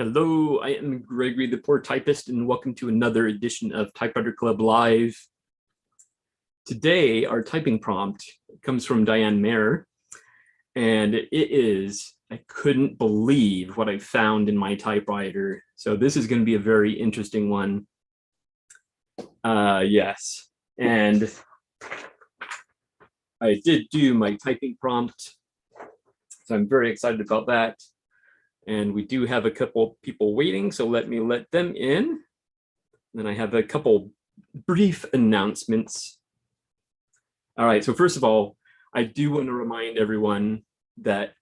Hello, I am Gregory the Poor Typist, and welcome to another edition of Typewriter Club Live. Today, our typing prompt comes from Diane Mayer, and it is, I couldn't believe what I found in my typewriter. So this is going to be a very interesting one. Yes, and I did do my typing prompt, so I'm very excited about that. And we do have a couple people waiting, so let me let them in. Then I have a couple brief announcements. All right, so first of all, I do want to remind everyone that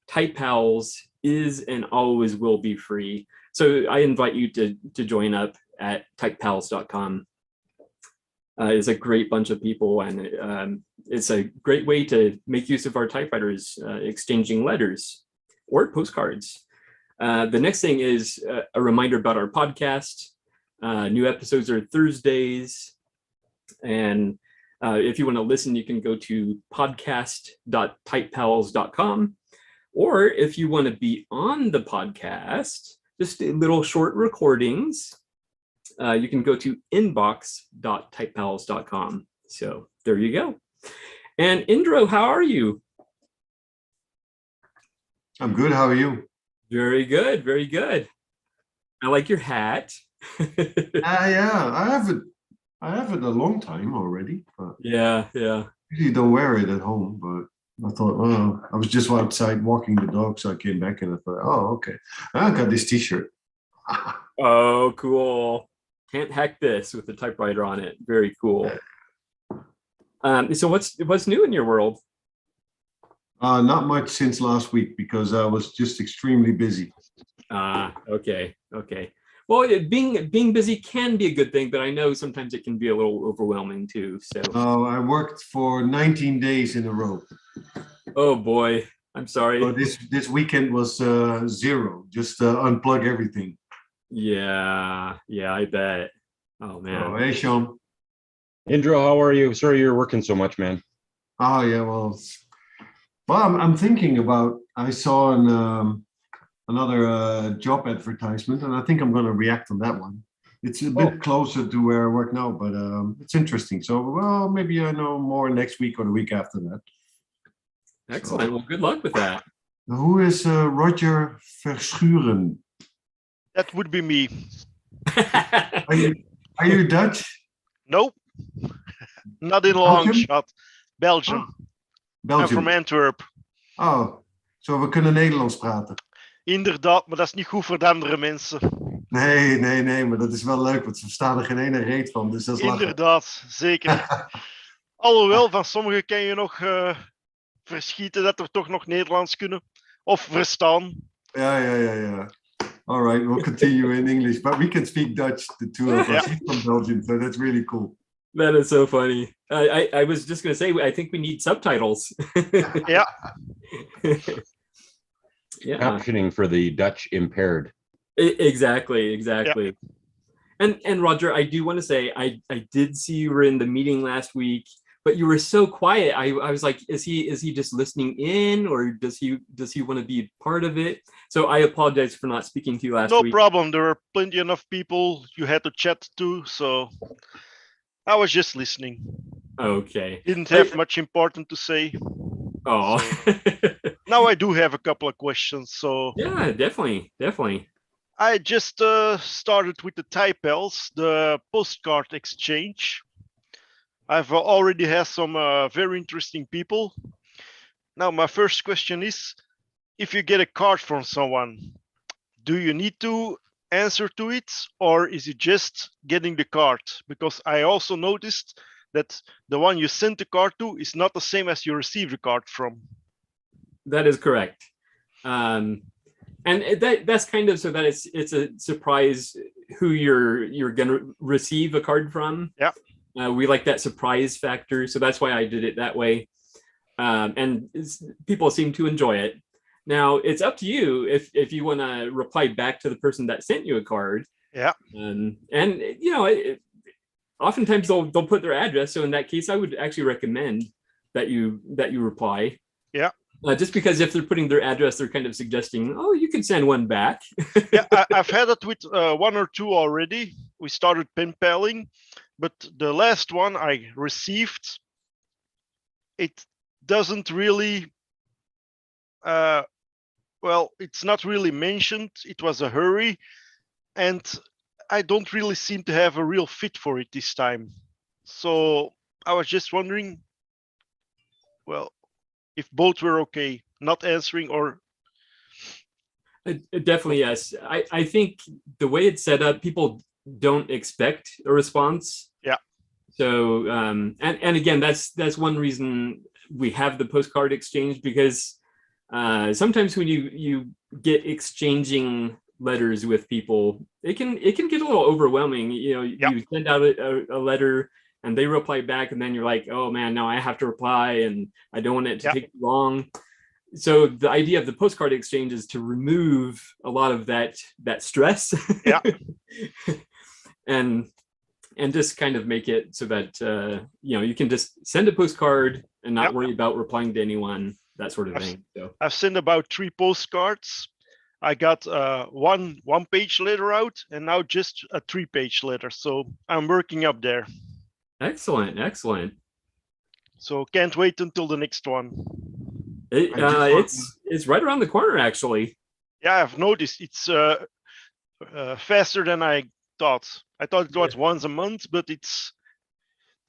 TypePals is and always will be free. So I invite you to join up at typepals.com. It's a great bunch of people, and it's a great way to make use of our typewriters, exchanging letters or postcards. The next thing is a reminder about our podcast. New episodes are Thursdays. And if you want to listen, you can go to podcast.typepals.com. Or if you want to be on the podcast, just little short recordings, you can go to inbox.typepals.com. So there you go. And Indro, how are you? I'm good. How are you? Very good, very good. I like your hat. Yeah, I have it a long time already. But yeah. usually don't wear it at home, but I thought, oh, I was just outside walking the dog, so I came back and I thought, oh, okay. I got this T-shirt. Oh, cool. Can't hack this with the typewriter on it. Very cool. So what's new in your world? Not much since last week because I was just extremely busy. Okay. Well, being busy can be a good thing, but I know sometimes it can be a little overwhelming too. So. I worked for 19 days in a row. Oh boy, I'm sorry. So this weekend was zero. Just unplug everything. Yeah, I bet. Oh man. Oh, hey, Sean. Indro, how are you? Sorry you're working so much, man. Oh yeah, well, I'm thinking about. I saw another job advertisement, and I think I'm going to react on that one. It's a bit closer to where I work now, but it's interesting. So, well, maybe I know more next week or the week after that. Excellent. So, well, good luck with that. Who is Roger Verschuren? That would be me. Are you Dutch? Nope. Not in a long shot. Belgium. Belgium. I'm from Antwerp. Oh, zo we kunnen Nederlands praten. Inderdaad, maar dat is niet goed voor de andere mensen. Nee, maar dat is wel leuk, want ze verstaan er geen ene reet van. Dus dat is inderdaad, zeker. Alhoewel, van sommigen kan je nog verschieten dat er toch nog Nederlands kunnen. Of verstaan. Ja. All right, we'll continue in English, but we can speak Dutch, the two of us. He's from Belgium, so that's really cool. That is so funny. I was just going to say, I think we need subtitles. Yeah. Yeah. Captioning for the Dutch impaired. Exactly. Yeah. And Roger, I do want to say, I did see you were in the meeting last week, but you were so quiet. I was like, is he just listening in, or does he want to be part of it? So I apologize for not speaking to you last week. No problem. There were plenty enough people you had to chat to, so I was just listening. Okay. Didn't have much important to say. Oh. So, now I do have a couple of questions. So yeah, definitely. I just started with the TypePals, the postcard exchange. I've already had some very interesting people. Now my first question is, if you get a card from someone, do you need to answer to it, or is it just getting the card? Because I also noticed that the one you sent the card to is not the same as you received the card from. That is correct. And that's kind of so that it's a surprise who you're gonna receive a card from. Yeah. We like that surprise factor, so that's why I did it that way. And people seem to enjoy it. Now it's up to you if you want to reply back to the person that sent you a card. Yeah. And you know, oftentimes they'll put their address. So in that case, I would actually recommend that you reply. Yeah. Just because if they're putting their address, they're kind of suggesting, oh, you can send one back. Yeah, I've had it with one or two already. We started pen paling, but the last one I received, it doesn't really, well, it's not really mentioned. It was a hurry, and I don't really seem to have a real fit for it this time. So I was just wondering, well, if both were okay, not answering or Definitely, yes. I think the way it's set up, people don't expect a response. Yeah. So, and again, that's one reason we have the postcard exchange, because sometimes when you get exchanging letters with people, it can get a little overwhelming. You know, Yeah. you send out a letter and they reply back, and then you're like, oh man, now I have to reply, and I don't want it to Yeah. take too long. So the idea of the postcard exchange is to remove a lot of that stress. Yeah. and just kind of make it so that you know, you can just send a postcard and not Yeah. worry about replying to anyone, that sort of thing. So I've sent about 3 postcards. I got one page letter out, and now just a 3-page letter. So I'm working up there. excellent. So can't wait until the next one. It's right around the corner, actually. Yeah, I've noticed it's faster than I thought. I thought it was once a month, but it's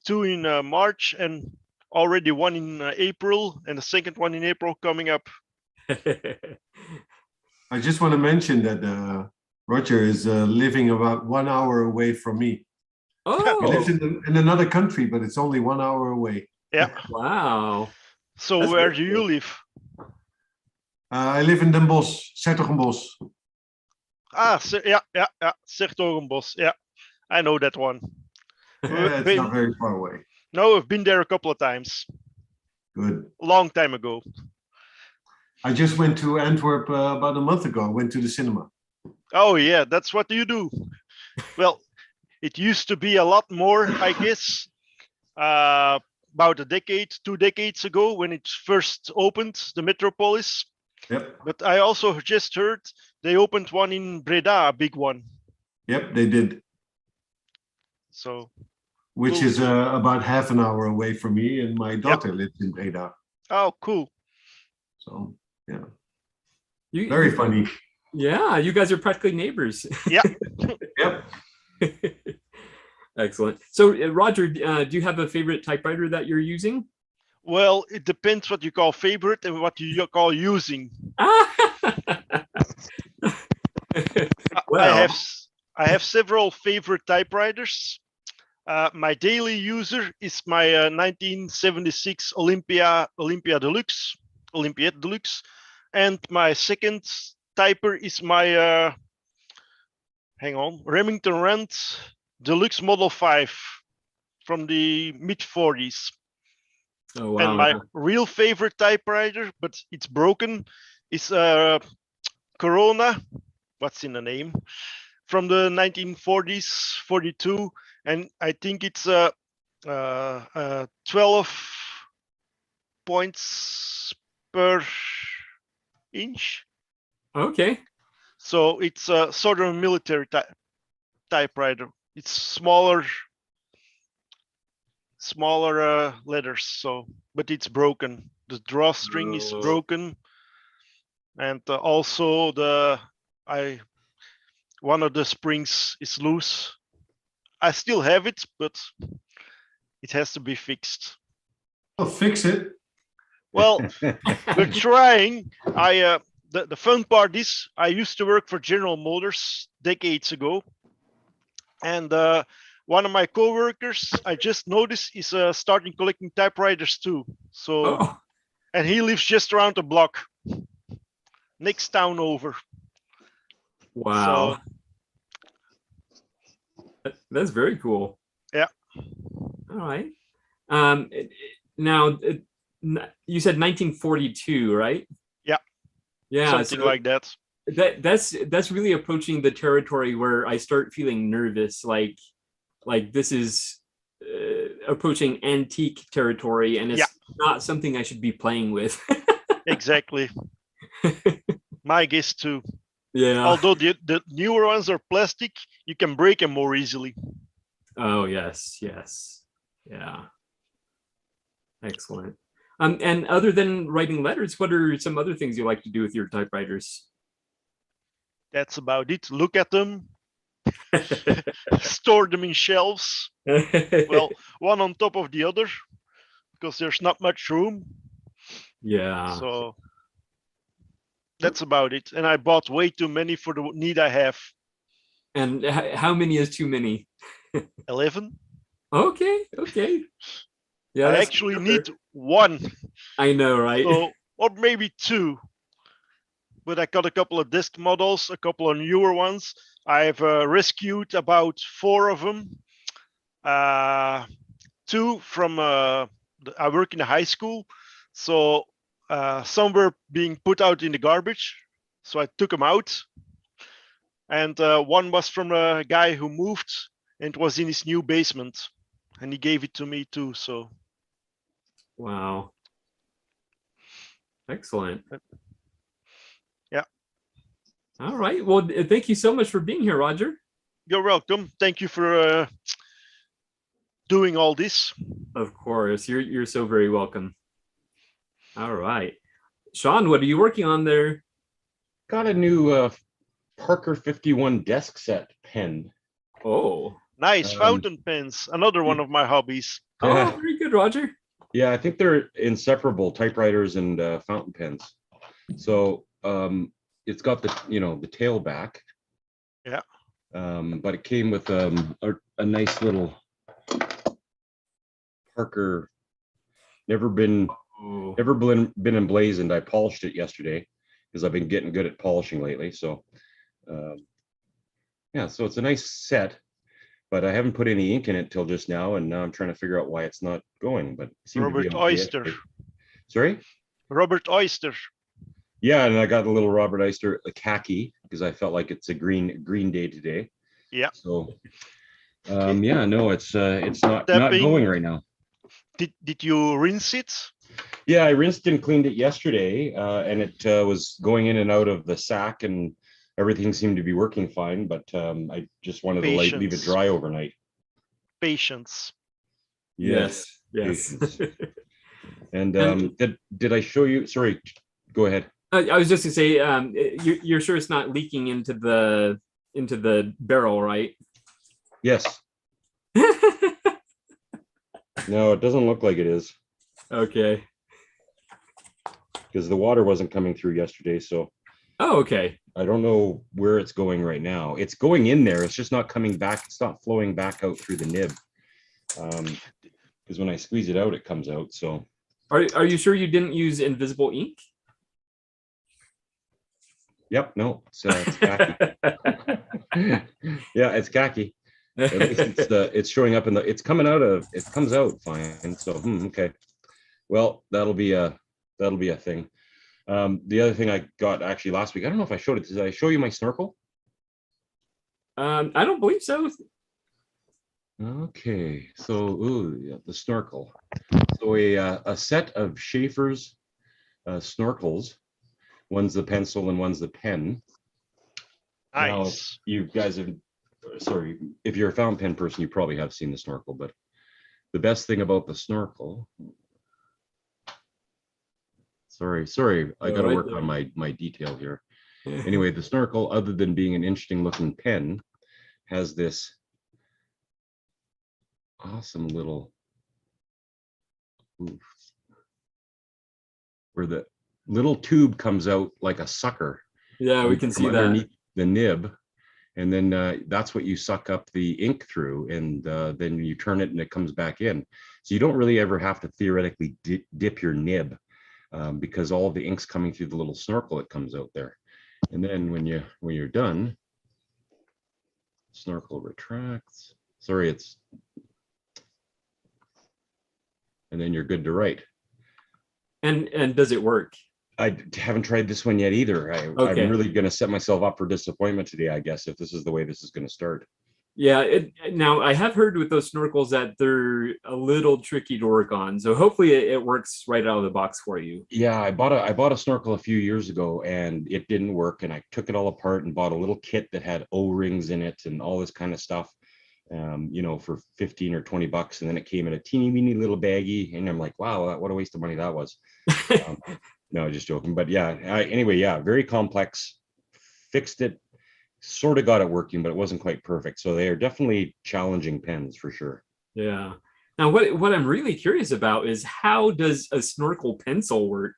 2 in March and already 1 in April, and the second one in April coming up. I just want to mention that Roger is living about 1 hour away from me. He lives Oh, in another country, but it's only 1 hour away. Yeah. wow. So That's where very do you cool. live? I live in Den Bosch, 's-Hertogenbosch. Yeah, 's-Hertogenbosch. Yeah, I know that one. Yeah, it's not very far away. No, I've been there a couple of times. Good. A long time ago. I just went to Antwerp about a month ago. I went to the cinema. Oh yeah, that's what you do. Well, it used to be a lot more, I guess. About a decade, 2 decades ago, when it first opened, the Metropolis. Yep. But I also just heard they opened one in Breda, a big one. Yep, they did. So, Which Cool. is about half an hour away from me, and my daughter lives in Breda. oh, cool. So yeah, You- very you- funny. Yeah, you guys are practically neighbors. Yeah. Yep. Excellent. So, Roger, do you have a favorite typewriter that you're using? Well, it depends what you call favorite and what you call using. Well, I have several favorite typewriters. My daily user is my 1976 Olympiad Deluxe, and my second typer is my Remington Rand Deluxe Model 5 from the mid 40s. oh wow. And my real favorite typewriter, but it's broken, is Corona. What's in the name? From the 1940s, 42, and I think it's 12 points per inch. Okay. So it's a sort of a military typewriter. It's smaller letters. So, but it's broken. The drawstring is Oh. broken, and also one of the springs is loose. I still have it, but it has to be fixed. I'll fix it. Well, we're trying. The fun part is I used to work for General Motors decades ago, and one of my coworkers I just noticed is starting collecting typewriters too. So, Oh, and he lives just around the block, next town over. wow. So, That's very cool. Yeah. All right. Now, you said 1942, right? Yeah. Yeah. something so like that. that's really approaching the territory where I start feeling nervous. Like this is approaching antique territory, and it's not something I should be playing with. Exactly. My guess too. Yeah. Although the newer ones are plastic, you can break them more easily. Oh, yes. Yes. Yeah. Excellent. And other than writing letters, what are some other things you like to do with your typewriters? That's about it. Look at them, store them in shelves. Well, one on top of the other, because there's not much room. yeah. So that's about it. And I bought way too many for the need I have. And how many is too many? 11. Okay. Okay. Yeah, I that's actually fair. need one. I know, right? So, or maybe two. But I got a couple of disc models, a couple of newer ones. I've rescued about 4 of them. 2 from I work in a high school, so some were being put out in the garbage, so I took them out. And one was from a guy who moved and was in his new basement, and he gave it to me too. So Wow. Excellent. yeah. All right. Well, thank you so much for being here, Roger. You're welcome. Thank you for doing all this. Of course. You're so very welcome. All right. Sean, what are you working on there? Got a new Parker 51 desk set pen. Oh. Nice. Fountain pens, another one of my hobbies. Oh, very good, Roger. Yeah, I think they're inseparable, typewriters and fountain pens. So it's got the the tail back. Yeah. But it came with a nice little Parker. Never been emblazoned. I polished it yesterday because I've been getting good at polishing lately. So yeah, so it's a nice set, but I haven't put any ink in it till just now, and now I'm trying to figure out why it's not going. But it seemed to be Robert okay Oyster. yesterday. Sorry? Robert Oyster. Yeah, and I got a little Robert Oyster khaki because I felt like it's a green day today. Yeah. So yeah, no, it's not Tapping. going right now. Did you rinse it? Yeah, I rinsed and cleaned it yesterday, and it was going in and out of the sack, and everything seemed to be working fine. But I just wanted to leave it dry overnight. Patience. Yes. Patience. And did I show you? Sorry, go ahead. I was just gonna say, you're sure it's not leaking into the barrel, right? Yes. No, it doesn't look like it is. Okay. Because the water wasn't coming through yesterday, so. Oh, okay. I don't know where it's going right now. It's going in there. It's just not coming back. It's not flowing back out through the nib. Because when I squeeze it out, it comes out. So. Are you sure you didn't use invisible ink? Yep. No. It's khaki. Yeah, it's khaki. At least it's showing up it's coming out of it comes out fine. So okay. Well, that'll be a thing. The other thing I got actually last week, I don't know if I showed it. Did I show you my snorkel? I don't believe so. Okay, so yeah, the snorkel. So a set of Schaefer's snorkels. One's the pencil and one's the pen. Nice. Now, you guys have, sorry, if you're a fountain pen person, you probably have seen the snorkel, but the best thing about the snorkel, sorry, I got to work on my detail here. Anyway, the snorkel, other than being an interesting looking pen, has this awesome little where the little tube comes out like a sucker. Yeah, we can see that. The nib, and then that's what you suck up the ink through, and then you turn it and it comes back in. So you don't really ever have to theoretically dip your nib because all of the ink's coming through the little snorkel that comes out there. And then when you're done, snorkel retracts. Sorry, and then you're good to write. And does it work? I haven't tried this one yet either. I'm really going to set myself up for disappointment today, I guess, if this is the way this is going to start. Yeah, now I have heard with those snorkels that they're a little tricky to work on. So hopefully it works right out of the box for you. Yeah, I bought a snorkel a few years ago and it didn't work. And I took it all apart and bought a little kit that had O-rings in it and all this kind of stuff, for 15 or 20 bucks. And then it came in a teeny weeny little baggie. And I'm like, wow, what a waste of money that was. No, just joking. But yeah, anyway, yeah, very complex. Fixed it, sort of got it working, but it wasn't quite perfect. So they are definitely challenging pens for sure. Yeah. Now, what I'm really curious about is how does a snorkel pencil work?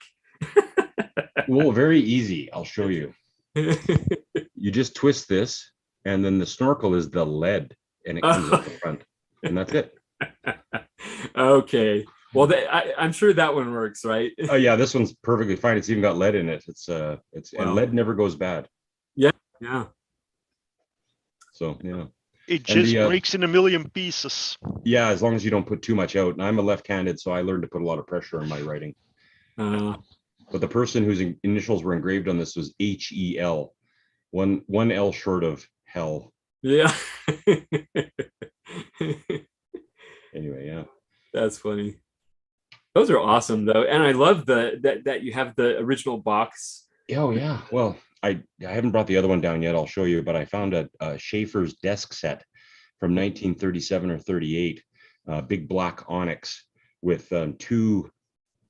Well, very easy. I'll show you. You just twist this, and then the snorkel is the lead, and it comes out the front, and that's it. Okay. Well, I'm sure that one works, right? Oh yeah, this one's perfectly fine. It's even got lead in it. Wow. And lead never goes bad. Yeah. So yeah. It just breaks in a million pieces. Yeah, as long as you don't put too much out. And I'm a left-handed, so I learned to put a lot of pressure on my writing. But the person whose initials were engraved on this was HEL, one L short of hell. Yeah. Anyway, yeah. That's funny. Those are awesome though. And I love that you have the original box. Oh yeah. Well, I haven't brought the other one down yet. I'll show you, but I found a Schaefer's desk set from 1937 or 38, big black onyx with 2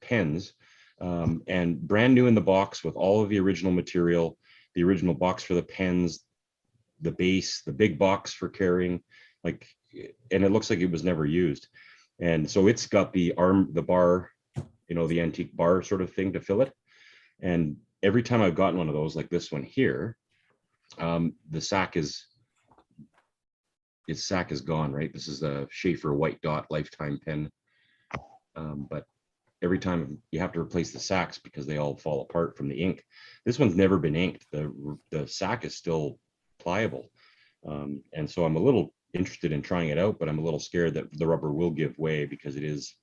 pens, and brand new in the box with all of the original material, the original box for the pens, the base, the big box for carrying, and it looks like it was never used. And so it's got the bar, the antique bar sort of thing to fill it. And every time I've gotten one of those, like this one here, the sack is gone, right? This is a Schaefer White Dot Lifetime pen. But every time you have to replace the sacks because they all fall apart from the ink. This one's never been inked. The sack is still pliable. And so I'm a little interested in trying it out, but I'm a little scared that the rubber will give way because it is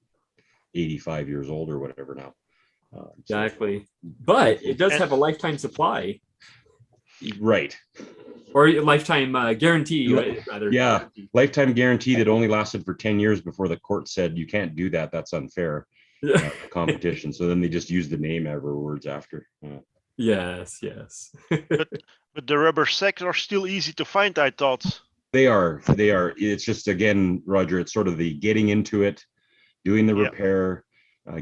85 years old or whatever now. Exactly. But it does have a lifetime supply. Right. Or a lifetime guarantee, rather. Yeah, lifetime guarantee that only lasted for 10 years before the court said, you can't do that. That's unfair. Competition. So then they just used the name afterwards after. Yes. But the rubber sacks are still easy to find, I thought. They are. It's just, again, Roger, it's sort of the getting into it, doing the repair,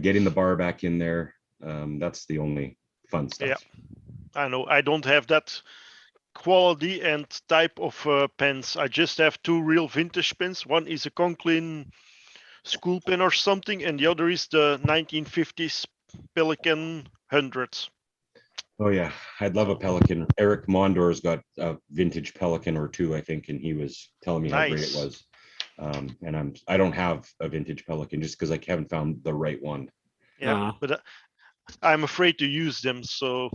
getting the bar back in there. That's the only fun stuff. Yeah, I know. I don't have that quality and type of pens. I just have 2 real vintage pens. One is a Conklin school pen or something, and the other is the 1950s Pelican 100. Oh yeah, I'd love a Pelican. Eric Mondor's got a vintage Pelican or 2, I think, and he was telling me how great it was. And I don't have a vintage Pelican just because I haven't found the right one. Yeah, but I'm afraid to use them. So,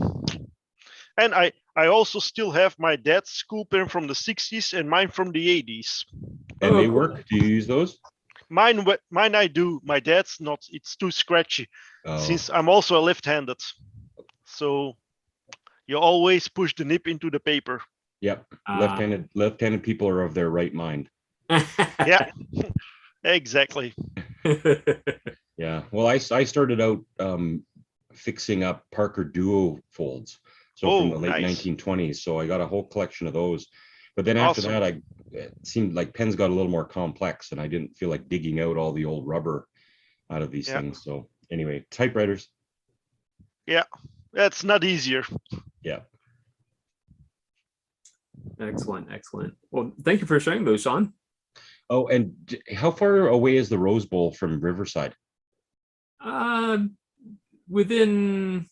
and I also still have my dad's school pen from the 60s and mine from the 80s. And they work. Do you use those? Mine I do. My dad's not. It's too scratchy. Since I'm also a left-handed, so you always push the nib into the paper. Yep. Left-handed people are of their right mind. Yeah, exactly. Yeah. Well, I started out fixing up Parker Duo folds. So from the late 1920s. So I got a whole collection of those. But then after that, it seemed like pens got a little more complex and I didn't feel like digging out all the old rubber out of these things. So anyway, typewriters. Yeah, that's not easier. Yeah. Excellent. Well, thank you for sharing those, Sean. Oh, and how far away is the Rose Bowl from Riverside? Within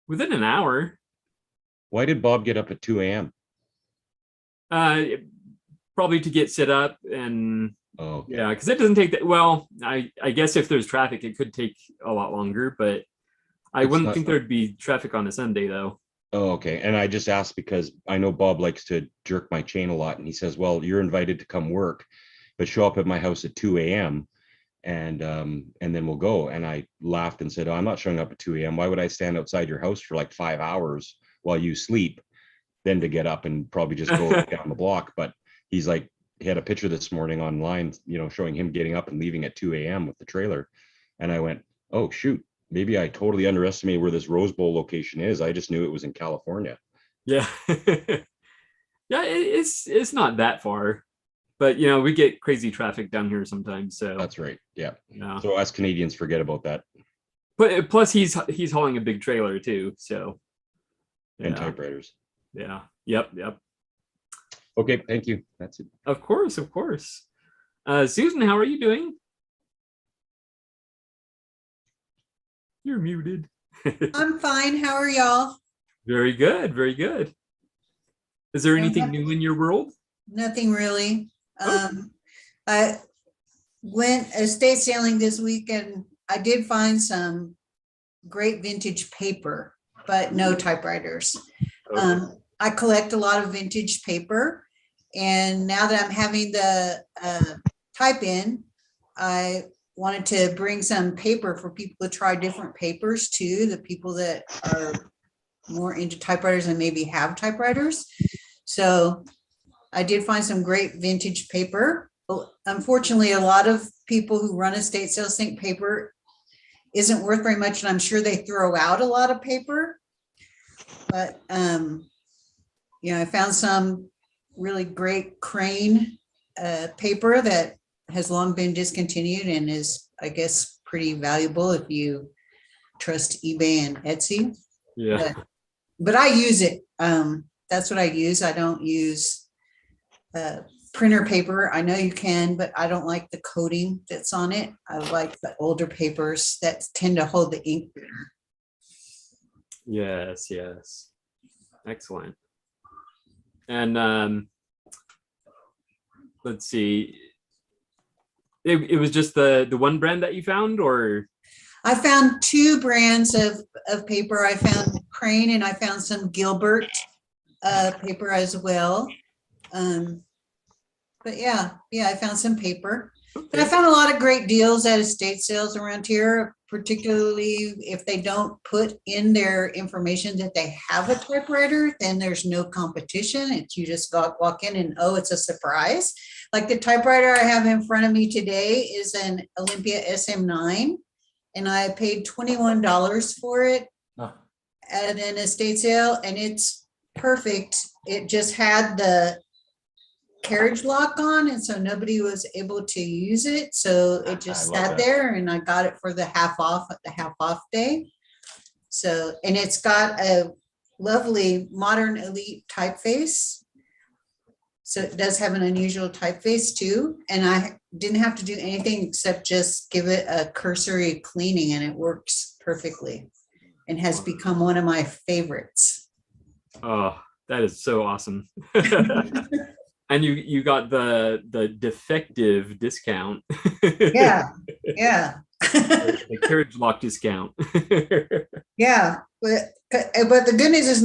an hour. Why did Bob get up at 2 a.m.? Probably to get set up and okay. Yeah, because it doesn't take that. Well, I guess if there's traffic, it could take a lot longer, but I wouldn't think there'd be traffic on a Sunday though. Oh, okay. And I just asked because I know Bob likes to jerk my chain a lot, and he says, "Well, you're invited to come work, but show up at my house at 2 a.m. and then we'll go." And I laughed and said, "Oh, I'm not showing up at 2 a.m. Why would I stand outside your house for like 5 hours while you sleep, then to get up and probably just go down the block?" But he's like, he had a picture this morning online, showing him getting up and leaving at 2 a.m. with the trailer. And I went, oh, shoot, maybe I totally underestimated where this Rose Bowl location is. I just knew it was in California. Yeah. Yeah, it's not that far, but we get crazy traffic down here sometimes. So That's right. Yeah. yeah. So us Canadians forget about that. But plus he's hauling a big trailer too. So And yeah. typewriters. Yeah. Yep. Okay, thank you. That's it. Of course. Susan, how are you doing? You're muted. I'm fine. How are y'all? Very good. Very good. Is there anything new in your world? Nothing really. Oh. I went estate sailing this week and I did find some great vintage paper, but no typewriters. Okay. I collect a lot of vintage paper, and now that I'm having the type in, I wanted to bring some paper for people to try different papers too, the people that are more into typewriters and maybe have typewriters. So I did find some great vintage paper. Unfortunately, a lot of people who run estate sales think paper isn't worth very much, and I'm sure they throw out a lot of paper. But I found some really great Crane paper that has long been discontinued and is, I guess, pretty valuable if you trust eBay and Etsy. Yeah. But I use it. That's what I use. I don't use printer paper. I know you can, but I don't like the coating that's on it. I like the older papers that tend to hold the ink better. Yes. Excellent. And let's see. It was just the one brand that you found, or? I found two brands of paper. I found Crane and I found some Gilbert paper as well. But yeah, I found some paper. Okay. But I found a lot of great deals at estate sales around here, particularly if they don't put in their information that they have a typewriter, then there's no competition. It's you just walk in and, oh, it's a surprise. Like the typewriter I have in front of me today is an Olympia SM9, and I paid $21 for it at an estate sale, and it's perfect. It just had the carriage lock on, and so nobody was able to use it, so it just sat there, and I got it for the half off at the half off day. So, and it's got a lovely modern elite typeface, so it does have an unusual typeface too, and I didn't have to do anything except just give it a cursory cleaning, and it works perfectly and has become one of my favorites. Oh, that is so awesome. And you got the defective discount. Yeah. The carriage lock discount. Yeah, but the good news is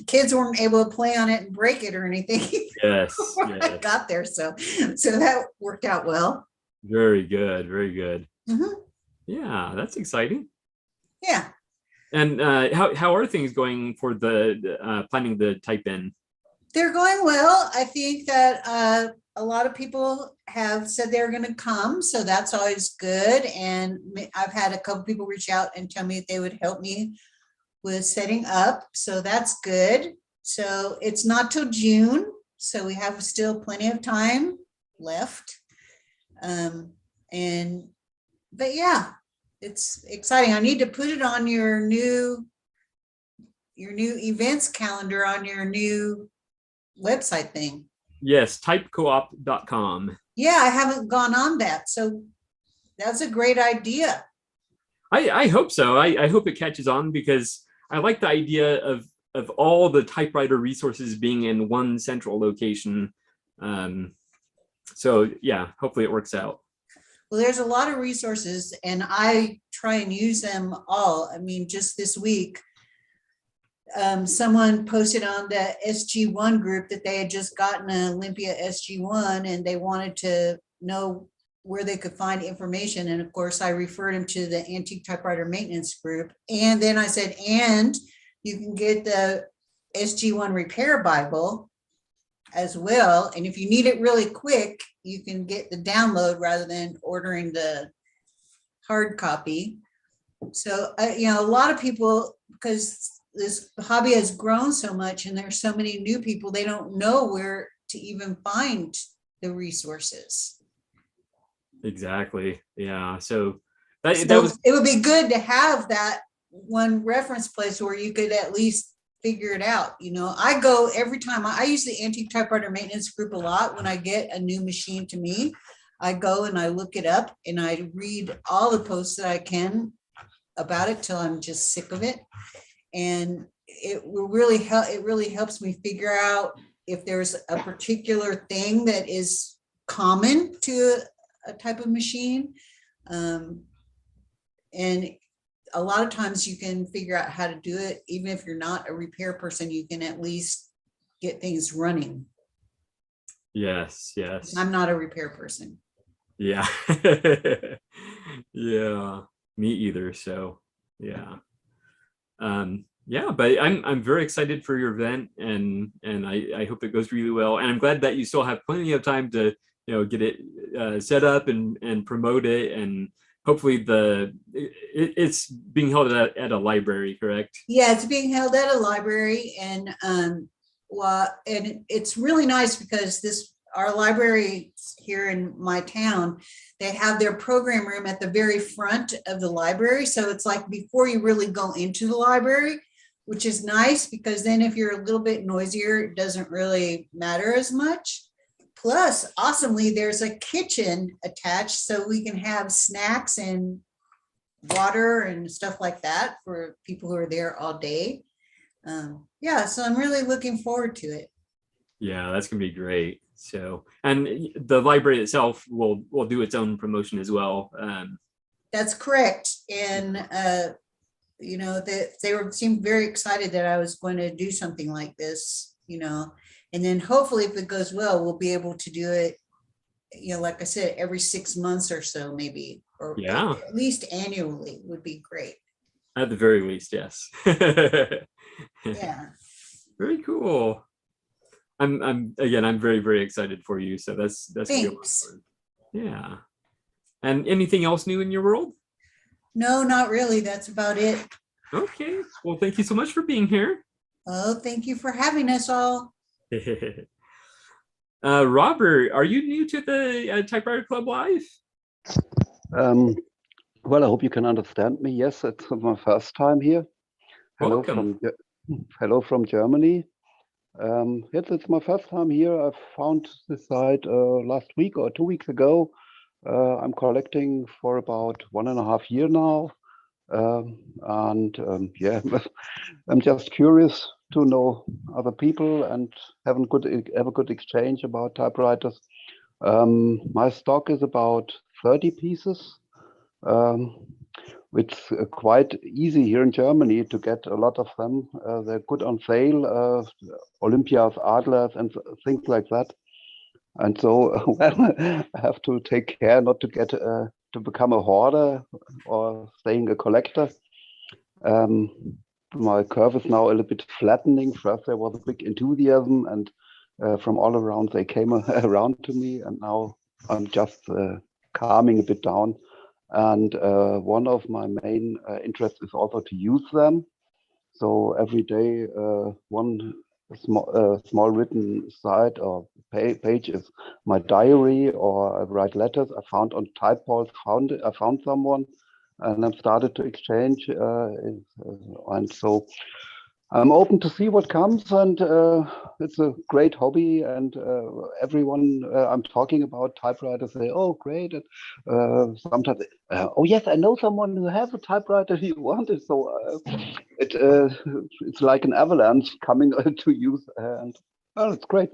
kids weren't able to play on it and break it or anything. Yes. I got there, so that worked out well. Very good. Mhm. Yeah, that's exciting. Yeah, And how are things going for the planning the type in? they're going well. I think that a lot of people have said they're going to come, so that's always good. And I've had a couple people reach out and tell me that they would help me with setting up, so that's good. So it's not till June, so we have still plenty of time left. But yeah, it's exciting. I need to put it on your new events calendar on your new website thing. Yes, typecoop.com. Yeah, I haven't gone on that, so that's a great idea. I hope so. I hope it catches on, because I like the idea of all the typewriter resources being in one central location. So yeah, hopefully it works out. Well, there's a lot of resources, and I try and use them all. I mean, just this week, someone posted on the SG1 group that they had just gotten an Olympia SG1 and they wanted to know where they could find information. And of course, I referred them to the Antique Typewriter Maintenance group. And then I said, and you can get the SG1 Repair Bible. as well. And if you need it really quick, you can get the download rather than ordering the hard copy. So, a lot of people, because this hobby has grown so much and there's so many new people, they don't know where to even find the resources. Exactly. Yeah. So So that was, it would be good to have that one reference place where you could at least figure it out. I go every time. I use the Antique Typewriter Maintenance Group a lot. When I get a new machine to me, I go and I look it up and I read all the posts that I can about it till I'm just sick of it. And it really helps me figure out if there's a particular thing that is common to a type of machine. And a lot of times you can figure out how to do it. Even if you're not a repair person, you can at least get things running. yes. I'm not a repair person. Yeah. Yeah, me either. So yeah. Yeah, but I'm very excited for your event, and I hope it goes really well. And I'm glad that you still have plenty of time to get it set up and promote it, and hopefully it's being held at a library, correct? Yeah, it's being held at a library, and and it's really nice because our library here in my town, they have their program room at the very front of the library. So it's like before you really go into the library, which is nice because then if you're a little bit noisier, it doesn't really matter as much. Plus, awesomely, there's a kitchen attached so we can have snacks and water and stuff like that for people who are there all day. Yeah, so I'm really looking forward to it. Yeah, that's gonna be great. So, and the library itself will do its own promotion as well. That's correct. And they seemed very excited that I was going to do something like this, and then hopefully if it goes well, we'll be able to do it, like I said, every 6 months or so, maybe, or Yeah, at least annually would be great. at the very least, yes. Yeah. Very cool. I'm very, very excited for you. So that's Thanks. yeah. And anything else new in your world? No, not really. That's about it. Okay. Well, thank you so much for being here. Oh, thank you for having us all. Robert, are you new to the Typewriter Club Live? Well, I hope you can understand me. Yes, it's my first time here. Welcome. Hello from Germany. Yes, it's my first time here. I found this site last week or 2 weeks ago. I'm collecting for about 1.5 years now. Yeah, I'm just curious to know other people and have a good exchange about typewriters. My stock is about 30 pieces. It's quite easy here in Germany to get a lot of them. They're good on sale, Olympias, Adlers, and things like that. And so, well, I have to take care not to get to become a hoarder or staying a collector. My curve is now a little bit flattening. First, there was a big enthusiasm, and from all around they came around to me, and now I'm just calming a bit down. And one of my main interests is also to use them. So every day, one small written side or page is my diary, or I write letters I found on typeballs. I found someone, and I've started to exchange, and so I'm open to see what comes, and it's a great hobby. And everyone I'm talking about typewriters say, "Oh, great!" And sometimes, "Oh yes, I know someone who has a typewriter you wanted." So it's like an avalanche coming to use, and well, it's great.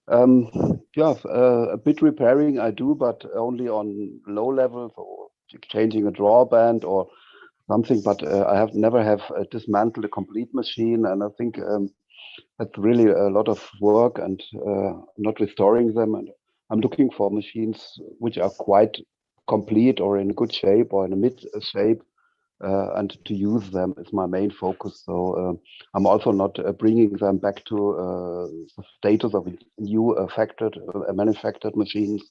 Yeah, a bit repairing I do, but only on low levels, or changing a drawband or something. But I have never dismantled a complete machine, and I think that's really a lot of work, and not restoring them. And I'm looking for machines which are quite complete or in good shape or in a mid shape. and to use them is my main focus. So I'm also not bringing them back to the status of new manufactured machines.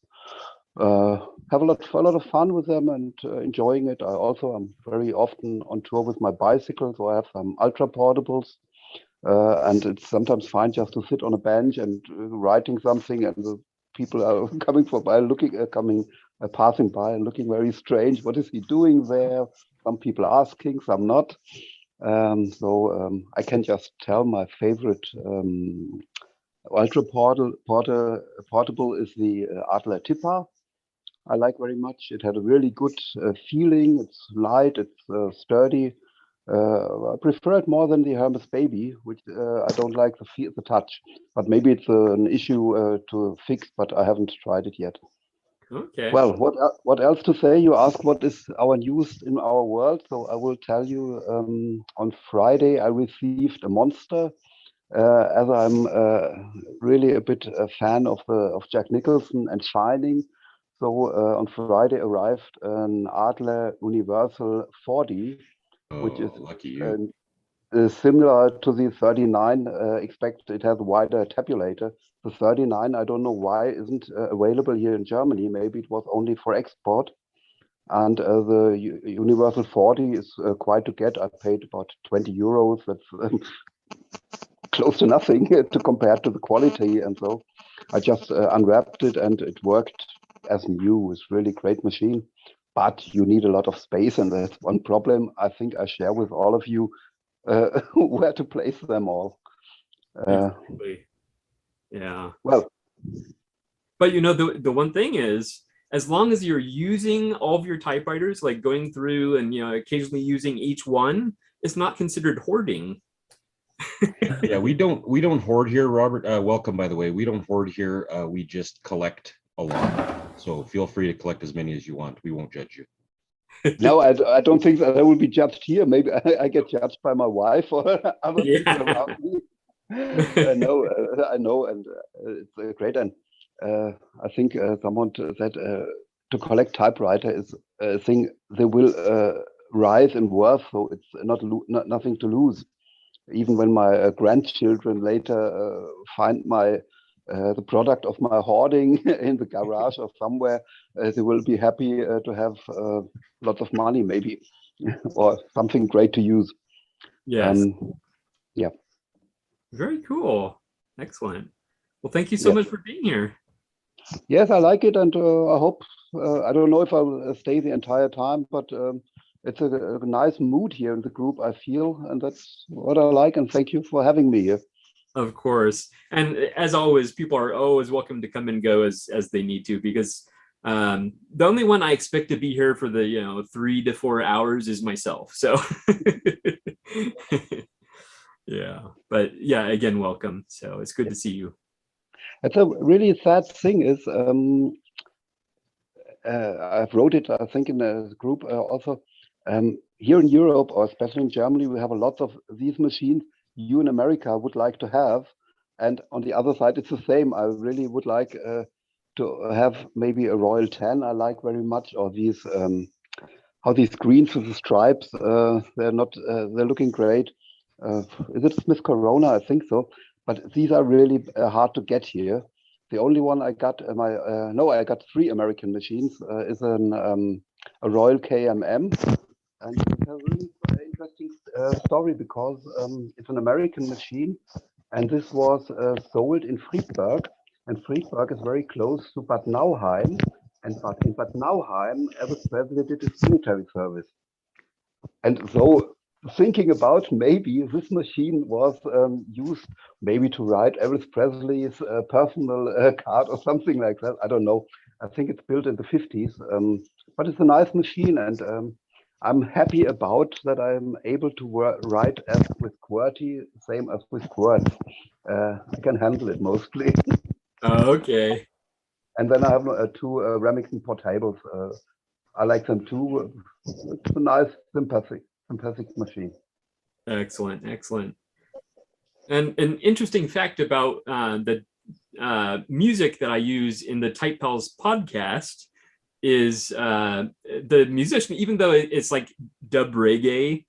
Have a lot of fun with them and enjoying it. I'm very often on tour with my bicycle, so I have some ultra portables. And it's sometimes fine just to sit on a bench and writing something, and the people are passing by and looking very strange. What is he doing there? Some people asking, some not. I can just tell my favorite ultra portable is the Adler Tipper. I like very much. It had a really good feeling. It's light, it's sturdy. I prefer it more than the Hermes Baby, which I don't like the touch. But maybe it's an issue to fix, but I haven't tried it yet. Okay. Well, what else to say? You asked what is our news in our world. So I will tell you, on Friday, I received a Monster. As I'm really a bit a fan of Jack Nicholson and Shining. So on Friday arrived an Adler Universal 40, which is lucky you. similar to the 39, except it has a wider tabulator. The 39, I don't know why, isn't available here in Germany. Maybe it was only for export. And the Universal 40 is quite to get. I paid about 20 euros. That's close to nothing to compare to the quality. And so I just unwrapped it and it worked as new. It's really great machine. But you need a lot of space, and that's one problem I think I share with all of you, where to place them all. Exactly. Yeah. Well, but you know, the one thing is, as long as you're using all of your typewriters, like going through and occasionally using each one, it's not considered hoarding. Yeah, we don't hoard here, Robert. Welcome, by the way. We don't hoard here. We just collect a lot. So feel free to collect as many as you want. We won't judge you. no, I don't think that I will be judged here. Maybe I get judged by my wife or other people around me. I know, and it's great. And I think someone said to collect typewriter is a thing they will rise in worth, so it's nothing to lose. Even when my grandchildren later find the product of my hoarding in the garage or somewhere, they will be happy to have lots of money, maybe, or something great to use. Yes. Yeah. Very cool. Excellent. Well, thank you so much for being here. Yes, I like it, and I hope, I don't know if I'll stay the entire time, but it's a nice mood here in the group, I feel, and that's what I like, and thank you for having me here. Of course. And as always, people are always welcome to come and go as they need to, because the only one I expect to be here for the 3 to 4 hours is myself. So yeah, but yeah, again, welcome. So it's good to see you. It's a really sad thing is, I've wrote it, I think, in the group also. Here in Europe, or especially in Germany, we have a lot of these machines you in America would like to have. And on the other side, it's the same. I really would like to have maybe a Royal 10, I like very much, or these, how these greens with the stripes, they're looking great. Is it Smith Corona? I think so. But these are really hard to get here. The only one I got, I got 3 American machines, is a Royal KMM. And it's a really interesting story, because it's an American machine, and this was sold in Friedberg, and Friedberg is very close to Bad Nauheim, and in Bad Nauheim, Elvis Presley did his military service. And so thinking about maybe this machine was used maybe to write Elvis Presley's personal card or something like that. I don't know. I think it's built in the 50s, but it's a nice machine, and I'm happy about that I'm able to write as with QWERTY, same as with QWERTY. I can handle it mostly. Okay. And then I have 2 Remington portables. I like them too. It's a nice, sympathetic machine. Excellent, excellent. And an interesting fact about the music that I use in the Type Pals podcast is the musician, even though it's like dub reggae,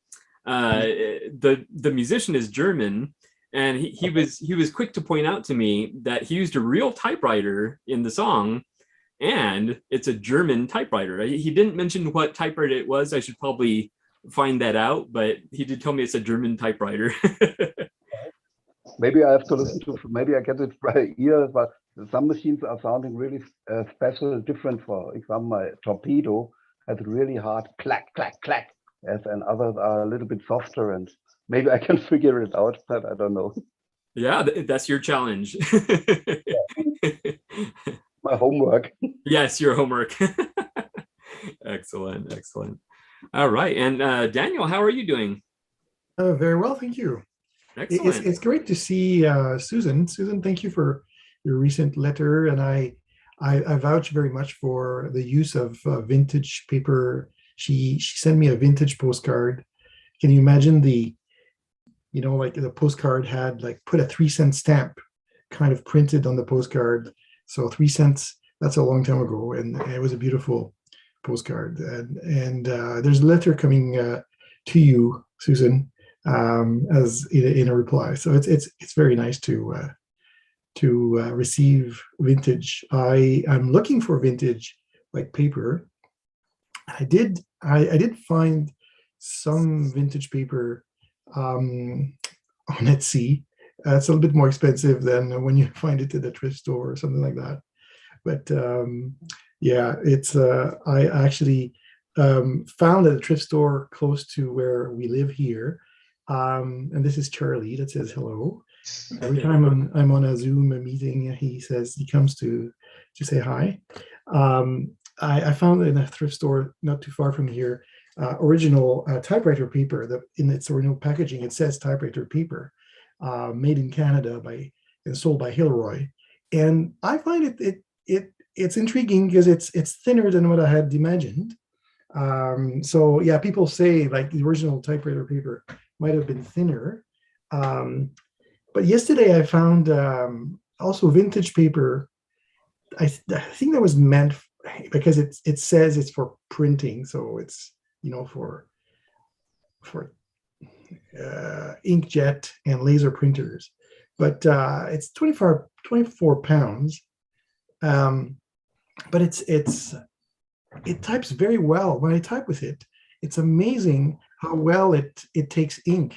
the musician is German, and he was quick to point out to me that he used a real typewriter in the song, and it's a German typewriter. He didn't mention what typewriter it was. I should probably find that out, but he did tell me it's a German typewriter. Maybe I have to listen to, maybe I get it by ear, but some machines are sounding really special, different. For example, my torpedo has a really hard clack, clack, clack, and others are a little bit softer, and maybe I can figure it out, but I don't know. Yeah, that's your challenge. My homework. Yes, your homework. Excellent, excellent. All right, and Daniel, how are you doing? Very well, thank you. Excellent. It's great to see Susan. Susan, thank you for your recent letter, and I vouch very much for the use of vintage paper. She sent me a vintage postcard. Can you imagine like the postcard had like put a 3-cent stamp kind of printed on the postcard. So 3 cents, that's a long time ago, and it was a beautiful postcard. And there's a letter coming to you, Susan, as in a reply. So it's very nice to receive vintage. I'm looking for vintage like paper. I did find some vintage paper on Etsy. It's a little bit more expensive than when you find it at the thrift store or something like that. But yeah, it's I actually found at a thrift store close to where we live here. And this is Charlie that says hello. Every time I'm on a Zoom meeting, he comes to say hi. I found in a thrift store not too far from here, original typewriter paper that in its original packaging, it says typewriter paper, made in Canada and sold by Hilroy. And I find it's intriguing because it's thinner than what I had imagined. So yeah, people say like the original typewriter paper might have been thinner. But yesterday I found also vintage paper. I think that was meant because it says it's for printing, so it's for inkjet and laser printers. But it's 24 pounds. But it types very well. When I type with it, it's amazing how well it takes ink.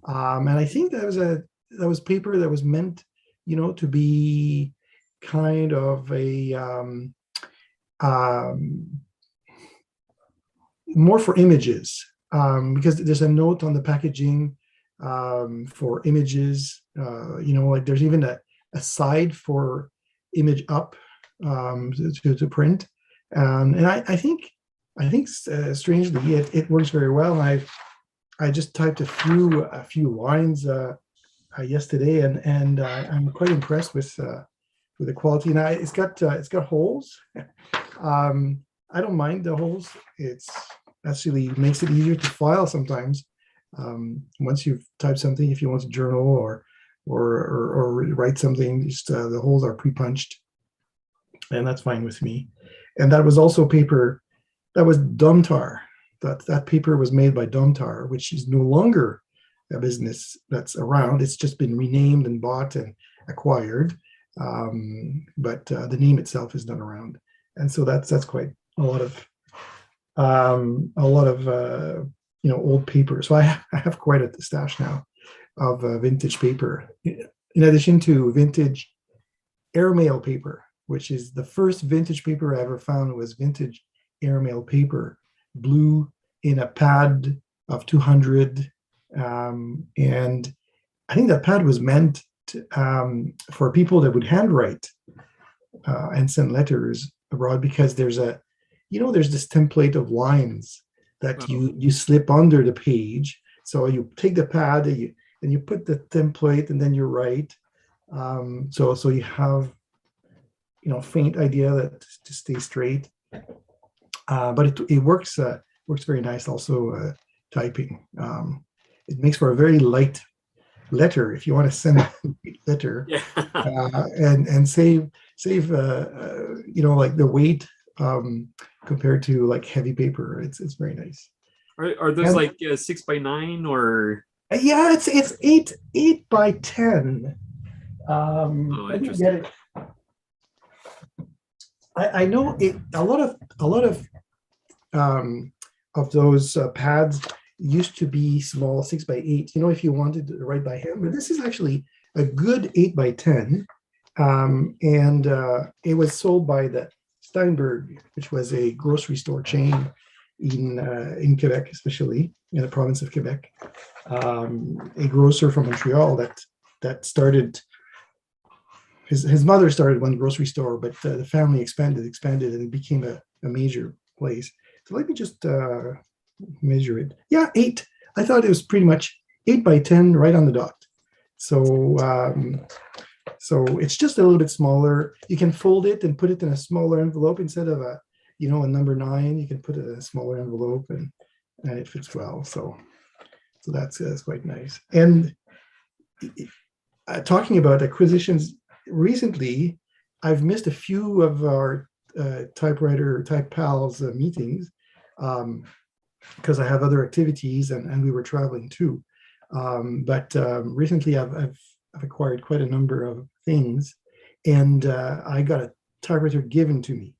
And I think that was paper that was meant, to be kind of a more for images, because there's a note on the packaging for images. Like there's even a side for image up to print. And I think strangely it works very well. I just typed a few lines yesterday, and I'm quite impressed with the quality. And it's got holes. I don't mind the holes. It's actually makes it easier to file sometimes. Once you've typed something, if you want to journal or write something, just the holes are pre-punched, and that's fine with me. And that was also paper that was Domtar. That paper was made by Domtar, which is no longer a business that's around. It's just been renamed and bought and acquired, but the name itself is not around. And so that's quite a lot of old paper. So I have quite a stash now of vintage paper, in addition to vintage airmail paper, which is the first vintage paper I ever found. Was vintage airmail paper, blue in a pad of 200. And I think that pad was meant for people that would handwrite and send letters abroad, because there's this template of lines that you slip under the page. So you take the pad and you put the template, and then you write. So you have faint idea that to stay straight, but it works very nice. Also typing, it makes for a very light letter if you want to send a letter. Yeah. And save like the weight compared to like heavy paper. It's very nice. Are those And- like 6x9 or? Yeah, it's 8 by 10. Oh, Let me interesting. get it. I know it. A lot of those pads used to be small 6x8. If you wanted to write by hand, but this is actually a good 8x10, and it was sold by the Steinberg, which was a grocery store chain in Quebec, especially in the province of Quebec. A grocer from Montreal that started. His mother started one grocery store, but the family expanded, and it became a major place. So let me just measure it. Yeah, 8. I thought it was pretty much 8x10, right on the dot. So it's just a little bit smaller. You can fold it and put it in a smaller envelope instead of a number 9. You can put it in a smaller envelope, and it fits well. So that's quite nice. And talking about acquisitions. Recently, I've missed a few of our typewriter type pals meetings because I have other activities and we were traveling too. But recently, I've acquired quite a number of things, and I got a typewriter given to me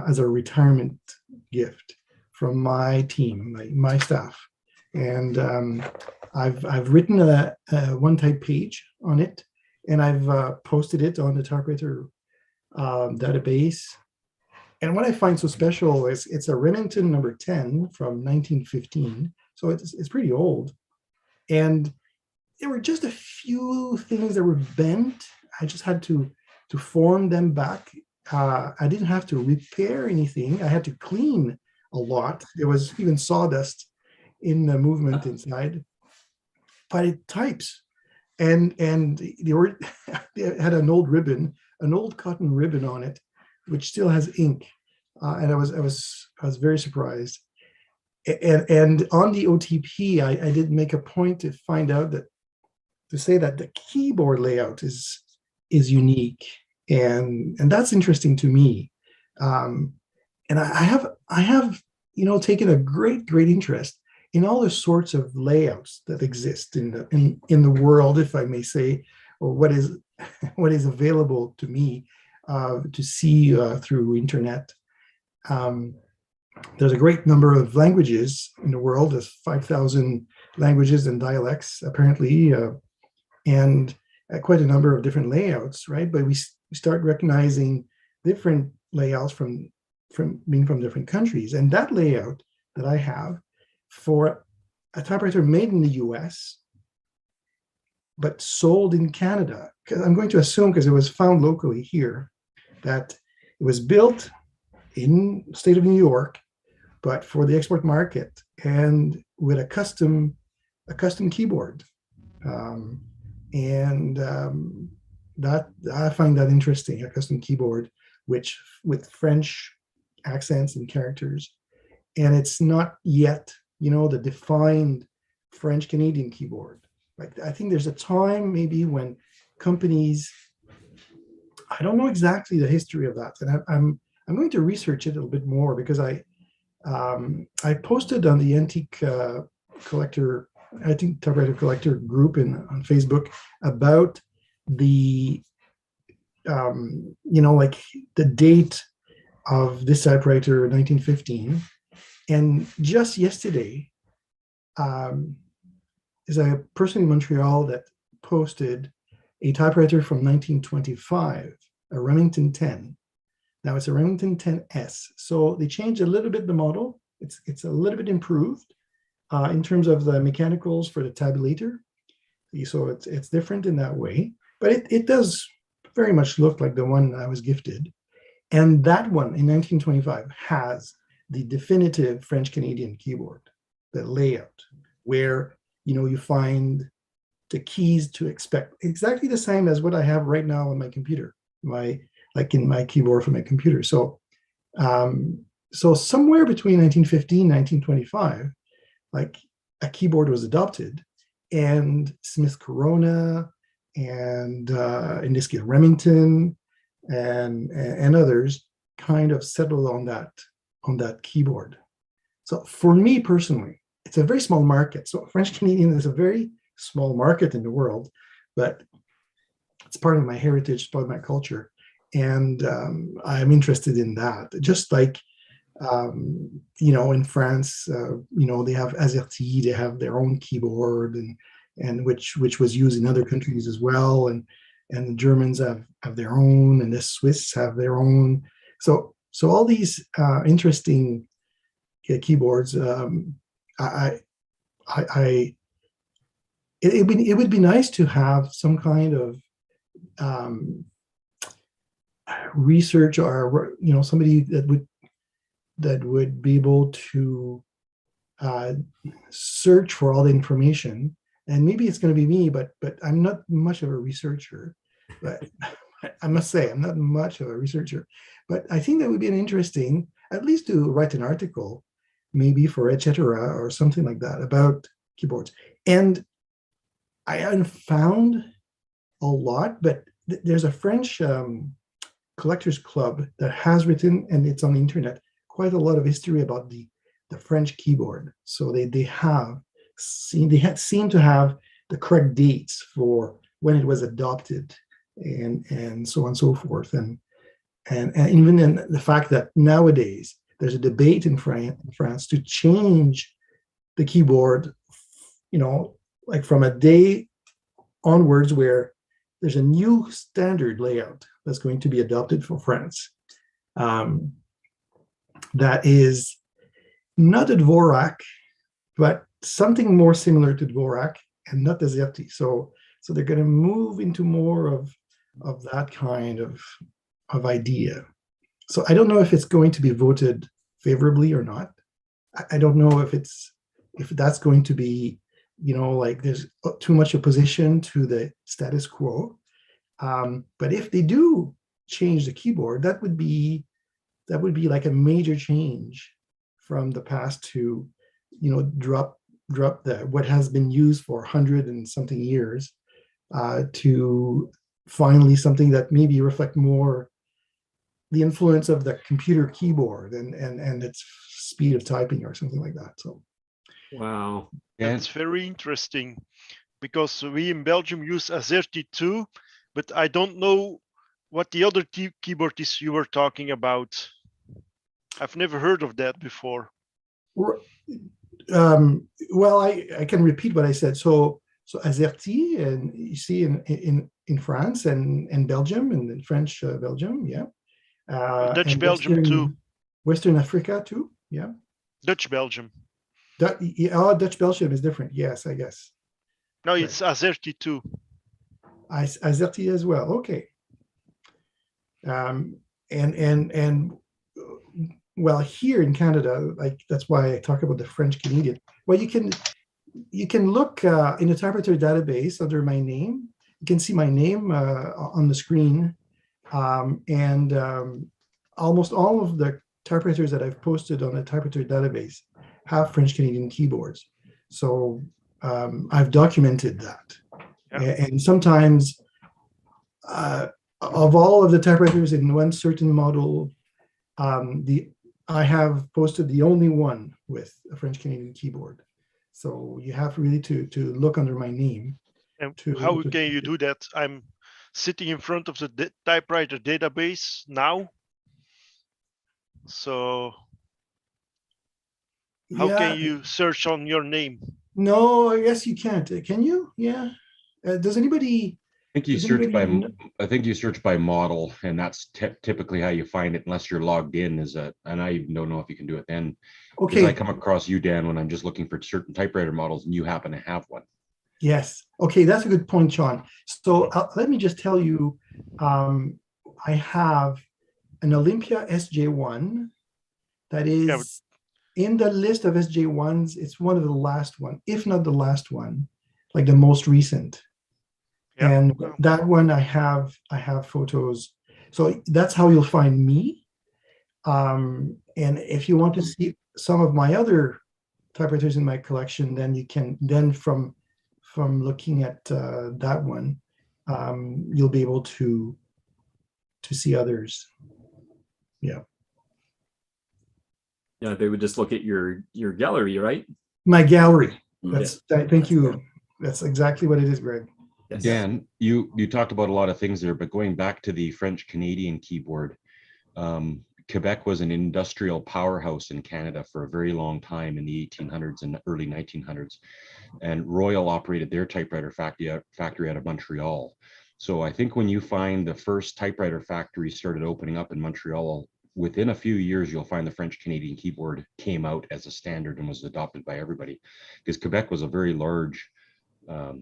as a retirement gift from my team, my staff, and I've written a one-type page on it. And I've posted it on the Typewriter database. And what I find so special is it's a Remington number 10 from 1915. So it's pretty old. And there were just a few things that were bent. I just had to form them back. I didn't have to repair anything. I had to clean a lot. There was even sawdust in the movement inside. But it types. And they had an old cotton ribbon on it, which still has ink, and I was very surprised. And on the OTP, I did make a point to find out to say that the keyboard layout is unique, and that's interesting to me. And I have taken a great interest in all the sorts of layouts that exist in the world, if I may say, or what is available to me to see through internet. There's a great number of languages in the world. There's 5,000 languages and dialects, apparently, and quite a number of different layouts, right? But we start recognizing different layouts from being from different countries. And that layout that I have for a typewriter made in the US, but sold in Canada, because I'm going to assume, because it was found locally here, that it was built in the state of New York, but for the export market and with a custom keyboard. That I find that interesting, a custom keyboard, which with French accents and characters. And it's not yet, the defined French Canadian keyboard. Like, I think there's a time maybe when companies, I don't know exactly the history of that, and I'm going to research it a little bit more, because I posted on the antique typewriter collector group on Facebook about the like the date of this typewriter, 1915, and just yesterday is a person in Montreal that posted a typewriter from 1925, a Remington 10. Now it's a Remington 10S. So they changed a little bit the model. It's a little bit improved in terms of the mechanicals for the tabulator. So it's different in that way, but it does very much look like the one I was gifted. And that one in 1925 has the definitive French Canadian keyboard, the layout, where you find the keys to expect exactly the same as what I have right now on my computer, in my keyboard for my computer. So somewhere between 1915 and 1925, like a keyboard was adopted, and Smith Corona and in this case Remington and others kind of settled on that on that keyboard. So for me personally, it's a very small market. So French Canadian is a very small market in the world, but it's part of my heritage, part of my culture. And I'm interested in that. Just like, in France, they have AZERTY, they have their own keyboard, and which was used in other countries as well. And the Germans have their own, and the Swiss have their own. So all these interesting keyboards, it would be nice to have some kind of research, or somebody that would be able to search for all the information. And maybe it's going to be me, but I'm not much of a researcher. But I must say, I'm not much of a researcher. But I think that would be an interesting, at least to write an article, maybe for etc. or something like that about keyboards. And I haven't found a lot, but there's a French collectors club that has written, and it's on the internet, quite a lot of history about the French keyboard. So they seem to have the correct dates for when it was adopted, and so on and so forth. And even in the fact that nowadays there's a debate in France to change the keyboard, like from a day onwards, where there's a new standard layout that's going to be adopted for France. That is not a Dvorak, but something more similar to Dvorak, and not AZERTY. So they're going to move into more of that kind of idea. So I don't know if it's going to be voted favorably or not. I don't know if that's going to be, like there's too much opposition to the status quo. But if they do change the keyboard, that would be like a major change from the past to, drop what has been used for 100 and something years to finally something that maybe reflect more the influence of the computer keyboard and its speed of typing or something like that. So, Wow. That's very interesting, because we in Belgium use AZERTY too, but I don't know what the other keyboard is you were talking about. I've never heard of that before. Well, I can repeat what I said. So AZERTY, and you see in France and Belgium, and in French Belgium, yeah. Dutch and Belgium too. Western Africa too, yeah. Dutch Belgium. Dutch Belgium is different. Yes, I guess. No, it's AZERTY too. AZERTY as well. Okay. And well, here in Canada, like that's why I talk about the French Canadian. Well, you can look in the Typewriter database under my name. You can see my name on the screen, and almost all of the typewriters that I've posted on the Typewriter database have French Canadian keyboards. So I've documented that. Yeah. And sometimes of all of the typewriters in one certain model, I have posted the only one with a French Canadian keyboard. So you have really to look under my name. And how can you do that? I'm sitting in front of the Typewriter database now. So how can you search on your name? No, I guess you can't. Can you? Yeah. Does anybody? I think you search by model, and that's typically how you find it, unless you're logged in. And I don't know if you can do it then. Okay. Because I come across you, Dan, when I'm just looking for certain typewriter models, and you happen to have one. Yes. Okay, that's a good point, Sean. So let me just tell you, I have an Olympia SJ1 that is in the list of SJ1s. It's one of the last one, if not the last one, like the most recent. Yep. And that one I have photos. So that's how you'll find me. And if you want to see some of my other typewriters in my collection, then you can, from looking at that one, you'll be able to see others. Yeah. Yeah, they would just look at your gallery, right? My gallery. Yeah. Thank you. That's exactly what it is, Greg. Yes. Dan, you talked about a lot of things there, but going back to the French Canadian keyboard, Quebec was an industrial powerhouse in Canada for a very long time in the 1800s and early 1900s, and Royal operated their typewriter factory out of Montreal. So I think when you find the first typewriter factory started opening up in Montreal, within a few years, you'll find the French Canadian keyboard came out as a standard and was adopted by everybody, because Quebec was a very large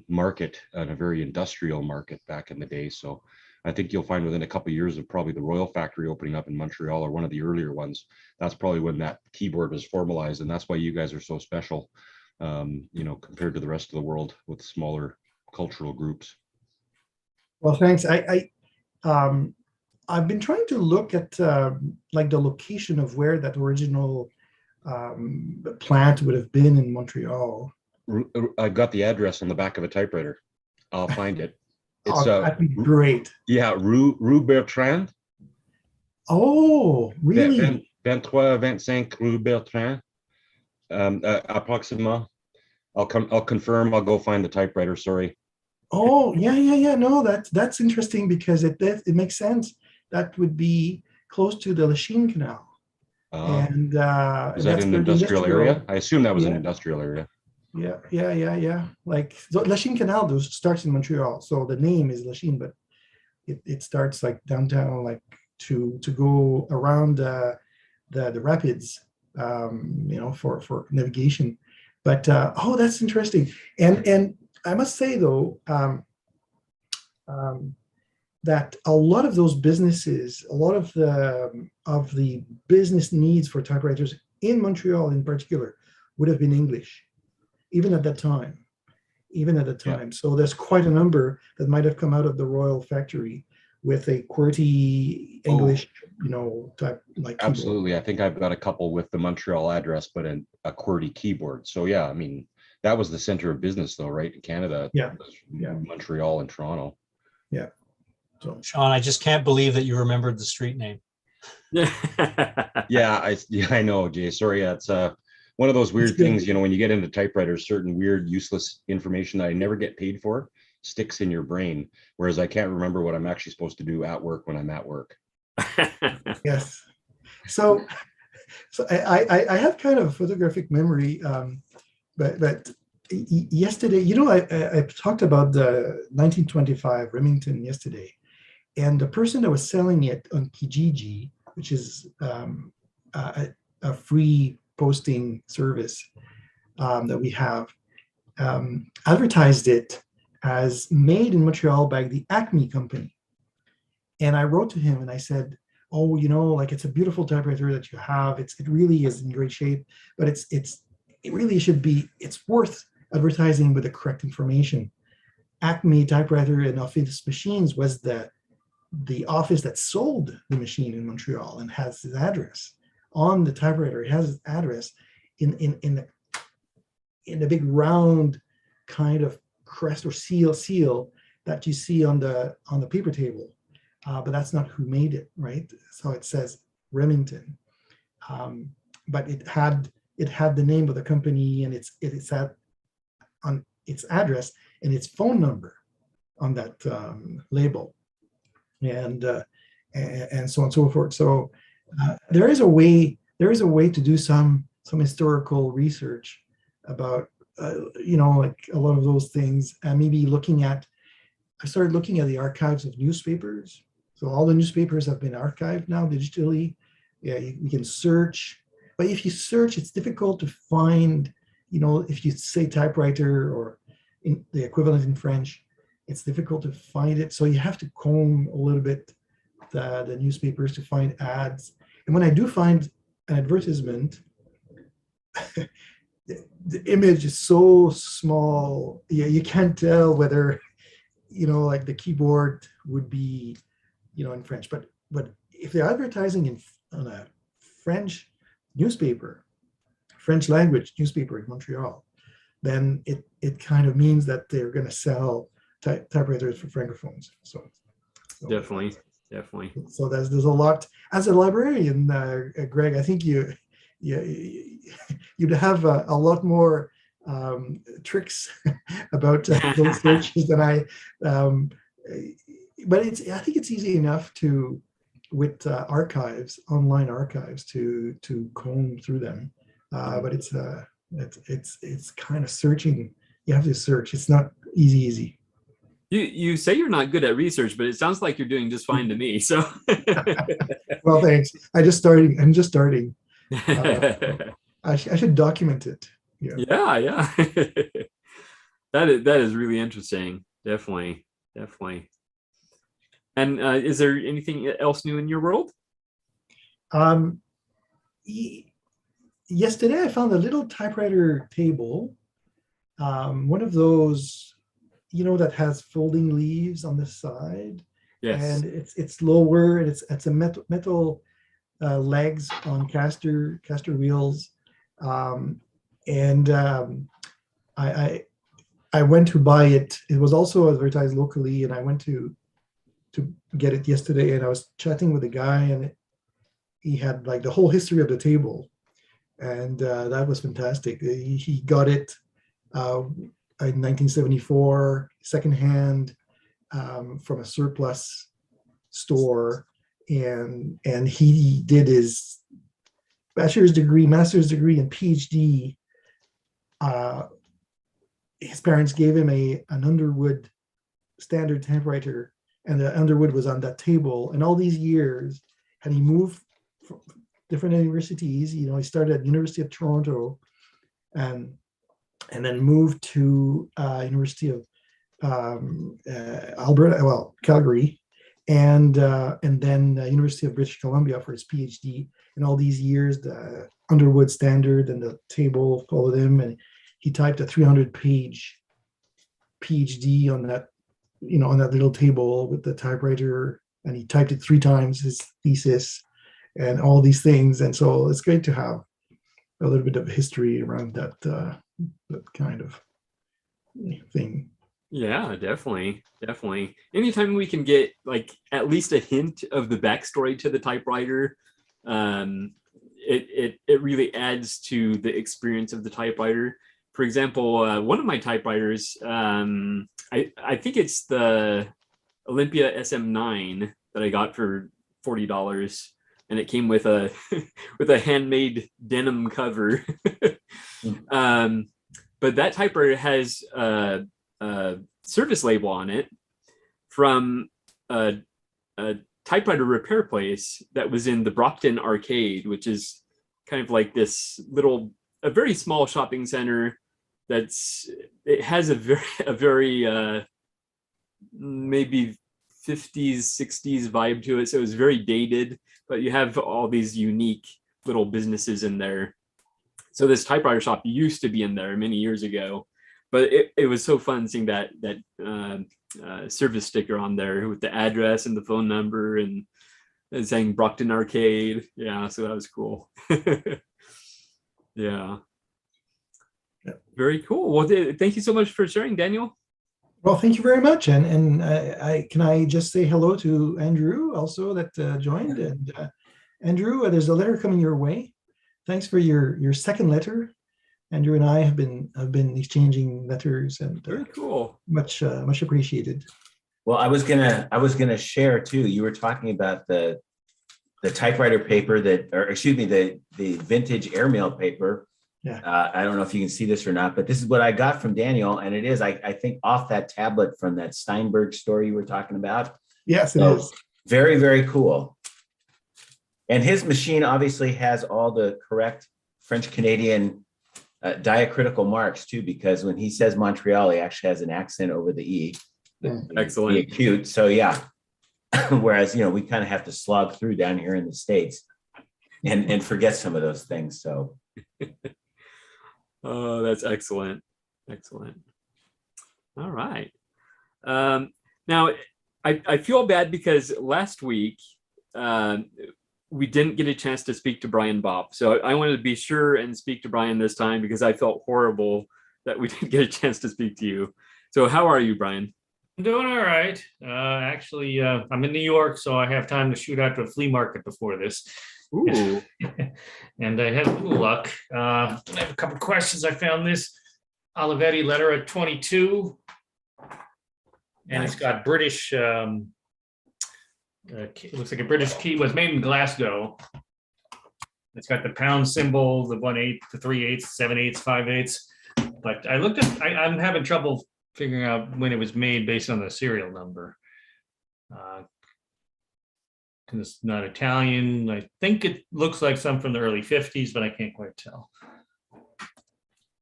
market and a very industrial market back in the day. So I think you'll find within a couple of years of probably the Royal factory opening up in Montreal, or one of the earlier ones, that's probably when that keyboard was formalized. And that's why you guys are so special, you know, compared to the rest of the world with smaller cultural groups. Well, thanks. I've been trying to look at like the location of where that original plant would have been in Montreal. I got the address on the back of a typewriter. I'll find it. It's That'd be great. yeah, Rue Bertrand. Oh, really? 23-25 Rue Bertrand. Approximately. I'll confirm. I'll go find the typewriter. Sorry. Oh, yeah. No, that's interesting, because it makes sense. That would be close to the Lachine Canal. And is that an industrial area? I assume that was an industrial area. Yeah. Like, so Lachine Canal starts in Montreal, so the name is Lachine, but it starts like downtown, like to go around the rapids, you know, for navigation. But oh, that's interesting. And I must say though, that a lot of those businesses, a lot of the business needs for typewriters in Montreal in particular would have been English, even at that time. Yeah. So there's quite a number that might have come out of the Royal factory with a QWERTY English, you know, type like keyboard. Absolutely. I think I've got a couple with the Montreal address, but a QWERTY keyboard. So yeah, I mean, that was the center of business though, right? In Canada. Yeah. Montreal and Toronto. Yeah. So Sean, I just can't believe that you remembered the street name. Yeah, I know, Jay. Sorry, it's one of those weird things, you know, when you get into typewriters, certain weird, useless information that I never get paid for sticks in your brain, whereas I can't remember what I'm actually supposed to do at work when I'm at work. yes. So I have kind of a photographic memory, but yesterday, you know, I talked about the 1925 Remington yesterday, and the person that was selling it on Kijiji, which is a free posting service that we have, advertised it as made in Montreal by the Acme company. And I wrote to him and I said, oh, you know, like, it's a beautiful typewriter that you have. It really is in great shape, but it really should be, it's worth advertising with the correct information. Acme Typewriter and Office Machines was the office that sold the machine in Montreal and has his address on the typewriter. It has his address in the big round kind of crest or seal that you see on the paper table, but that's not who made it, right? So it says Remington, but it had the name of the company, and it's at on its address and its phone number on that label, and so on and so forth. So there is a way to do some historical research about you know, like a lot of those things, and maybe I started looking at the archives of newspapers. So all the newspapers have been archived now digitally. Yeah, you can search, but if you search, it's difficult to find, you know, if you say typewriter or in the equivalent in French, it's difficult to find it. So you have to comb a little bit the newspapers to find ads. And when I do find an advertisement, the image is so small, you can't tell whether, you know, like the keyboard would be, you know, in French. But if they're advertising on a French newspaper, French language newspaper in Montreal, then it kind of means that they're going to sell typewriters for francophones. So definitely. So there's a lot. As a librarian, Greg, I think you yeah, you'd have a lot more tricks about those searches than I. Um, but I think it's easy enough to, with archives, online archives, to comb through them. But it's kind of searching. You have to search. It's not easy. You say you're not good at research, but it sounds like you're doing just fine to me. So, Well, thanks. I'm just starting. I should document it. Yeah. yeah. That is really interesting. Definitely. And is there anything else new in your world? Yesterday I found a little typewriter table, one of those, that has folding leaves on the side. Yes. And it's lower, and it's a metal legs on caster wheels. I went to buy it. It was also advertised locally, and I went to get it yesterday, and I was chatting with a guy, and he had like the whole history of the table, and that was fantastic. He got it in 1974 secondhand from a surplus store, and he did his bachelor's degree, master's degree, and PhD. His parents gave him an Underwood standard typewriter, and the Underwood was on that table. And all these years, and he moved from different universities. He started at University of Toronto, and then moved to University of Alberta, Calgary, and then University of British Columbia for his PhD. And all these years, the Underwood standard and the table followed him, and he typed a 300-page PhD on that, on that little table with the typewriter, and he typed it 3 times, his thesis, and all these things. And so it's great to have a little bit of history around that kind of thing. Yeah, definitely. Anytime we can get like at least a hint of the backstory to the typewriter, it really adds to the experience of the typewriter. For example, one of my typewriters, I think it's the Olympia SM9 that I got for $40, and it came with a with a handmade denim cover. But that typewriter has a service label on it from a typewriter repair place that was in the Brockton Arcade, which is kind of like this a very small shopping center. It has a very maybe 50s, 60s vibe to it. So it's very dated, but you have all these unique little businesses in there. So this typewriter shop used to be in there many years ago, but it was so fun seeing that service sticker on there with the address and the phone number and saying Brockton Arcade. Yeah, so that was cool. Yeah. Very cool. Well, thank you so much for sharing, Daniel. Well, thank you very much. And I just say hello to Andrew also that joined. And Andrew, there's a letter coming your way. Thanks for your second letter. Andrew and I have been exchanging letters, and very cool. Much appreciated. Well, I was gonna share too. You were talking about the typewriter paper the vintage airmail paper. Yeah. I don't know if you can see this or not, but this is what I got from Daniel, and it is I think off that tablet from that Steinberg story you were talking about. Yes, it is. Very, very cool. And his machine obviously has all the correct French-Canadian diacritical marks too, because when he says Montreal, he actually has an accent over the E. Excellent. The acute. So yeah. Whereas, we kind of have to slog through down here in the States and forget some of those things. So. Oh, that's excellent. All right. Now, I feel bad because last week we didn't get a chance to speak to Brian Bopp. So I wanted to be sure and speak to Brian this time because I felt horrible that we didn't get a chance to speak to you. So how are you, Brian? I'm doing all right. Actually, I'm in New York, so I have time to shoot out to a flea market before this. Ooh. And I had a little luck. I have a couple questions. I found this Olivetti letter at 22. And it's got British, it looks like a British key, was made in Glasgow. It's got the pound symbol, the 1/8, the 3/8, 7/8, 5/8. But I looked at, I'm having trouble figuring out when it was made based on the serial number. Because it's not Italian. I think it looks like some from the early 50s, but I can't quite tell.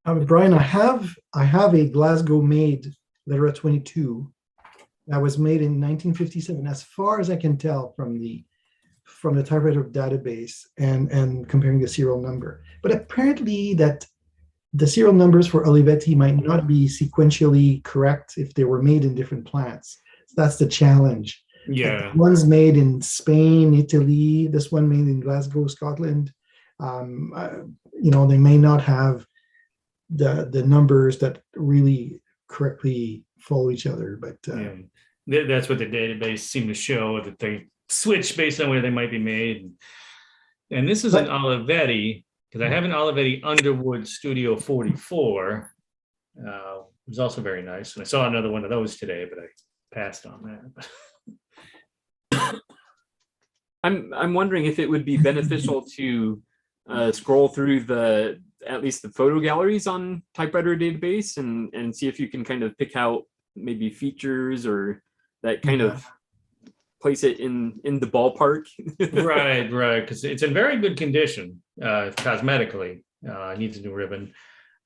Brian, I have a Glasgow made letter 22 that was made in 1957, as far as I can tell from the typewriter database and comparing the serial number. But apparently that the serial numbers for Olivetti might not be sequentially correct if they were made in different plants. So that's the challenge. Yeah. One's made in Spain, Italy, this one made in Glasgow, Scotland. They may not have the numbers that really correctly follow each other, but that's what the database seemed to show, that they switch based on where they might be made. And this is an Olivetti, because I have an Olivetti Underwood Studio 44. It was also very nice. And I saw another one of those today, but I passed on that. I'm wondering if it would be beneficial to scroll through at least the photo galleries on Typewriter database and see if you can kind of pick out maybe features or that kind of place it in the ballpark. Right, because it's in very good condition cosmetically. It needs a new ribbon,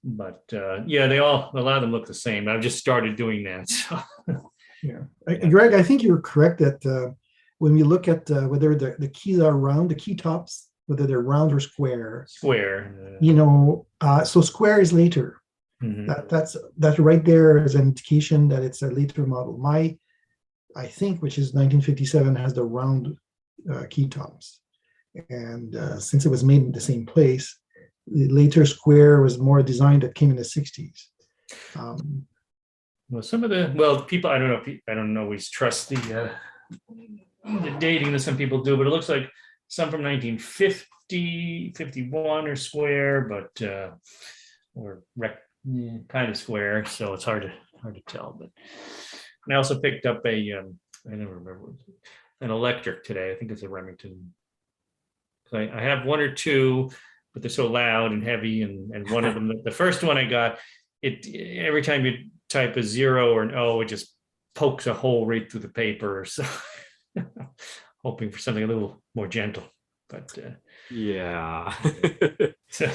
but yeah, a lot of them look the same. I've just started doing that. So. Yeah, Greg, I think you're correct that when we look at whether the keys are round, the key tops, whether they're round or square. Square. So square is later. Mm-hmm. That's right there as an indication that it's a later model. I think, which is 1957, has the round key tops. And since it was made in the same place, the later square was more a design that came in the 60s. Well, people, I don't always trust the dating that some people do, but it looks like some from 1950, 51 are square, but kind of square, so it's hard to tell. But I also picked up I never remember, an electric today. I think it's a Remington. I have one or two, but they're so loud and heavy, and one of them, the first one I got, every time you type a 0 or an O, it just pokes a hole right through the paper. So hoping for something a little more gentle, but yeah. So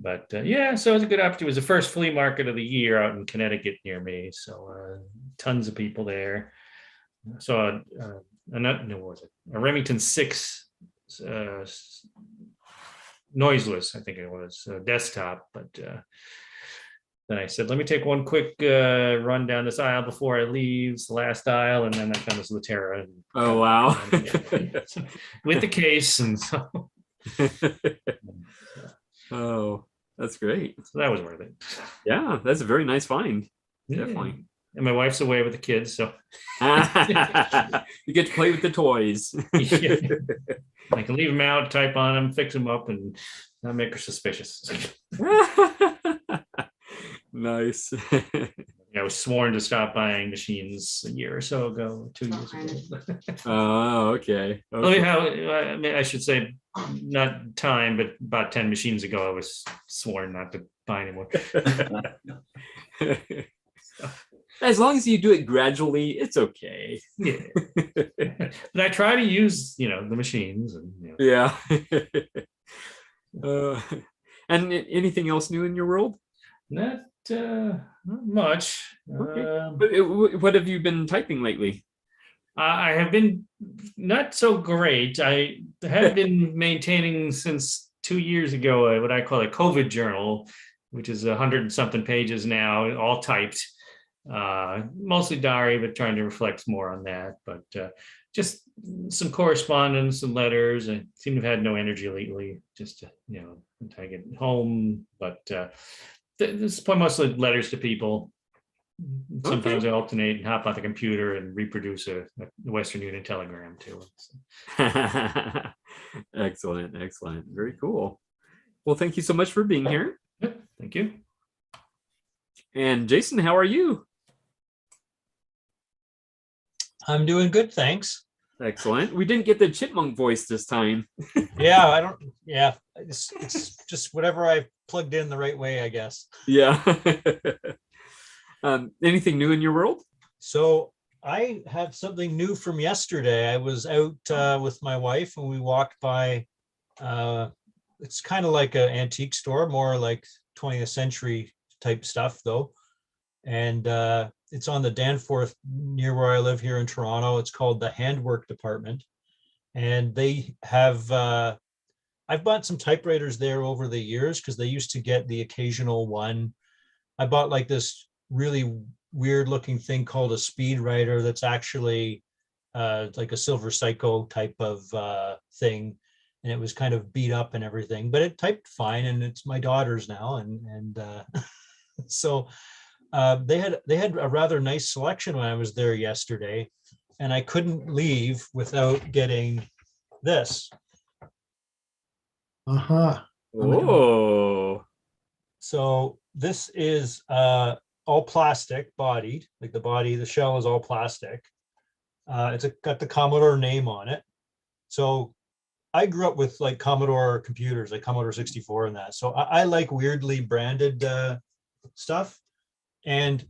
it was a good opportunity. It was the first flea market of the year out in Connecticut near me, so tons of people there. So a Remington 6 noiseless, I think it was, desktop, but then I said, let me take one quick run down this aisle before I leave. It's the last aisle, and then I found this Latera. Oh, wow. With the case, and so. Oh, that's great. So that was worth it. Yeah, that's a very nice find. Yeah. Definitely. And my wife's away with the kids, so. You get to play with the toys. Yeah. I can leave them out, type on them, fix them up, and not make her suspicious. Nice. I was sworn to stop buying machines a year or so ago, 2 years ago. Oh, okay. I should say, not time, but about 10 machines ago, I was sworn not to buy anymore. As long as you do it gradually, it's okay. Yeah. But I try to use, the machines. And, Yeah. And anything else new in your world? Not much. Okay. What have you been typing lately? I have been not so great. I have been maintaining since 2 years ago what I call a COVID journal, which is 100 and something pages now, all typed. Mostly diary, but trying to reflect more on that. But just some correspondence and letters. I seem to have had no energy lately, just to, until I get home. But this is mostly letters to people. Sometimes I alternate and hop on the computer and reproduce a Western Union telegram too. So. Excellent, excellent. Very cool. Well, thank you so much for being here. Yep, thank you. And Jason, how are you? I'm doing good, thanks. Excellent. We didn't get the chipmunk voice this time. Yeah, I don't. Yeah, it's just whatever I plugged in the right way, I guess. Yeah. Anything new in your world? So I have something new from yesterday. I was out with my wife and we walked by. It's kind of like an antique store, more like 20th century type stuff, though. And it's on the Danforth near where I live here in Toronto. It's called the Handwork Department. And they have, I've bought some typewriters there over the years because they used to get the occasional one. I bought like this really weird looking thing called a Speedwriter that's actually like a Silver Psycho type of thing. And it was kind of beat up and everything, but it typed fine, and it's my daughter's now. And so they had a rather nice selection when I was there yesterday, and I couldn't leave without getting this. Uh-huh. Oh. So this is all plastic bodied, like the shell is all plastic. It's got the Commodore name on it. So I grew up with like Commodore computers, like Commodore 64 and that. So I like weirdly branded stuff. And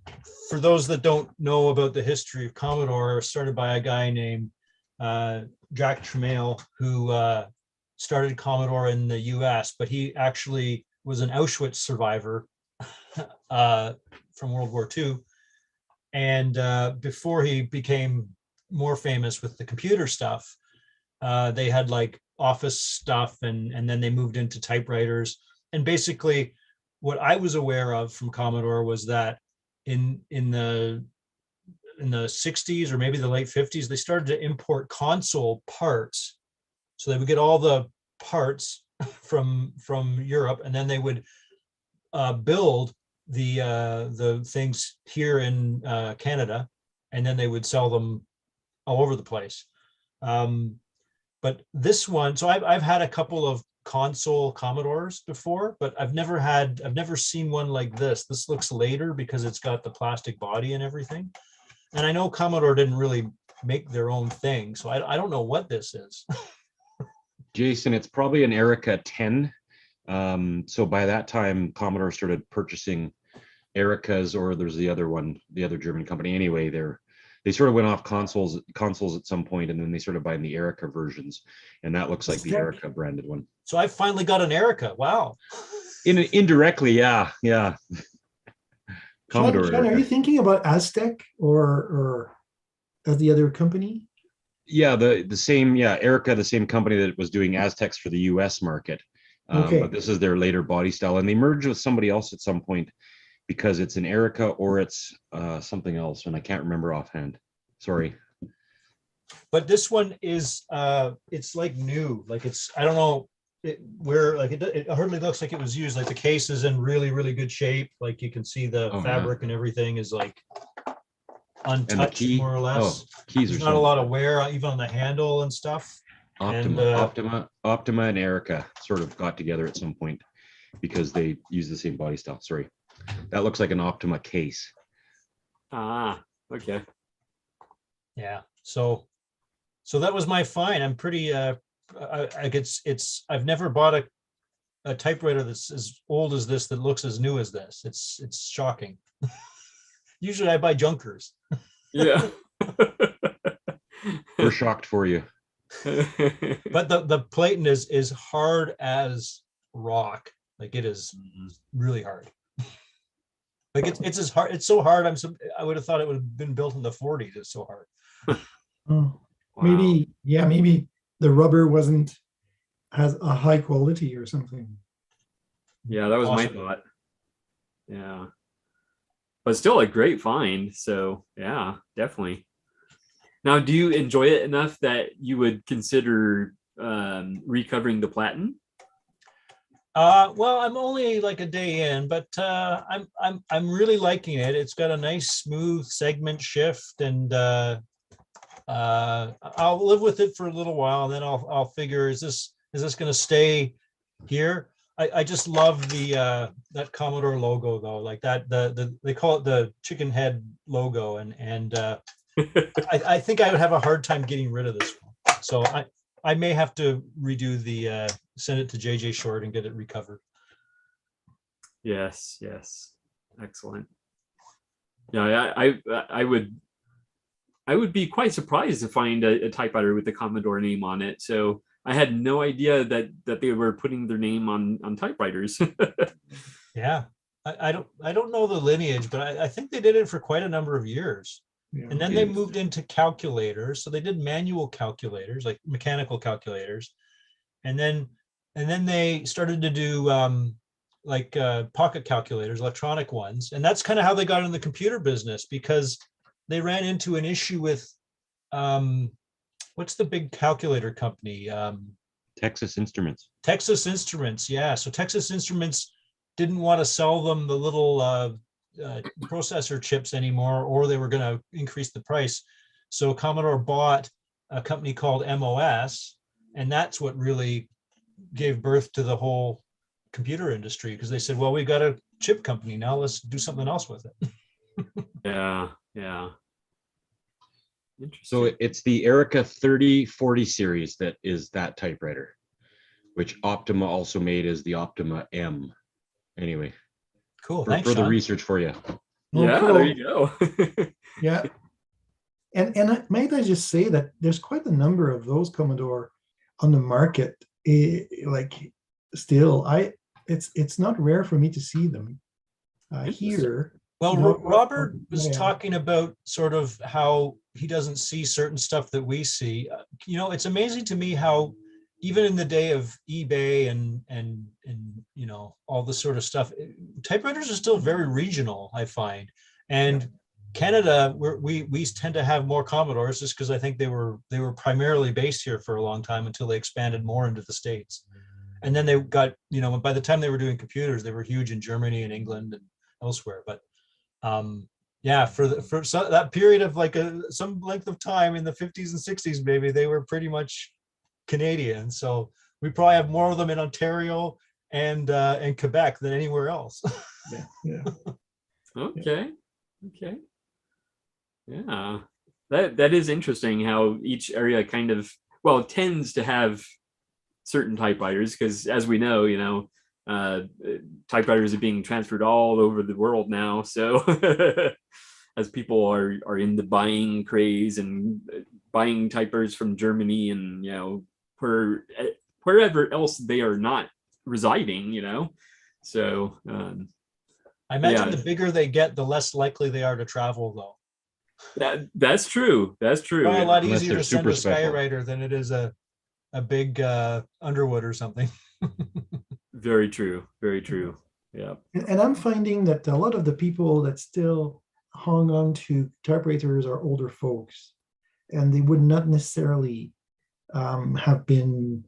for those that don't know about the history of Commodore, started by a guy named Jack Tramiel, who started Commodore in the US, but he actually was an Auschwitz survivor from World War II. And before he became more famous with the computer stuff, they had like office stuff, and then they moved into typewriters. And basically what I was aware of from Commodore was that in the 60s or maybe the late 50s, they started to import console parts. So they would get all the parts from Europe, and then they would build the things here in Canada, and then they would sell them all over the place. But this one, so I've had a couple of console Commodores before, but I've never seen one like this. This looks later because it's got the plastic body and everything. And I know Commodore didn't really make their own thing, so I don't know what this is. Jason, it's probably an Erica 10. So by that time, Commodore started purchasing Ericas, or there's the other one, the other German company. Anyway, they sort of went off consoles at some point, and then they started buying the Erica versions, and that looks like the Erica branded one. So I finally got an Erica. Wow. Indirectly, yeah. Commodore. Sean, are you thinking about Aztec or the other company? Yeah, the same, Erica, the same company that was doing Aztecs for the US market. Okay. But this is their later body style, and they merged with somebody else at some point because it's an Erica or it's something else, and I can't remember offhand. Sorry. But this one is it's like new, like it's, I don't know where, like it hardly looks like it was used. Like the case is in really, really good shape. Like you can see the fabric and everything is like untouched, more or less. Keys There's are not a lot of wear even on the handle and stuff. Optima and Erica sort of got together at some point because they use the same body style. Sorry. That looks like an Optima case. Ah, okay. Yeah. So that was my find. I'm pretty I've never bought a typewriter that's as old as this that looks as new as this. It's shocking. Usually I buy junkers. Yeah. We're shocked for you. But the platen is hard as rock. Like it is really hard. Like it's as hard. It's so hard. I would have thought it would have been built in the 40s. It's so hard. Oh, maybe the rubber has a high quality or something. Yeah, that was my thought. Yeah. But still a great find. So yeah, definitely. Now, do you enjoy it enough that you would consider recovering the platen? Well, I'm only like a day in, but I'm really liking it. It's got a nice smooth segment shift, and I'll live with it for a little while, and then I'll figure, is this Is this going to stay here? I just love the that Commodore logo though, like that they call it the chicken head logo, and I think I would have a hard time getting rid of this one. So I may have to redo the send it to JJ Short and get it recovered. Yes, yes, excellent. Yeah, I would be quite surprised to find a typewriter with the Commodore name on it. So I had no idea that they were putting their name on typewriters. Yeah, I don't know the lineage, but I think they did it for quite a number of years. Yeah. And then they moved into calculators. So they did manual calculators, like mechanical calculators. And then they started to do like pocket calculators, electronic ones. And that's kind of how they got in the computer business, because they ran into an issue with what's the big calculator company? Texas Instruments. Texas Instruments, yeah. So Texas Instruments didn't want to sell them the little processor chips anymore, or they were going to increase the price. So Commodore bought a company called MOS, and that's what really gave birth to the whole computer industry, because they said, well, we got a chip company now, let's do something else with it. Yeah, yeah. So it's the Erica 3040 series that is that typewriter, which Optima also made as the Optima M. Anyway, Cool. for Thanks, further Sean. research for you. Yeah, cool. there you go. Yeah. And might I just say that there's quite a number of those Commodore on the market. Like still, it's not rare for me to see them here. Well, No, Robert was yeah. talking about sort of how he doesn't see certain stuff that we see. It's amazing to me how even in the day of eBay and all this sort of stuff, typewriters are still very regional, I find. And Canada, we tend to have more Commodores just because I think they were primarily based here for a long time until they expanded more into the States. And then they got, by the time they were doing computers, they were huge in Germany and England and elsewhere. But for that period of like some length of time in the 50s and 60s, maybe they were pretty much Canadian. So we probably have more of them in Ontario and Quebec than anywhere else. Yeah. Okay. Yeah, that is interesting how each area kind of tends to have certain typewriters, because as we know, typewriters are being transferred all over the world now. So as people are in the buying craze and buying typewriters from Germany and wherever else they are not residing, so I imagine the bigger they get, the less likely they are to travel, though. That's true. Probably a lot Unless easier they're to send a super special. Skywriter than it is a big Underwood or something. Very true. Very true. Yeah. And I'm finding that a lot of the people that still hung on to typewriters are older folks, and they would not necessarily have been,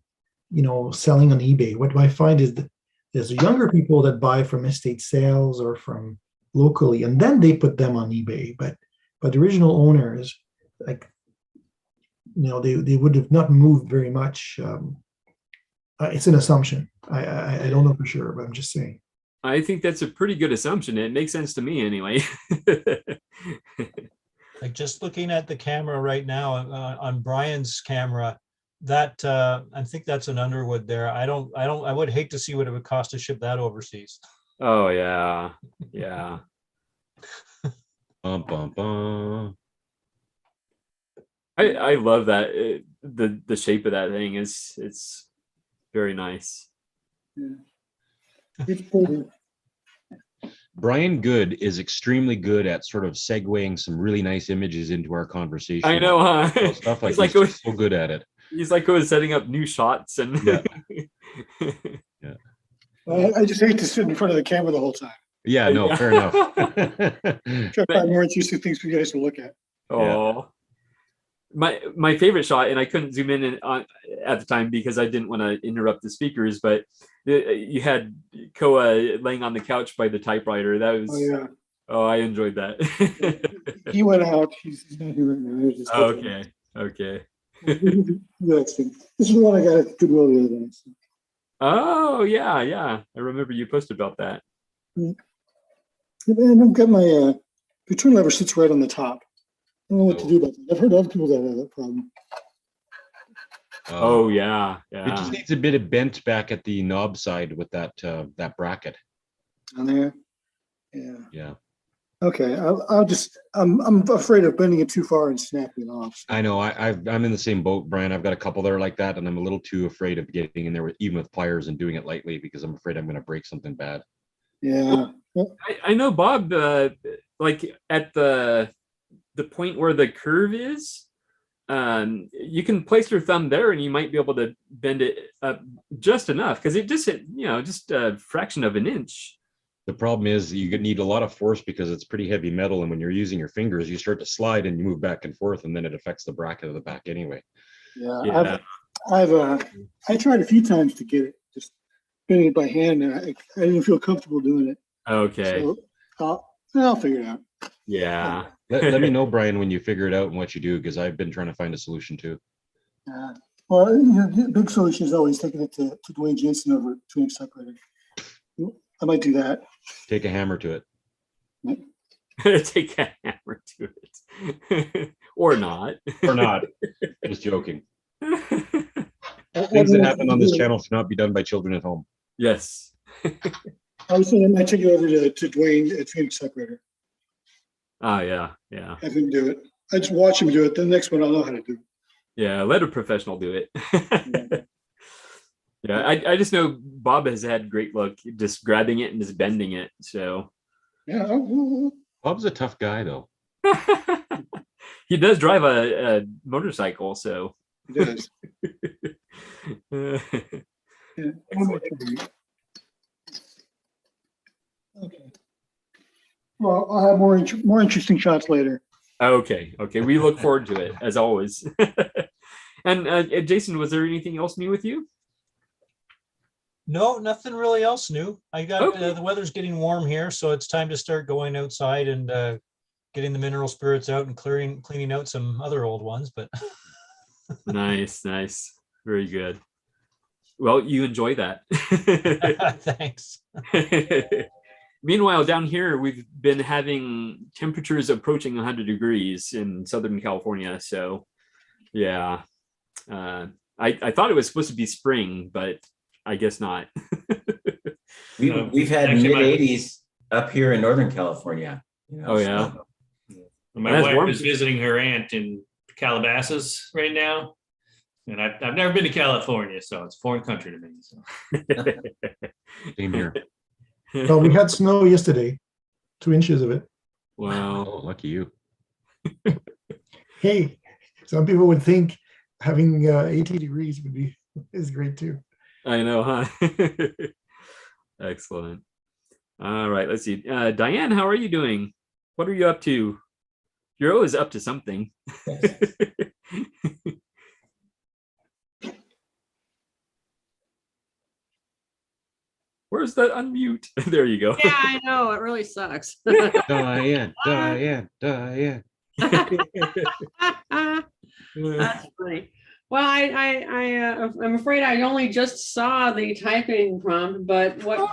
selling on eBay. What I find is that there's younger people that buy from estate sales or from locally, and then they put them on eBay. But the original owners, like, they would have not moved very much. It's an assumption. I don't know for sure, but I'm just saying. I think that's a pretty good assumption. It makes sense to me anyway. Like just looking at the camera right now on Brian's camera, that I think that's an Underwood there. I would hate to see what it would cost to ship that overseas. Oh yeah. Yeah. Bum, bum, bum. I love that. The shape of that thing it's very nice. It's pretty. Brian Good is extremely good at sort of segueing some really nice images into our conversation. I know, huh? Stuff like He's like he's just so good at it. He's like setting up new shots and Yeah. I just hate to sit in front of the camera the whole time. Yeah, no, fair enough. Try to find more interesting things for you guys to look at. Oh, my favorite shot, and I couldn't zoom in at the time because I didn't want to interrupt the speakers, but you had Koa laying on the couch by the typewriter. That was, Oh yeah, I enjoyed that. he went out. He's not here right now. Okay. This is the one I got at Goodwill the other day. So. Oh yeah, yeah. I remember you posted about that. Yeah, man, I've got my return lever sits right on the top. I don't know what to do about that. I've heard other people that have that problem. Oh yeah, It yeah. just needs a bit of bent back at the knob side with that that bracket. On there. Yeah. Yeah. Okay. I'm afraid of bending it too far and snapping it off. I know. I'm in the same boat, Brian. I've got a couple that are like that, and I'm a little too afraid of getting in there with even with pliers and doing it lightly because I'm afraid I'm going to break something bad. Yeah. I know, Bob. Like at the point where the curve is, you can place your thumb there, and you might be able to bend it up just enough because it just hit, just a fraction of an inch. The problem is you need a lot of force because it's pretty heavy metal, and when you're using your fingers, you start to slide and you move back and forth, and then it affects the bracket of the back anyway. Yeah. I tried a few times to get it, just bending it by hand, and I didn't feel comfortable doing it. Okay. So I'll figure it out. Yeah. Let me know, Brian, when you figure it out and what you do, because I've been trying to find a solution too. Well, the big solution is always taking it to Dwayne Jensen over at Phoenix Typewriter. I might do that. Take a hammer to it. Take a hammer to it. Or not. Or not. Just joking. Things that happen on this channel should not be done by children at home. Yes. I was saying I might take it over to Dwayne at Phoenix Typewriter. Oh, yeah. Yeah. Have him do it. I just watch him do it. The next one I'll know how to do it. Yeah. Let a professional do it. Yeah. I just know Bob has had great luck just grabbing it and just bending it. So. Yeah. Bob's a tough guy, though. He does drive a motorcycle, so. He does. Yeah. Okay. Well, I'll have more interesting shots later. Okay. We look forward to it as always. And Jason, was there anything else new with you? No, nothing really else new. I got Okay. the weather's getting warm here, so it's time to start going outside and getting the mineral spirits out and cleaning out some other old ones. But Nice. Very good. Well, you enjoy that. thanks. Meanwhile, down here, we've been having temperatures approaching 100 degrees in Southern California. So, yeah, I thought it was supposed to be spring, but I guess not. We've had Actually, mid-80s up here in Northern California. Oh, yeah. so- My That's wife warm. is visiting her aunt in Calabasas right now. And I've never been to California, so it's foreign country to me. So. Same here. Well, we had snow yesterday, 2 inches of it. Wow. Oh, lucky you. Hey, some people would think having 80 degrees is great too. I know, huh? Excellent. All right, let's see. Diane, how are you doing? What are you up to? You're always up to something. Where's that unmute? There you go. Yeah, I know. It really sucks. Diane. That's funny. Well, I'm afraid I only just saw the typing prompt, but what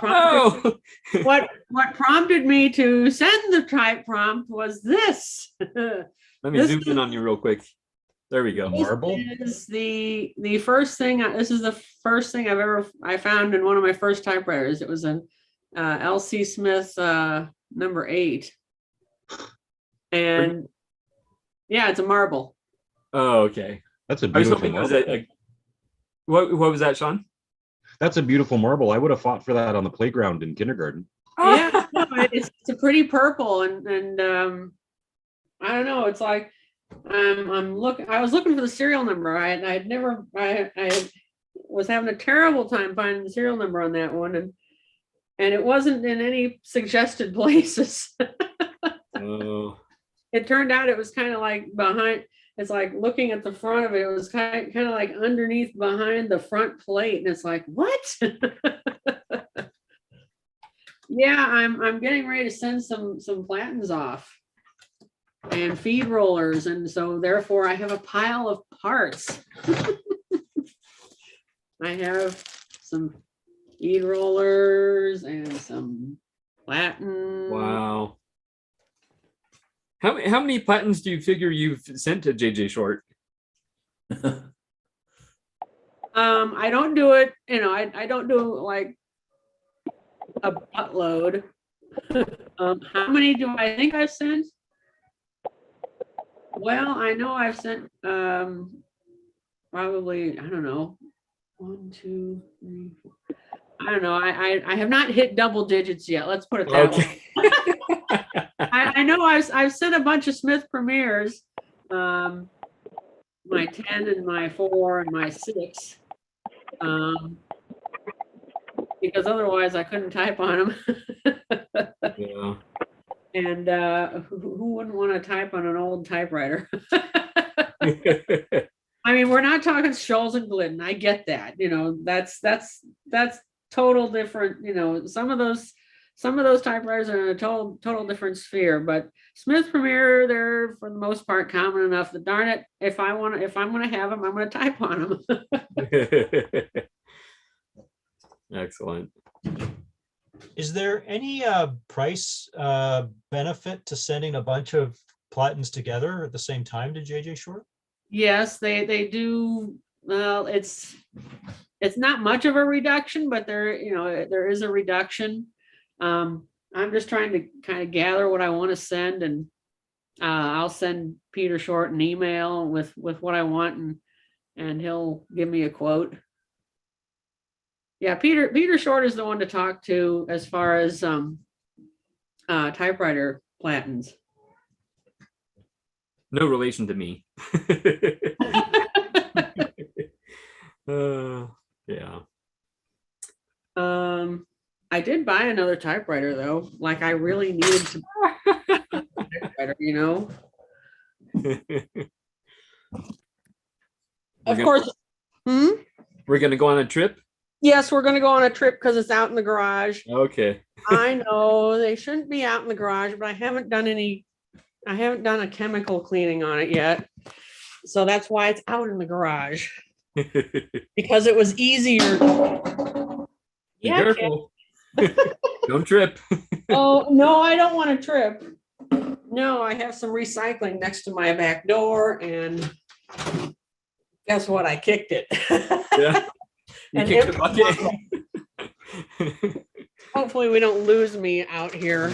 prompted me to send the type prompt was this. Let me zoom in on you real quick. There we go. Marble? This is the first thing. This is the first thing I found in one of my first typewriters. It was an LC Smith number 8, and yeah, it's a marble. Oh, okay. That's a I was beautiful hoping it was marble. what was that, Sean? That's a beautiful marble. I would have fought for that on the playground in kindergarten. Yeah, no, it's a pretty purple, and I don't know. It's like I'm looking. I was looking for the serial number. I was having a terrible time finding the serial number on that one, and it wasn't in any suggested places. Oh. It turned out it was kind of like behind. It's like looking at the front of it. It was kind of like underneath behind the front plate, and it's like, what? Yeah, I'm getting ready to send some platens off. and feed rollers. And so therefore I have a pile of parts. I have some feed rollers and some platen. Wow. How many platens do you figure you've sent to JJ Short? I don't do it, I don't do like a buttload. How many do I think I've sent? Well, I know I've sent probably, I don't know, 1, 2, 3, 4. I don't know. I have not hit double digits yet. Let's put it that way. I know I've sent a bunch of Smith Premiers, my 10 and my 4 and my 6, because otherwise I couldn't type on them. Yeah. And who wouldn't want to type on an old typewriter? I mean, we're not talking Scholes and Glidden. I get that. That's total different. Some of those typewriters are in a total different sphere. But Smith Premier, they're for the most part common enough that darn it, if I'm gonna have them, I'm gonna type on them. Excellent. Is there any price benefit to sending a bunch of platens together at the same time to JJ Short? Yes, they do. Well, it's not much of a reduction, but there is a reduction. I'm just trying to kind of gather what I want to send, and I'll send Peter Short an email with what I want, and he'll give me a quote. Yeah, Peter Short is the one to talk to as far as typewriter platens. No relation to me. Yeah. I did buy another typewriter though. Like I really needed to buy a typewriter, Of course. We're gonna go on a trip? Yes, we're gonna go on a trip because it's out in the garage. Okay. I know they shouldn't be out in the garage, but I haven't done a chemical cleaning on it yet. So that's why it's out in the garage. Because it was easier. Be careful. Don't trip. Oh, no, I don't want to trip. No, I have some recycling next to my back door, and guess what? I kicked it. Yeah. You kicked the bucket. Hopefully we don't lose me out here.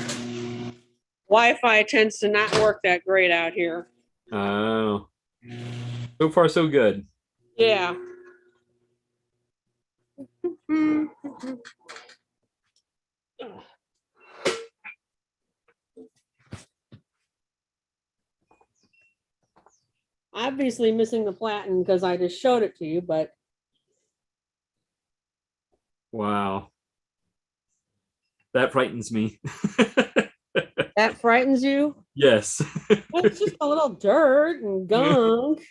Wi-Fi tends to not work that great out here. Oh. So far, so good. Yeah. Obviously missing the platen because I just showed it to you, but Wow. That frightens me. that frightens you? Yes. Well, it's just a little dirt and gunk.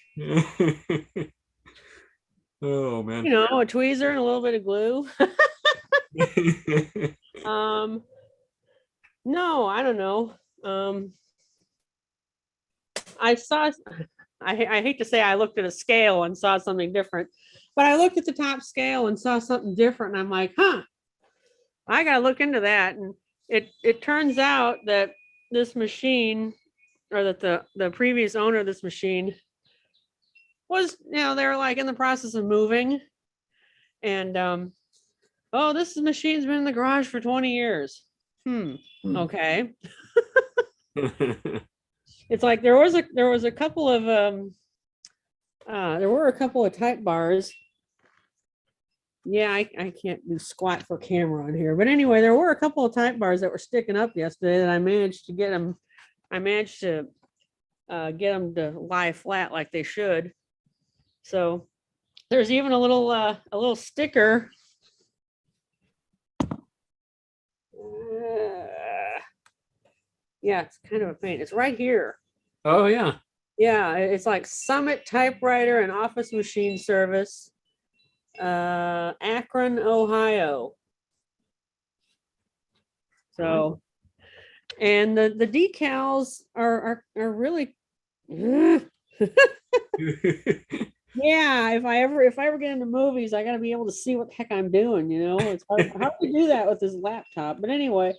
Oh man. A tweezer and a little bit of glue. No, I don't know. I hate to say I looked at a scale and saw something different, but I looked at the top scale and saw something different, and I'm like, I gotta look into that. And it turns out that this machine, or that the previous owner of this machine was, they were like in the process of moving, and this machine's been in the garage for 20 years. Okay. It's like there was a couple of there were a couple of type bars. Yeah, I can't do squat for camera on here, but anyway, there were a couple of type bars that were sticking up yesterday that I managed to get them. I managed to get them to lie flat like they should. So there's even a little sticker. Yeah, it's kind of a pain. It's right here. Oh yeah. Yeah, it's like Summit Typewriter and Office Machine Service, Akron, Ohio. So, And the decals are really yeah, if I ever get into movies, I gotta be able to see what the heck I'm doing, you know. It's hard to do that with this laptop. But anyway,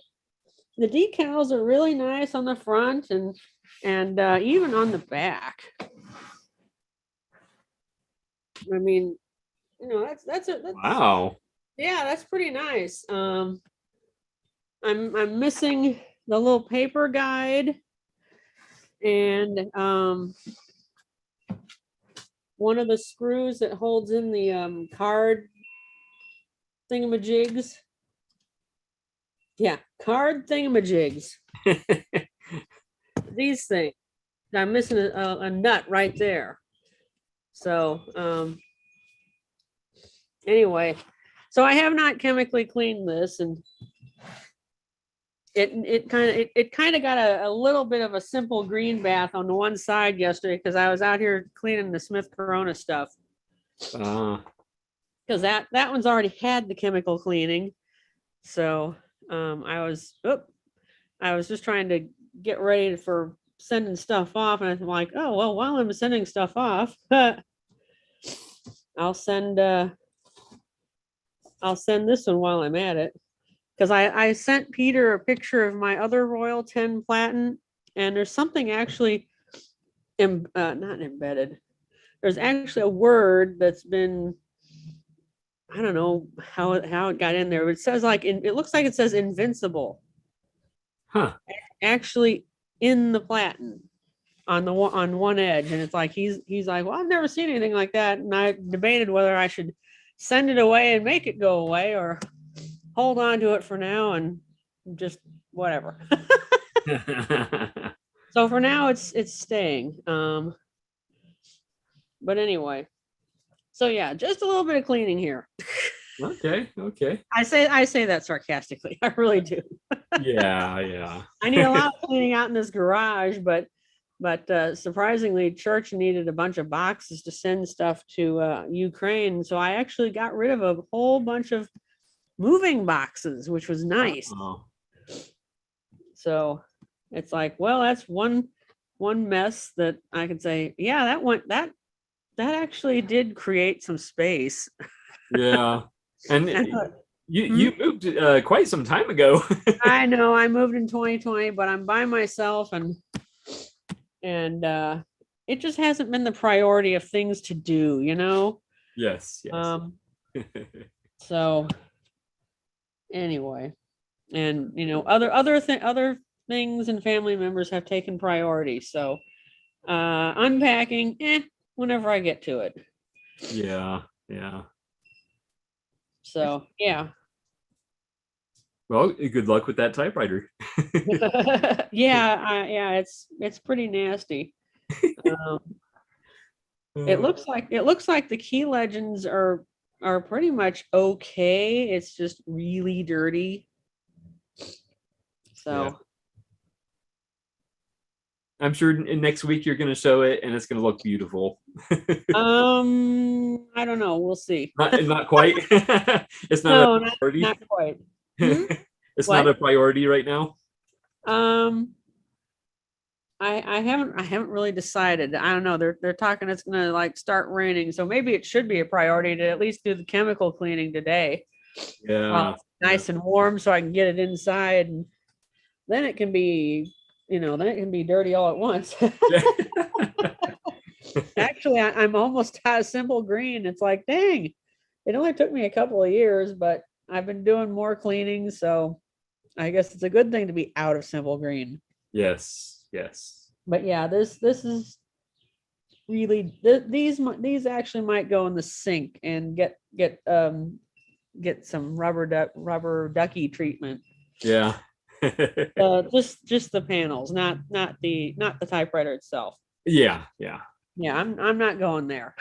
the decals are really nice on the front and even on the back. I mean, you know, that's Wow. yeah, that's pretty nice. I'm missing the little paper guide and one of the screws that holds in the card thingamajigs. Yeah, card thingamajigs. These things. I'm missing a nut right there. So anyway, so I have not chemically cleaned this, and it kind of got a little bit of a simple green bath on the one side yesterday because I was out here cleaning the Smith Corona stuff. Because that one's already had the chemical cleaning. So I was just trying to get ready for sending stuff off, and I'm like, oh well, while I'm sending stuff off, I'll send this one while I'm at it. Because I sent Peter a picture of my other Royal 10 Platin, and there's something actually not embedded. There's actually a word that's been, I don't know how it got in there. But it says it looks like it says invincible. Huh. Actually in the Platin on one edge, and it's like he's like, well, I've never seen anything like that, and I debated whether I should send it away and make it go away or hold on to it for now and just whatever. So for now it's staying. But anyway, so yeah, just a little bit of cleaning here. Okay. I say that sarcastically. I really do. Yeah. I need a lot of cleaning out in this garage, but surprisingly, church needed a bunch of boxes to send stuff to Ukraine. So I actually got rid of a whole bunch of moving boxes, which was nice. So it's like, well, that's one mess that I could say, yeah, that actually did create some space. Yeah. And you moved quite some time ago. I know I moved in 2020, but I'm by myself and it just hasn't been the priority of things to do, you know? Yes. So anyway, and you know, other things and family members have taken priority. So unpacking, whenever I get to it. Yeah. So yeah. Well, good luck with that typewriter. Yeah, it's pretty nasty. It looks like the key legends are pretty much okay. It's just really dirty. So yeah. I'm sure next week you're going to show it and it's going to look beautiful. I don't know. We'll see. Not quite. It's not a priority. Not quite. It's not a priority right now. I haven't really decided. I don't know. They're talking it's gonna like start raining, so maybe it should be a priority to at least do the chemical cleaning today. Yeah. Nice and warm so I can get it inside, and then it can be, dirty all at once. Actually, I'm almost out of simple green. It's like, dang, it only took me a couple of years, but I've been doing more cleaning, so I guess it's a good thing to be out of simple green. Yes. But yeah, this is really these actually might go in the sink and get some rubber ducky treatment. Yeah. Just the panels, not the typewriter itself. Yeah. I'm not going there.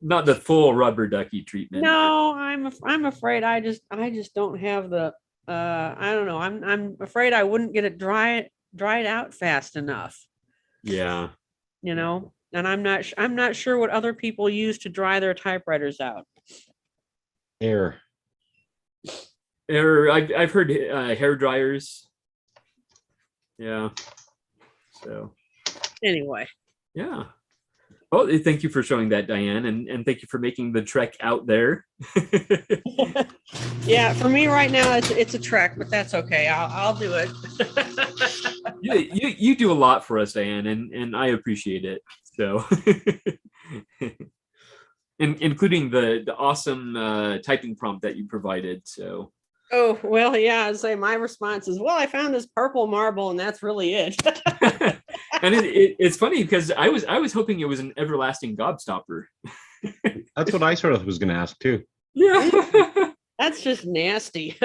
not the full rubber ducky treatment. No, I'm afraid I just don't have the I don't know. I'm afraid I wouldn't get it dried out fast enough. Yeah. And I'm not sure what other people use to dry their typewriters out. Air. Or I've heard hair dryers. Yeah. So Anyway. yeah. Well, thank you for showing that, Diane, and thank you for making the trek out there. Yeah, for me right now, it's a trek, but that's okay. I'll do it. You do a lot for us, Diane, and I appreciate it. So, including the awesome typing prompt that you provided. So. Oh, well, yeah, I'd say my response is, well, I found this purple marble and that's really it. And it's funny because I was hoping it was an everlasting gobstopper. That's what I sort of was going to ask too. Yeah. That's just nasty.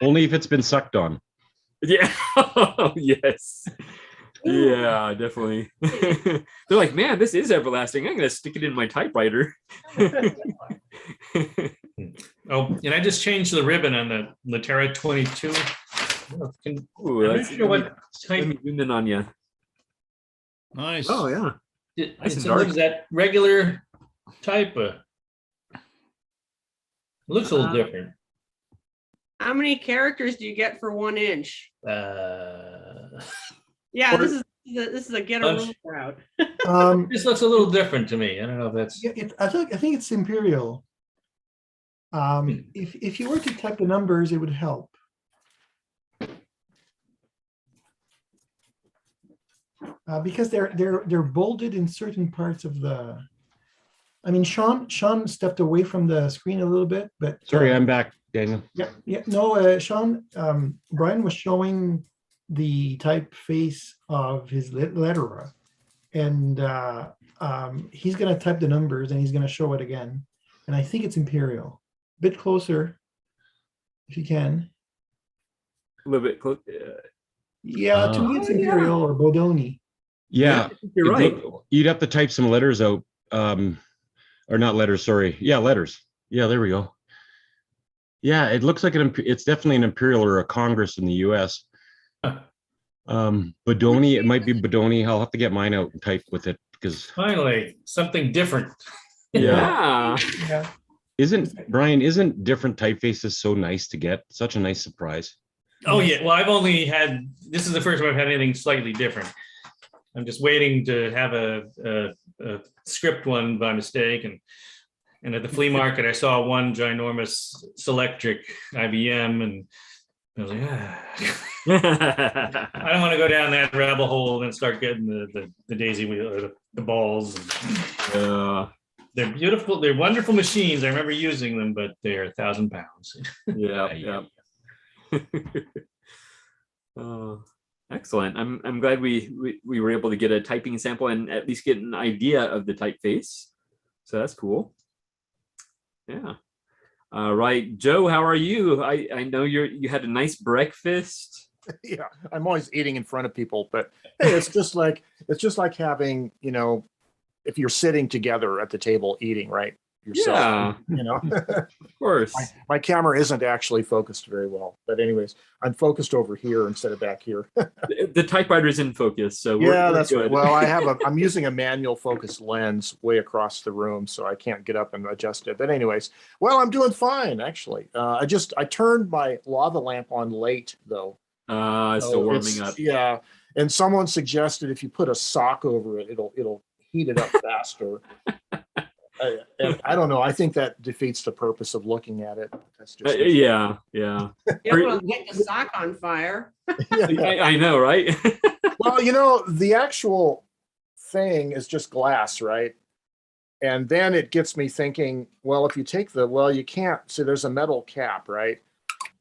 Only if it's been sucked on. Yeah. Yes. Yeah, definitely. They're like, man, this is everlasting. I'm going to stick it in my typewriter. Oh, and I just changed the ribbon on the Latera 22. Ooh, I'm not sure what type. Let me zoom in on you. Nice. Oh, yeah. Nice and So dark. is that regular type? It looks a little different. How many characters do you get for 1 inch? Yeah, Or- this is a get a Bunch. room crowd. This looks a little different to me. I don't know if that's. Yeah, I think it's imperial. If you were to type the numbers, it would help. Because they're bolded in certain parts of the. I mean, Sean stepped away from the screen a little bit, but Sorry, I'm back, Daniel. yeah. No, Sean. Brian was showing the typeface of his letterer, and he's going to type the numbers and he's going to show it again. And I think it's imperial. A bit closer, if you can. A little bit close. Yeah, to me it's imperial or Bodoni. Yeah, You're right. You'd have to type some letters out, or not letters. Sorry, yeah, letters. Yeah, there we go. Yeah, it looks like it's definitely an imperial or a Congress in the U.S. Bodoni, it might be Bodoni. I'll have to get mine out and type with it because Finally, something different. Yeah. Yeah. Isn't different typefaces so nice to get? Such a nice surprise. Oh yeah. Well, I've only had. This is the first time I've had anything slightly different. I'm just waiting to have a script one by mistake, and at the flea market I saw one ginormous Selectric IBM, and I was like, I don't want to go down that rabbit hole and start getting the daisy wheel or the balls. They're beautiful. They're wonderful machines. I remember using them, but they're 1,000 pounds. Yeah. Excellent. I'm glad we were able to get a typing sample and at least get an idea of the typeface. So that's cool. Yeah. All right, Joe, how are you? I know you had a nice breakfast. Yeah, I'm always eating in front of people, but hey, it's just like having, if you're sitting together at the table eating, right? Yourself, Of course. My camera isn't actually focused very well, but anyways, I'm focused over here instead of back here. The typewriter is in focus, so yeah, we're that's good. right. Well, I'm using a manual focus lens way across the room, so I can't get up and adjust it. But anyways, well, I'm doing fine actually. I turned my lava lamp on late though. Still warming up. Yeah, and someone suggested if you put a sock over it, it'll heat it up faster. And I don't know. I think that defeats the purpose of looking at it. That's just Yeah. You don't want to get the sock on fire. I know, right? Well, the actual thing is just glass, right? And then it gets me thinking, well, if you take you can't. So there's a metal cap, right?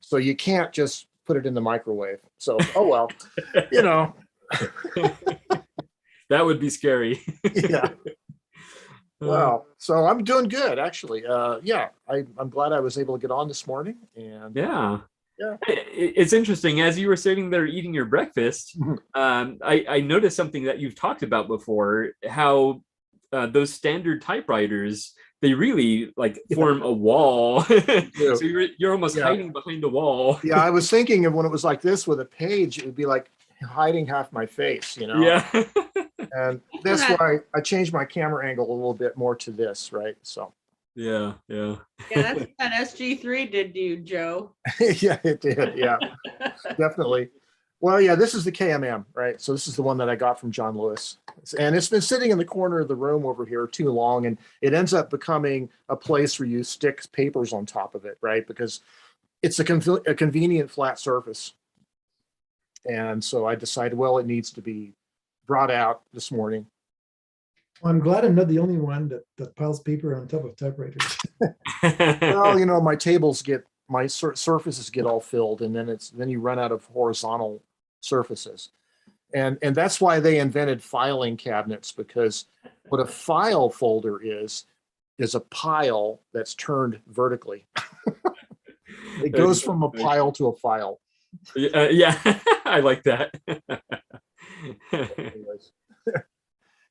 So you can't just put it in the microwave. So, oh well, That would be scary. Yeah. Wow. So I'm doing good, actually. I'm glad I was able to get on this morning. And yeah. It's interesting. As you were sitting there eating your breakfast, I noticed something that you've talked about before, how those standard typewriters, they really form a wall. So you're almost hiding behind a wall. Yeah, I was thinking of when it was like this with a page, it would be like hiding half my face, Yeah. And that's why I changed my camera angle a little bit more to this, right? So Yeah, yeah. Yeah, that's what that SG3 did to you, Joe. Yeah, it did. Yeah, definitely. Well, yeah, this is the KMM, right? So this is the one that I got from John Lewis. And it's been sitting in the corner of the room over here too long. And it ends up becoming a place where you stick papers on top of it, right? Because it's a convenient flat surface. And so I decided, well, it needs to be brought out this morning. I'm glad I'm not the only one that piles paper on top of typewriters. Well, you know, my tables get, my surfaces get all filled, and then you run out of horizontal surfaces. And that's why they invented filing cabinets, because what a file folder is a pile that's turned vertically. It goes from a pile to a file. Yeah, I like that. Anyways.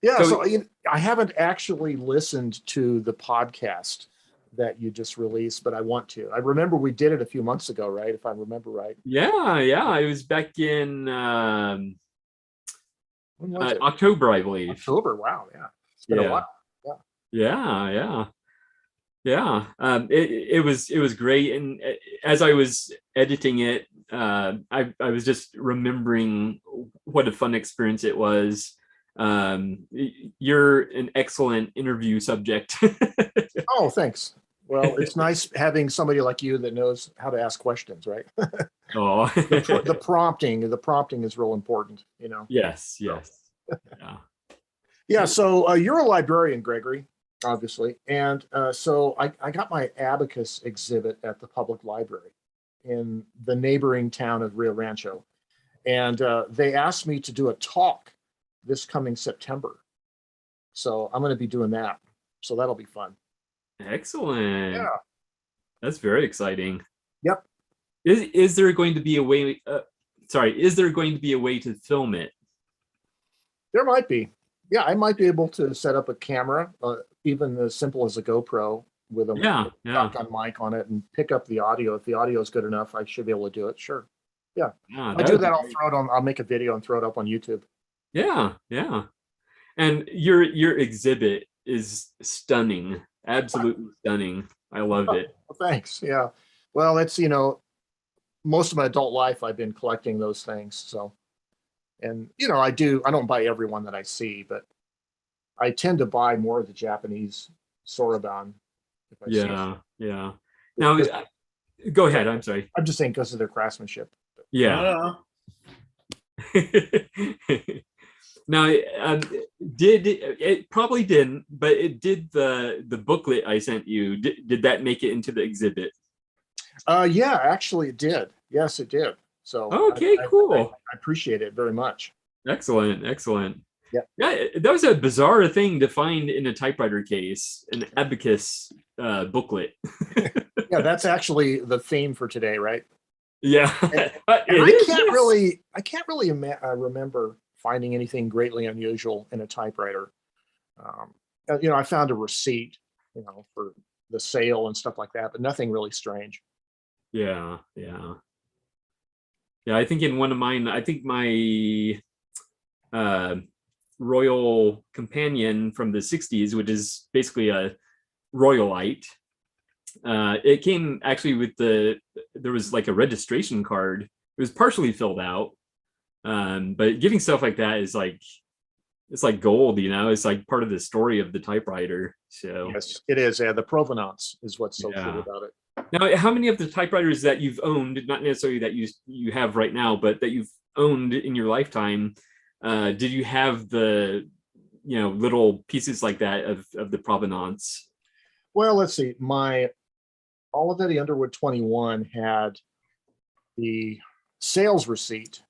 Yeah, so I haven't actually listened to the podcast that you just released, but I want to. I remember we did it a few months ago, right? If I remember right. Yeah, yeah. It was back in When was it? October, I believe. October. Wow. Yeah. It's been a while. Yeah. Yeah. It was great, and as I was editing it, I was just remembering what a fun experience it was. You're an excellent interview subject. Oh, thanks. Well, it's nice having somebody like you that knows how to ask questions, right? Oh, the prompting is real important, you know. Yes. Yeah. Yeah. So you're a librarian, Gregory, obviously, and so I got my abacus exhibit at the public library in the neighboring town of Rio Rancho, and they asked me to do a talk this coming September. So I'm going to be doing that. So that'll be fun. Excellent. Yeah. That's very exciting. Yep. Is there going to be a way? Is there going to be a way to film it? There might be. Yeah, I might be able to set up a camera, even as simple as a GoPro with a shotgun mic on it, and pick up the audio. If the audio is good enough, I should be able to do it. Sure. Yeah. I do that. I'll throw it on. I'll make a video and throw it up on YouTube. Yeah. And your exhibit is stunning. Absolutely stunning. I loved it. Well, thanks. Yeah. Well, it's, you know, most of my adult life I've been collecting those things. So, and you know, I don't buy every one that I see, but I tend to buy more of the Japanese Soroban. Yeah. Now, go ahead. I'm sorry. I'm just saying because of their craftsmanship. Yeah. Now, it probably didn't, but it did the booklet I sent you. Did that make it into the exhibit? Yeah, actually it did. Yes, it did. So okay, cool. I appreciate it very much. Excellent. Yeah. That was a bizarre thing to find in a typewriter case, an abacus booklet. Yeah, that's actually the theme for today, right? Yeah. And I can't really remember finding anything greatly unusual in a typewriter. You know, I found a receipt, you know, for the sale and stuff like that, but nothing really strange. Yeah. I think in one of mine, I think my Royal Companion from the 60s, which is basically a Royalite, it came actually with there was like a registration card. It was partially filled out. But getting stuff like that is like, it's like gold, you know. It's like part of the story of the typewriter. So yes, it is. Yeah, the provenance is what's so cool about it. Now, how many of the typewriters that you've owned, not necessarily that you have right now, but that you've owned in your lifetime, did you have the, you know, little pieces like that of the provenance? Well, let's see. My Olivetti Underwood 21 had the sales receipt.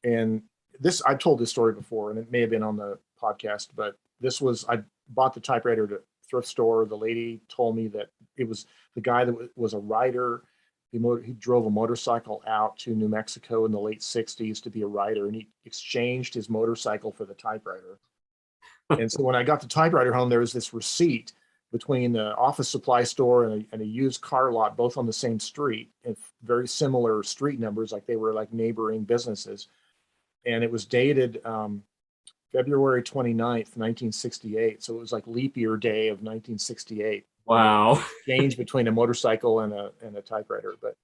And this, I've told this story before, and it may have been on the podcast, but this was, I bought the typewriter at a thrift store. The lady told me that it was the guy that was a writer. He drove a motorcycle out to New Mexico in the late 60s to be a writer, and he exchanged his motorcycle for the typewriter. And so when I got the typewriter home, there was this receipt between the office supply store and a used car lot, both on the same street, and very similar street numbers, like they were like neighboring businesses. And it was dated February 29th, 1968. So it was like leap year day of 1968. Wow. Change between a motorcycle and a typewriter, but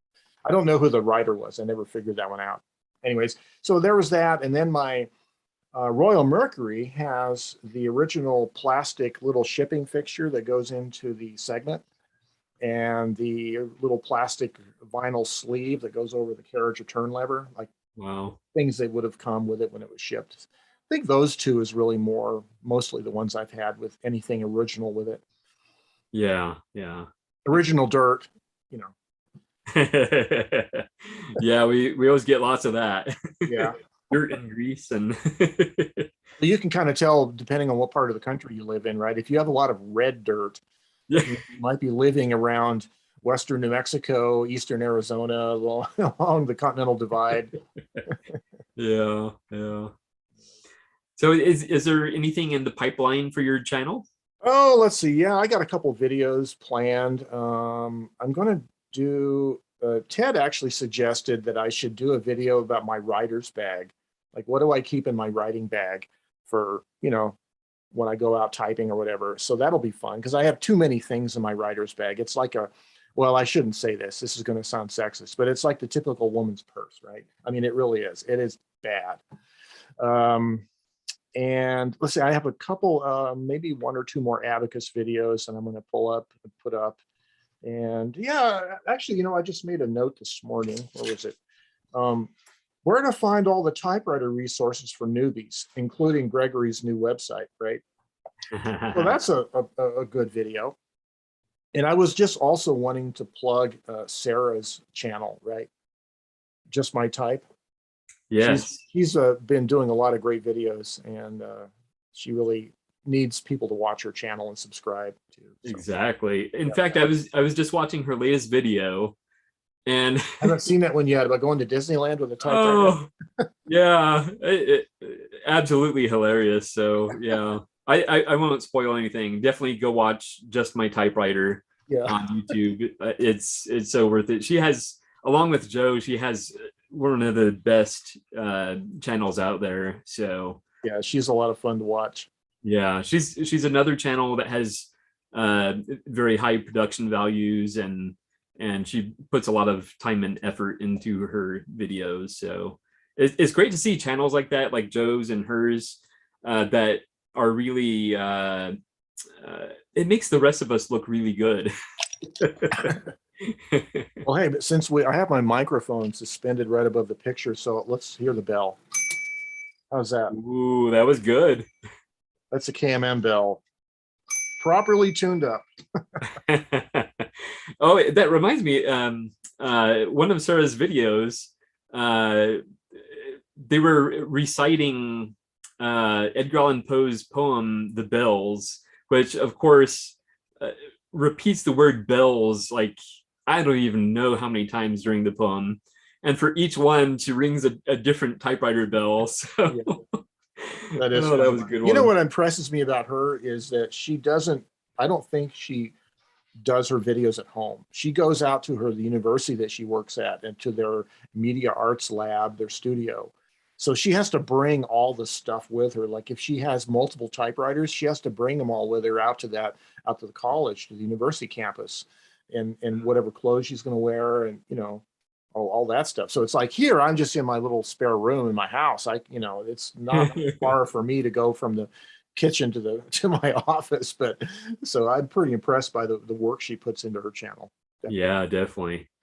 I don't know who the writer was. I never figured that one out. Anyways, so there was that, and then my Royal Mercury has the original plastic little shipping fixture that goes into the segment, and the little plastic vinyl sleeve that goes over the carriage return lever, like Wow. things that would have come with it when it was shipped. I think those two is really mostly the ones I've had with anything original with it. Yeah. Yeah. Original dirt, you know. Yeah, we always get lots of that. Yeah. Dirt and grease and You can kind of tell depending on what part of the country you live in, right? If you have a lot of red dirt, yeah. you might be living around western New Mexico, eastern Arizona, along the Continental Divide. Yeah, yeah. So is there anything in the pipeline for your channel? Oh, let's see. Yeah, I got a couple videos planned. I'm going to do, Ted actually suggested that I should do a video about my writer's bag. Like, what do I keep in my writing bag for, you know, when I go out typing or whatever. So that'll be fun because I have too many things in my writer's bag. It's like well, I shouldn't say this. This is going to sound sexist, but it's like the typical woman's purse, right? I mean, it really is. It is bad. And let's see, I have a couple, maybe one or two more abacus videos and I'm going to pull up and put up. And yeah, actually, you know, I just made a note this morning. Where was it? Where to find all the typewriter resources for newbies, including Gregory's new website, right? So that's a good video. And I was just also wanting to plug Sarah's channel, right? Just My Type. Yes. She's been doing a lot of great videos, and she really needs people to watch her channel and subscribe to. So. Exactly. In fact, I was just watching her latest video, and I haven't seen that one yet about going to Disneyland with a typewriter. Oh, yeah, absolutely hilarious. So yeah, I won't spoil anything. Definitely go watch Just My Typewriter on YouTube. It's so worth it. She has, along with Joe, she has one of the best channels out there. So yeah, she's a lot of fun to watch. Yeah, she's another channel that has very high production values, and she puts a lot of time and effort into her videos. So it's great to see channels like that, like Joe's and hers, that are really, it makes the rest of us look really good. Well, hey, but since I have my microphone suspended right above the picture, so let's hear the bell. How's that? Ooh, that was good. That's a KMM bell. Properly tuned up. Oh, that reminds me, one of Sarah's videos, they were reciting Edgar Allan Poe's poem, The Bells, which of course repeats the word bells like I don't even know how many times during the poem. And for each one, she rings a different typewriter bell. So that is, that was a good one. You know what impresses me about her is that she doesn't, I don't think she does her videos at home. She goes out to the university that she works at and to their media arts lab, their studio. So she has to bring all the stuff with her. Like if she has multiple typewriters, she has to bring them all with her out to the college, to the university campus, and whatever clothes she's going to wear, and you know, all that stuff. So it's like here, I'm just in my little spare room in my house. It's not far for me to go from the kitchen to my office, but so I'm pretty impressed by the work she puts into her channel. Definitely. Yeah,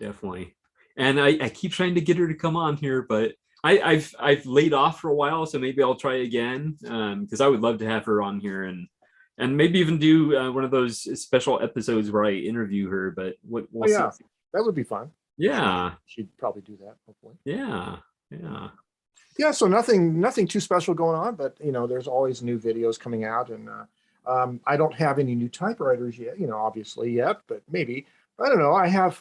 definitely. And I keep trying to get her to come on here, but I've laid off for a while, so maybe I'll try again, because I would love to have her on here and maybe even do one of those special episodes where I interview her. But we'll see. That would be fun. Yeah, she'd probably do that. Hopefully. Yeah. So nothing too special going on, but you know, there's always new videos coming out, and I don't have any new typewriters yet, you know, obviously yet, but maybe, I don't know. I have.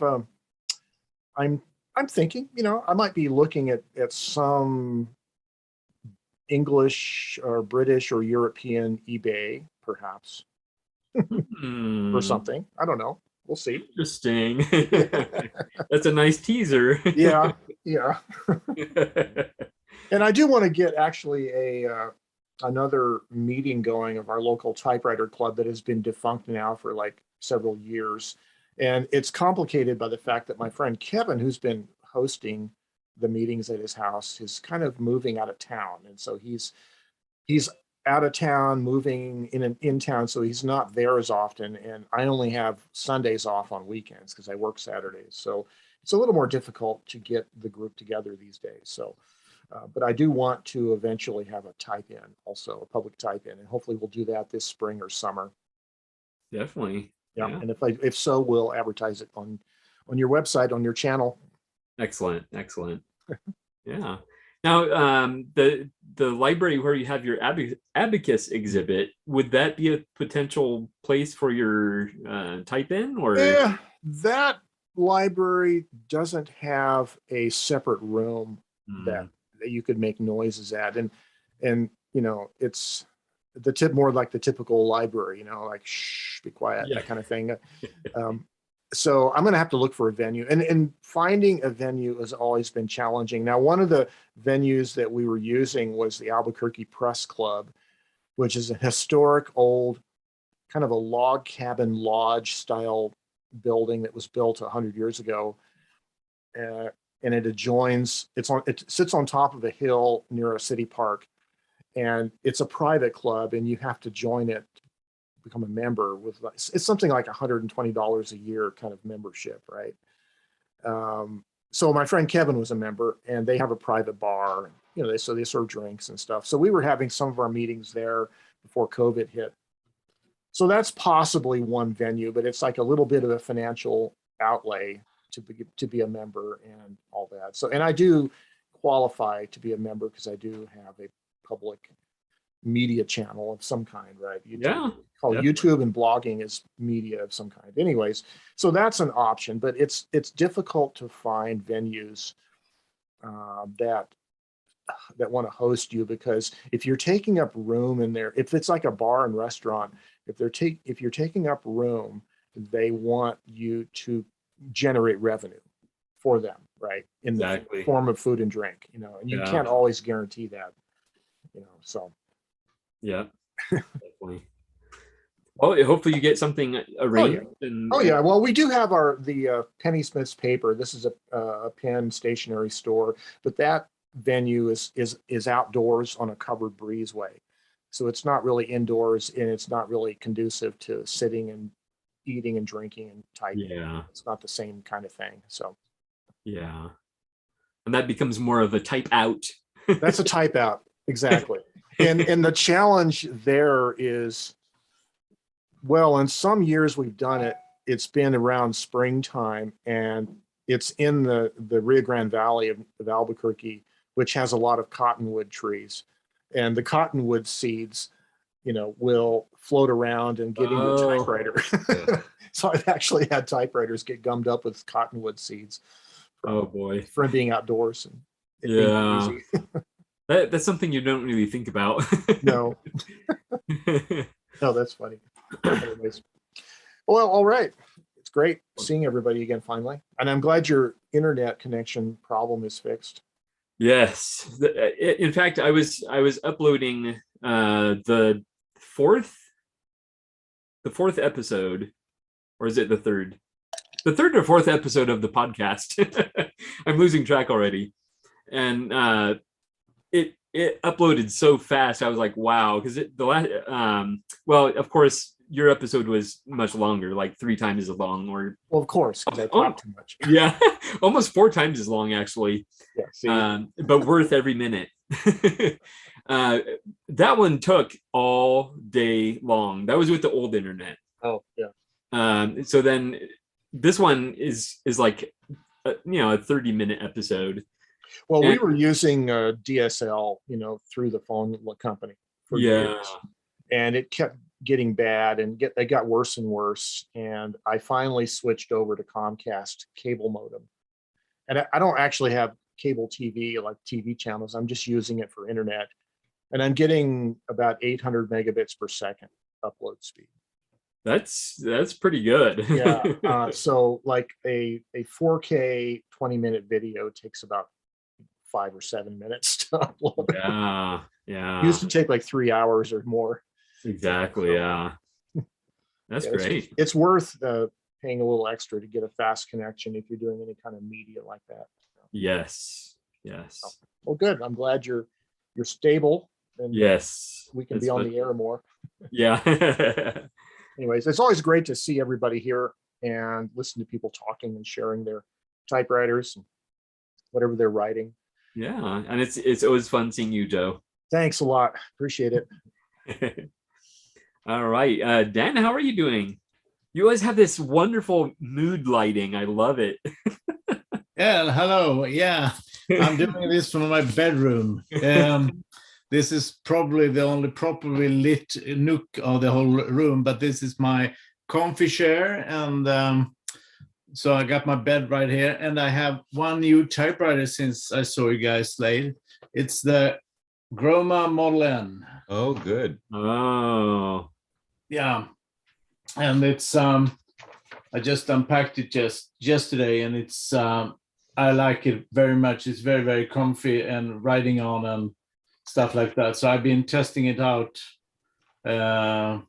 I'm thinking, you know, I might be looking at some English or British or European eBay, perhaps, or something. I don't know. We'll see. Interesting. That's a nice teaser. Yeah. And I do want to get actually another meeting going of our local typewriter club that has been defunct now for like several years. And it's complicated by the fact that my friend Kevin, who's been hosting the meetings at his house, is kind of moving out of town. And so he's out of town, moving in town, so he's not there as often. And I only have Sundays off on weekends because I work Saturdays. So it's a little more difficult to get the group together these days. So, but I do want to eventually have a type-in, also a public type-in, and hopefully we'll do that this spring or summer. Definitely. Yeah, and if so, we'll advertise it on your website, on your channel. Excellent. Yeah. Now, the library where you have your abacus exhibit, would that be a potential place for your type-in? Or yeah, that library doesn't have a separate room that you could make noises at, and you know, it's more like the typical library, you know, like shh, be quiet, that kind of thing. So I'm going to have to look for a venue, and finding a venue has always been challenging. Now, one of the venues that we were using was the Albuquerque Press Club, which is a historic old kind of a log cabin lodge style building that was built 100 years ago. And it adjoins, it sits on top of a hill near a city park, and it's a private club, and you have to join it, become a member with, it's something like $120 a year kind of membership, right? So my friend Kevin was a member, and they have a private bar, you know, so they serve drinks and stuff. So we were having some of our meetings there before COVID hit. So that's possibly one venue, but it's like a little bit of a financial outlay to be a member and all that. So, and I do qualify to be a member because I do have a public media channel of some kind, right? YouTube and blogging is media of some kind. Anyways, so that's an option, but it's difficult to find venues that want to host you, because if you're taking up room in there, if it's like a bar and restaurant, if you're taking up room, they want you to generate revenue for them, right? In the form of food and drink, you know, and you can't always guarantee that, you know, so. Yeah, definitely. Well, hopefully you get something arranged. Well, we do have the Penny Smith's paper. This is a pen stationery store, but that venue is outdoors on a covered breezeway, so it's not really indoors, and it's not really conducive to sitting and eating and drinking and typing. Yeah, it's not the same kind of thing. So yeah, and that becomes more of a type out. That's a type out, exactly. And the challenge there is, well, in some years we've done it, it's been around springtime, and it's in the Rio Grande Valley of Albuquerque, which has a lot of cottonwood trees, and the cottonwood seeds, you know, will float around and get into a typewriter. So I've actually had typewriters get gummed up with cottonwood seeds. From being outdoors. And being easy. That's something you don't really think about. No. No, that's funny. Anyways. Well, all right. It's great seeing everybody again finally. And I'm glad your internet connection problem is fixed. Yes. In fact, I was uploading the fourth episode, or is it the third? The third or fourth episode of the podcast. I'm losing track already. And it uploaded so fast. I was like, wow, because the last well, of course, your episode was much longer, like 3 times as long, or well, of course, because I talked too much. Yeah, almost 4 times as long, actually. Yeah, but worth every minute. That one took all day long. That was with the old internet. Oh, yeah. So then this one is like a 30-minute episode. Well, we were using DSL, you know, through the phone company for years, and it kept getting bad, and it got worse and worse. And I finally switched over to Comcast cable modem, and I don't actually have cable TV, like TV channels. I'm just using it for internet, and I'm getting about 800 megabits per second upload speed. That's pretty good. Yeah. So like a 4K 20-minute video takes about 5 or 7 minutes to upload. Yeah. It used to take like 3 hours or more. Exactly. Yeah. That's Yeah, great. It's worth paying a little extra to get a fast connection if you're doing any kind of media like that. Yes. Yes. Well, good. I'm glad you're stable and Yes. we can It's be on fun. the air more. Yeah. Anyways, it's always great to see everybody here and listen to people talking and sharing their typewriters and whatever they're writing. Yeah. And it's always fun seeing you, Joe. Thanks a lot. Appreciate it. All right. Dan, how are you doing? You always have this wonderful mood lighting. I love it. Yeah, hello. Yeah, I'm doing this from my bedroom. This is probably the only properly lit nook of the whole room, but this is my comfy chair. And so I got my bed right here, and I have one new typewriter since I saw you guys laid. It's the Groma Model N. Oh, good. Oh. Yeah. And it's I just unpacked it just yesterday, and it's I like it very much. It's very, very comfy and writing on and stuff like that. So I've been testing it out on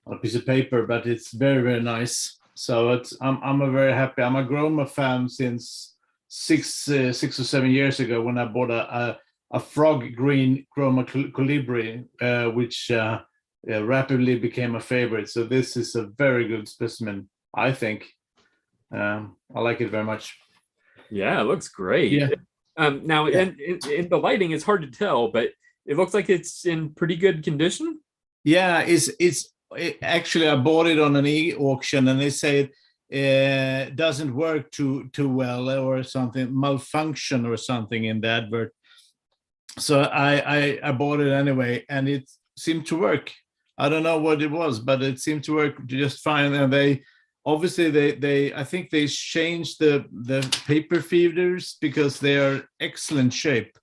a piece of paper, but it's very, very nice. So I'm a very happy. I'm a Groma fan since 6 or 7 years ago when I bought a frog green Groma Colibri, which rapidly became a favorite. So this is a very good specimen, I think. I like it very much. Yeah, it looks great. Yeah. Now, in the lighting, it's hard to tell, but it looks like it's in pretty good condition. Yeah, actually I bought it on an e-auction, and they say it doesn't work too well or something, malfunction or something in the advert. So I bought it anyway, and it seemed to work. I don't know what it was, but it seemed to work just fine. And they obviously I think they changed the paper feeders because they are excellent shape,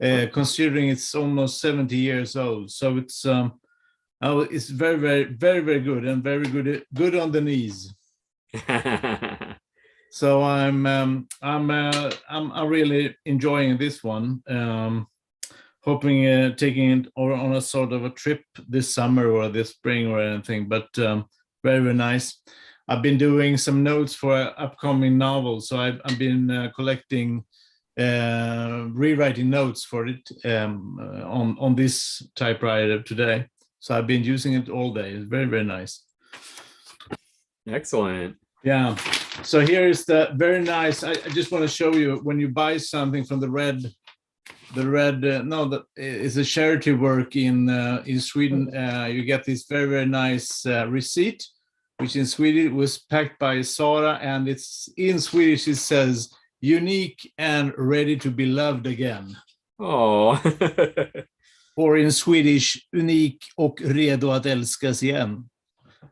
considering it's almost 70 years old. So it's very, very, very, very good, and very good on the knees. So I'm really enjoying this one. Hoping taking it on a sort of a trip this summer or this spring or anything, but very, very nice. I've been doing some notes for upcoming novels, so I've been collecting, rewriting notes for it on this typewriter today. So I've been using it all day. It's very, very nice. Excellent. Yeah. So here is the very nice. I just want to show you when you buy something from the red is a charity work in Sweden. You get this very, very nice receipt, which in Sweden was packed by Sara, and it's in Swedish. It says "unique and ready to be loved again." Oh. Or in Swedish, "unik och redo att älskas igen,"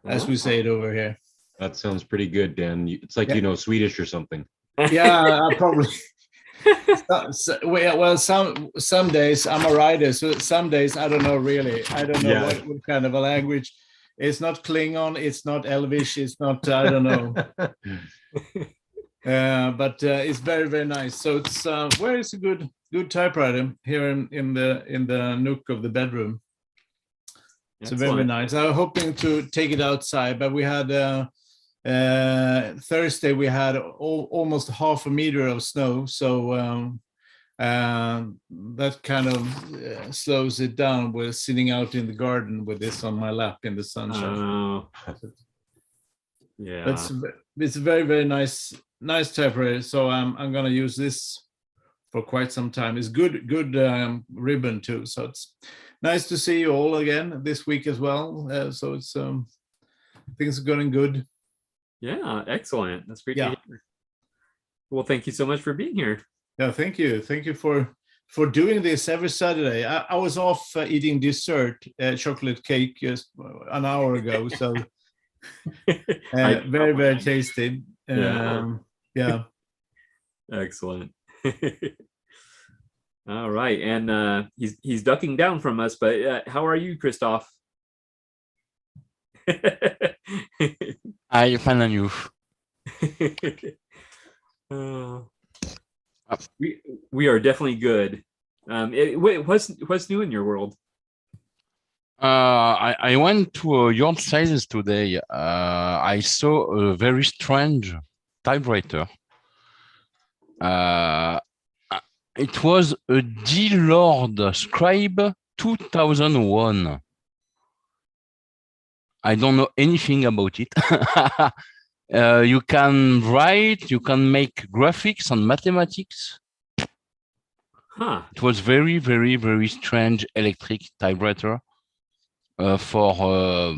as we say it over here. That sounds pretty good, Dan. It's like you know Swedish or something. Yeah, probably. Well, some days I'm a writer, so some days I don't know really. I don't know what kind of a language. It's not Klingon, it's not Elvish, it's not, I don't know. But it's very, very nice. So it's where is a good typewriter here in the nook of the bedroom. So very, very nice. I'm hoping to take it outside, but we had Thursday we had almost half a meter of snow, so that kind of slows it down. We're sitting out in the garden with this on my lap in the sunshine. Yeah, it's a very, very nice typewriter. So I'm gonna use this for quite some time. It's good ribbon too. So it's nice to see you all again this week as well. So it's things are going good. Yeah, excellent. That's great to hear. Well, thank you so much for being here. Yeah, thank you. Thank you for doing this every Saturday. I was off eating dessert, chocolate cake, just an hour ago. So very, very tasty. Yeah. Excellent. All right, and he's ducking down from us, but how are you, Christoph? I find a new. We are definitely good. What's new in your world? I went to your sales today. I saw a very strange typewriter. It was a D-Lord Scribe 2001. I don't know anything about it. You can write, you can make graphics and mathematics. Huh. It was very, very, very strange electric typewriter. For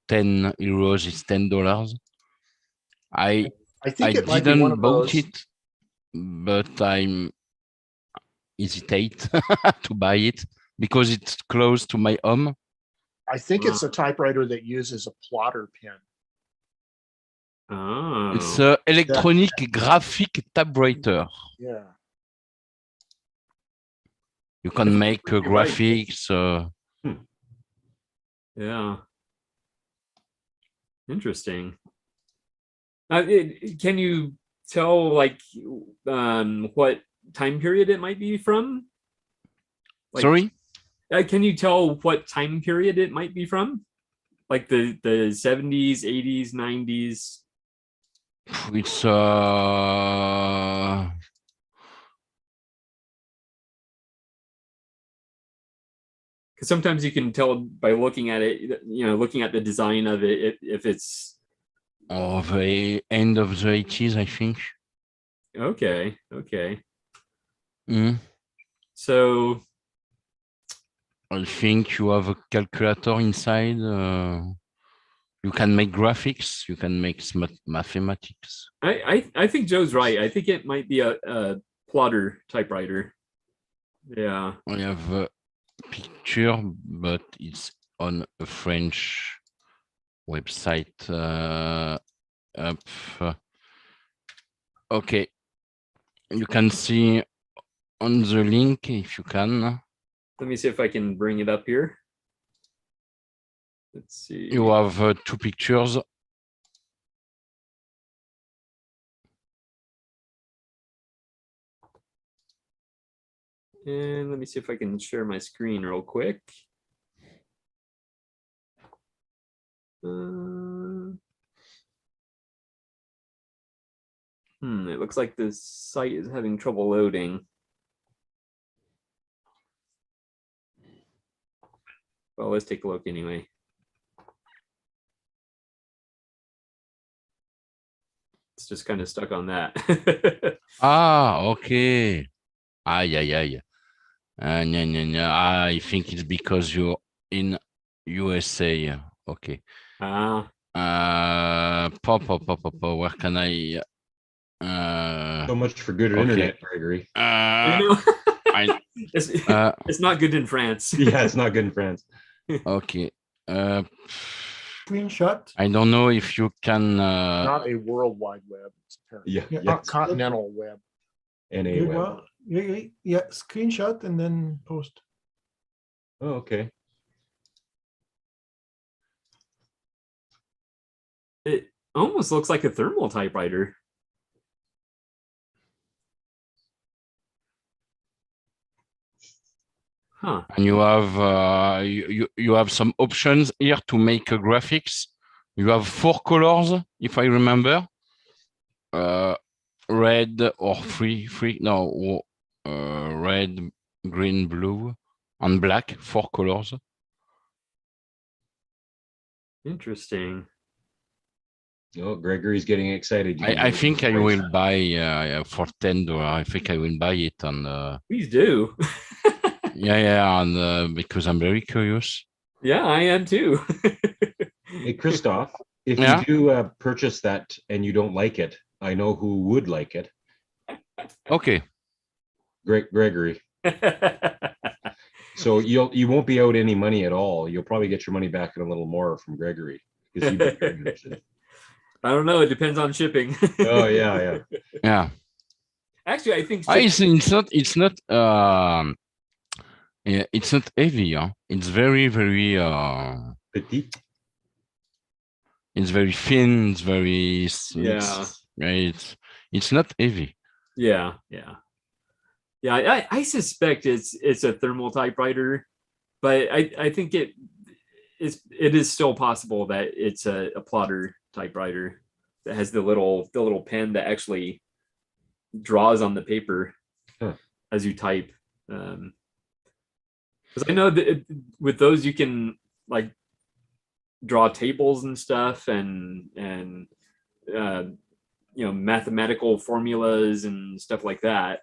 10 euros, it's $10. I think it might be one didn't of bought those. it, but I'm hesitate to buy it because it's close to my home. I think it's a typewriter that uses a plotter pen. Oh. It's an electronic graphic typewriter. Yeah. You can make You're right. graphics. Yeah. Interesting. Can you tell like what time period it might be from? Like, Sorry? Can you tell what time period it might be from? Like the 70s, 80s, 90s? It's Because sometimes you can tell by looking at it, looking at the design of it, if it's the end of the 80s, I think. okay. Mm. So I think you have a calculator inside. You can make graphics. You can make mathematics. I think Joe's right. I think it might be a plotter typewriter. Yeah. I have a picture, but it's on a French website. Okay. You can see on the link if you can. Let me see if I can bring it up here. Let's see. You have two pictures. And let me see if I can share my screen real quick. It looks like the site is having trouble loading. Well, let's take a look anyway. It's just kind of stuck on that. Okay. Yeah. No. I think it's because you're in USA. Okay. Where can I? So much for good okay. internet, Gregory. It's not good in France. Yeah, it's not good in France. Okay. Screenshot. I don't know if you can. Not a World Wide Web. It's Yeah. Continental Web. NA web. Well, yeah. Screenshot and then post. Oh, okay. It almost looks like a thermal typewriter. Huh. And you have you have some options here to make graphics. You have 4 colors, if I remember. Red or red, green, blue, and black. 4 colors. Interesting. Oh, Gregory's getting excited. I think I will buy for $10. I think I will buy it and. Please do. Yeah, and because I'm very curious. Yeah, I am too. Hey, Christoph, if you do purchase that and you don't like it, I know who would like it. Okay. Gregory. So you won't be out any money at all. You'll probably get your money back and a little more from Gregory because he'd be very interested. I don't know. It depends on shipping. Oh yeah. Actually, I think it's not it's not heavy. Huh? It's very, very petite. It's very thin. It's very It's not heavy. Yeah. I suspect it's a thermal typewriter, but I think it is still possible that it's a plotter typewriter that has the little pen that actually draws on the paper as you type. Because I know that with those you can like draw tables and stuff and mathematical formulas and stuff like that.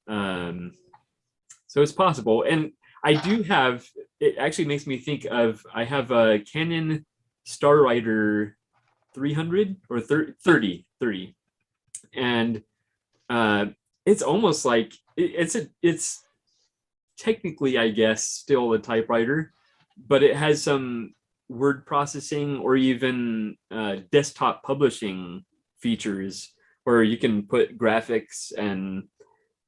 So it's possible. And I do have, it actually makes me think of, I have a Canon StarWriter 300 or 30. And it's almost like, it's technically, I guess, still a typewriter, but it has some word processing or even desktop publishing features where you can put graphics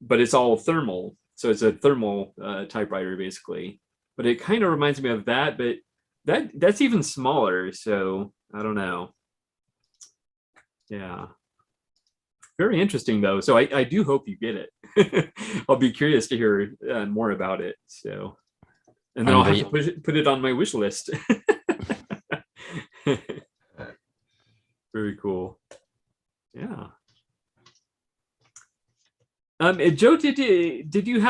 but it's all thermal. So it's a thermal typewriter basically, but it kind of reminds me of that, but that's even smaller. So I don't know. Yeah. Very interesting though. So I do hope you get it. I'll be curious to hear more about it. So, and then I'll have to put it on my wish list. Very cool. Yeah. Joe, did you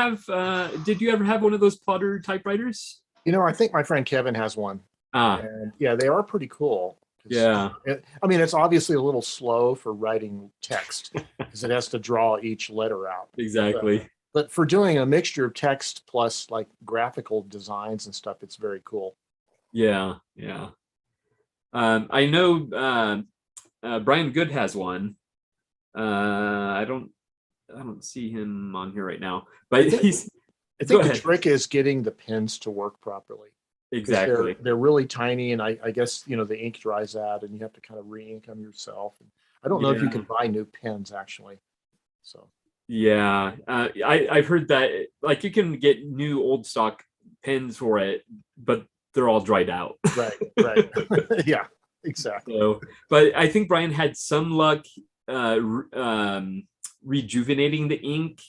ever have one of those plotter typewriters? I think my friend Kevin has one. And yeah, they are pretty cool. Yeah. I mean, it's obviously a little slow for writing text because it has to draw each letter out. Exactly. But for doing a mixture of text plus like graphical designs and stuff, it's very cool. Yeah. Yeah. I know Brian Good has one. I don't see him on here right now, but I think the trick is getting the pens to work properly. Exactly. They're really tiny, and I guess the ink dries out, and you have to kind of re-ink them yourself. I don't know if you can buy new pens actually. So yeah, I've heard that like you can get new old stock pens for it, but they're all dried out. Right. Yeah, exactly. So, but I think Brian had some luck rejuvenating the ink,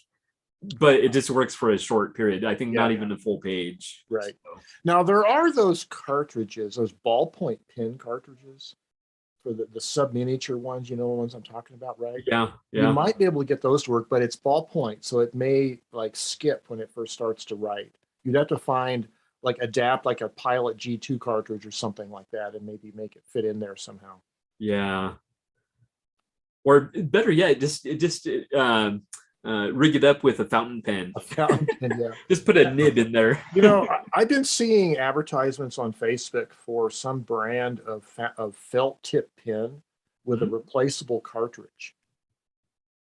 but it just works for a short period. I think not even a full page. Right. So. Now there are those cartridges, those ballpoint pen cartridges for the sub-miniature ones, the ones I'm talking about, right? Yeah. You might be able to get those to work, but it's ballpoint, so it may like skip when it first starts to write. You'd have to find adapt like a Pilot G2 cartridge or something like that and maybe make it fit in there somehow. Yeah. Or better yet, just rig it up with a fountain pen. Yeah. Just put a nib in there. I've been seeing advertisements on Facebook for some brand of felt tip pen with a replaceable cartridge,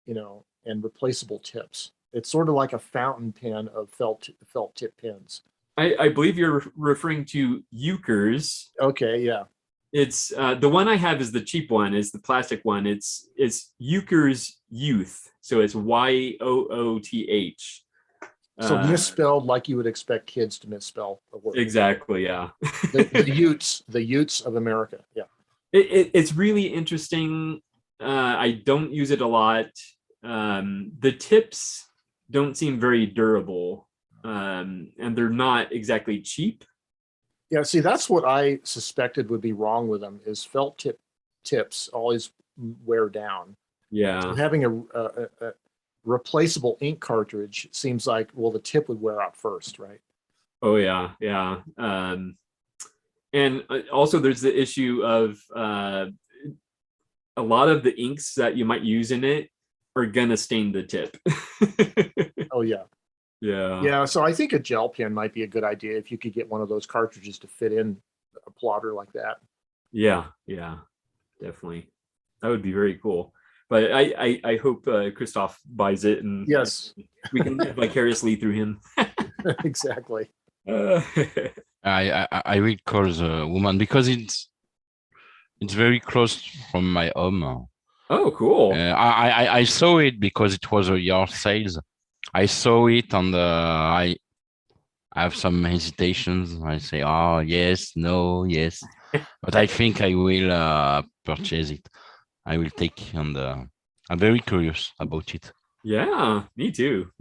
and replaceable tips. It's sort of like a fountain pen of felt tip pens. I believe you're referring to Euchre's. Okay, yeah. It's the one I have is the cheap one, is the plastic one. It's Euchre's Youth. So it's YOOTH. So misspelled like you would expect kids to misspell a word. Exactly, yeah. the Utes of America. Yeah. It's really interesting. I don't use it a lot. The tips don't seem very durable. And they're not exactly cheap. Yeah, see, that's what I suspected would be wrong with them is felt tips always wear down. Yeah. So having a replaceable ink cartridge seems like, well, the tip would wear out first, right? Oh, yeah, yeah. And also there's the issue of a lot of the inks that you might use in it are gonna stain the tip. Oh, yeah. Yeah, so I think a gel pen might be a good idea if you could get one of those cartridges to fit in a plotter like that. Yeah, definitely. That would be very cool. But I hope Christoph buys it and yes, we can live vicariously through him. Exactly. I will call the woman because it's very close from my home. Oh, cool. I saw it because it was a yard sales. I saw it and I have some hesitations. I say, oh, yes, no, yes. But I think I will purchase it. I will take and I'm very curious about it. Yeah, me too.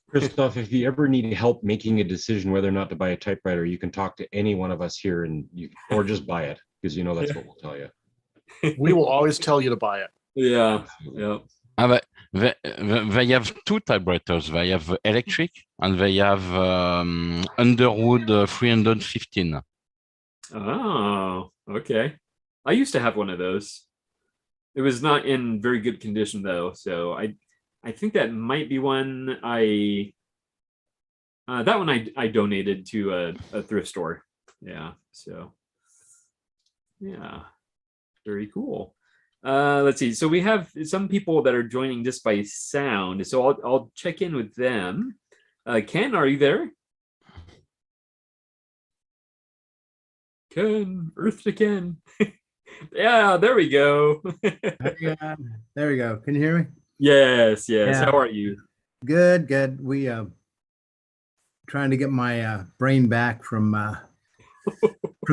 Christoph, if you ever need help making a decision whether or not to buy a typewriter, you can talk to any one of us here, and or just buy it, because that's what we'll tell you. We will always tell you to buy it. Yeah. But they have two typewriters. They have electric and they have Underwood 315. Oh, okay. I used to have one of those. It was not in very good condition though, so I think that might be one I donated to a thrift store. Yeah, so yeah, very cool. Let's see. So we have some people that are joining just by sound, so I'll check in with them. Ken, are you there? Ken, Earth to Ken. Yeah, there we go. There we go. Can you hear me? Yes. Yeah. How are you? Good. We trying to get my brain back from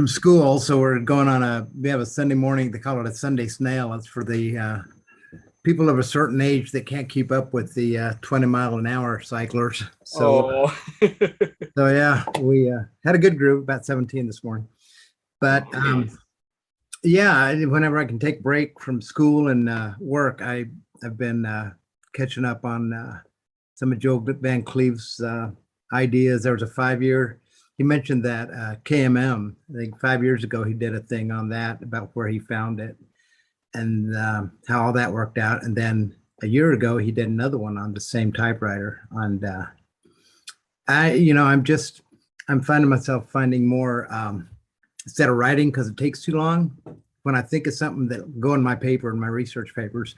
school. So we're going on we have a Sunday morning, they call it a Sunday snail. It's for the people of a certain age that can't keep up with the 20-mile-an-hour cyclers. So, so yeah, we had a good group, about 17 this morning. But yeah, whenever I can take break from school and work, I've been catching up on some of Joe Van Cleve's ideas. There was a 5-year, he mentioned that KMM, I think 5 years ago, he did a thing on that about where he found it and how all that worked out. And then a year ago, he did another one on the same typewriter. And I'm finding myself finding more, instead of writing, because it takes too long, when I think of something that go in my paper, in my research papers,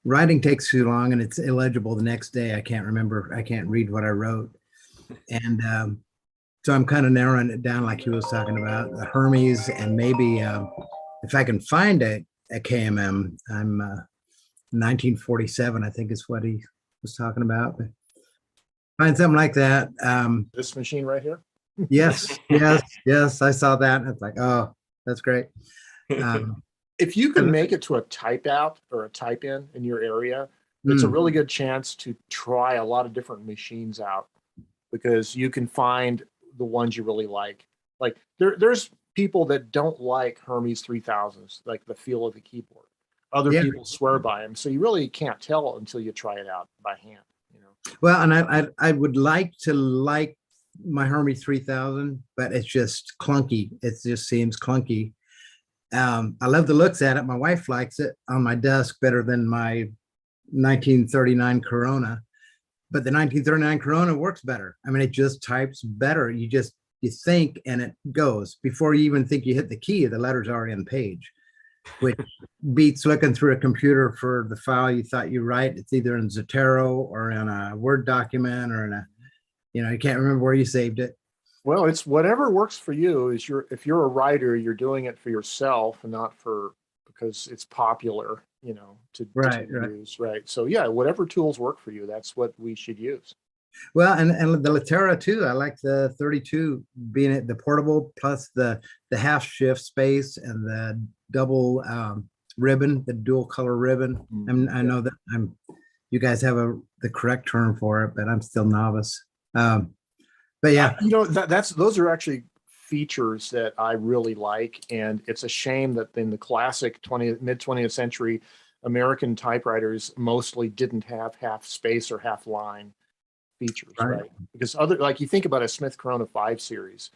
writing takes too long and it's illegible the next day. I can't remember, I can't read what I wrote. And so I'm kind of narrowing it down, like he was talking about, the Hermes, and maybe if I can find a KMM, I'm 1947, I think is what he was talking about. But find something like that. This machine right here? Yes, I saw that. It's like, oh, that's great. If you can make it to a type out or a type in your area, it's a really good chance to try a lot of different machines out, because you can find the ones you really like. Like there's people that don't like Hermes 3000s, like the feel of the keyboard. Other people swear by them. So you really can't tell until you try it out by hand, Well, and I would like to like my Hermes 3000, but it's just clunky. It just seems clunky. I love the looks at it. My wife likes it on my desk better than my 1939 Corona, but the 1939 Corona works better. I mean, it just types better. You think and it goes. Before you even think you hit the key, the letter's already on the page, which beats looking through a computer for the file you thought you write. It's either in Zotero or in a Word document or in a, you can't remember where you saved it. Well, it's whatever works for you. If you're a writer, you're doing it for yourself and not because it's popular, to use. Right. So yeah, whatever tools work for you, that's what we should use. Well, and the Latera too. I like the 32 being the portable plus the half shift space and the double ribbon, the dual color ribbon. I know that you guys have the correct term for it, but I'm still novice. But yeah, those are actually features that I really like, and it's a shame that in the classic mid 20th century American typewriters mostly didn't have half space or half line features, right? Because you think about a Smith Corona 5 series,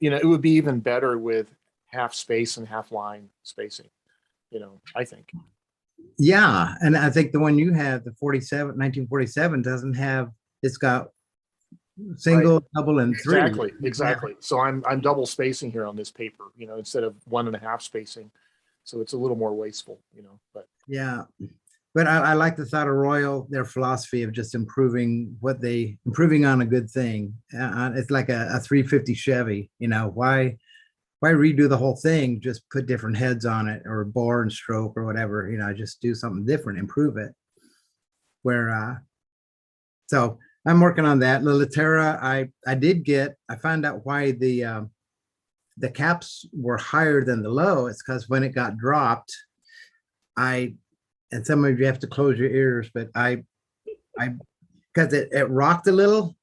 it would be even better with half space and half line spacing, I think. Yeah, and I think the one you have, the 1947, doesn't have. It's got single, double, and three. Exactly. So I'm double spacing here on this paper, instead of 1.5 spacing. So it's a little more wasteful, but yeah. But I like the thought of Royal, their philosophy of just improving on a good thing. It's like a 350 Chevy, why redo the whole thing? Just put different heads on it or bore and stroke or whatever, just do something different, improve it. So I'm working on that. The Latera, I found out why the caps were higher than the low. It's because when it got dropped, and some of you have to close your ears, but because because it rocked a little.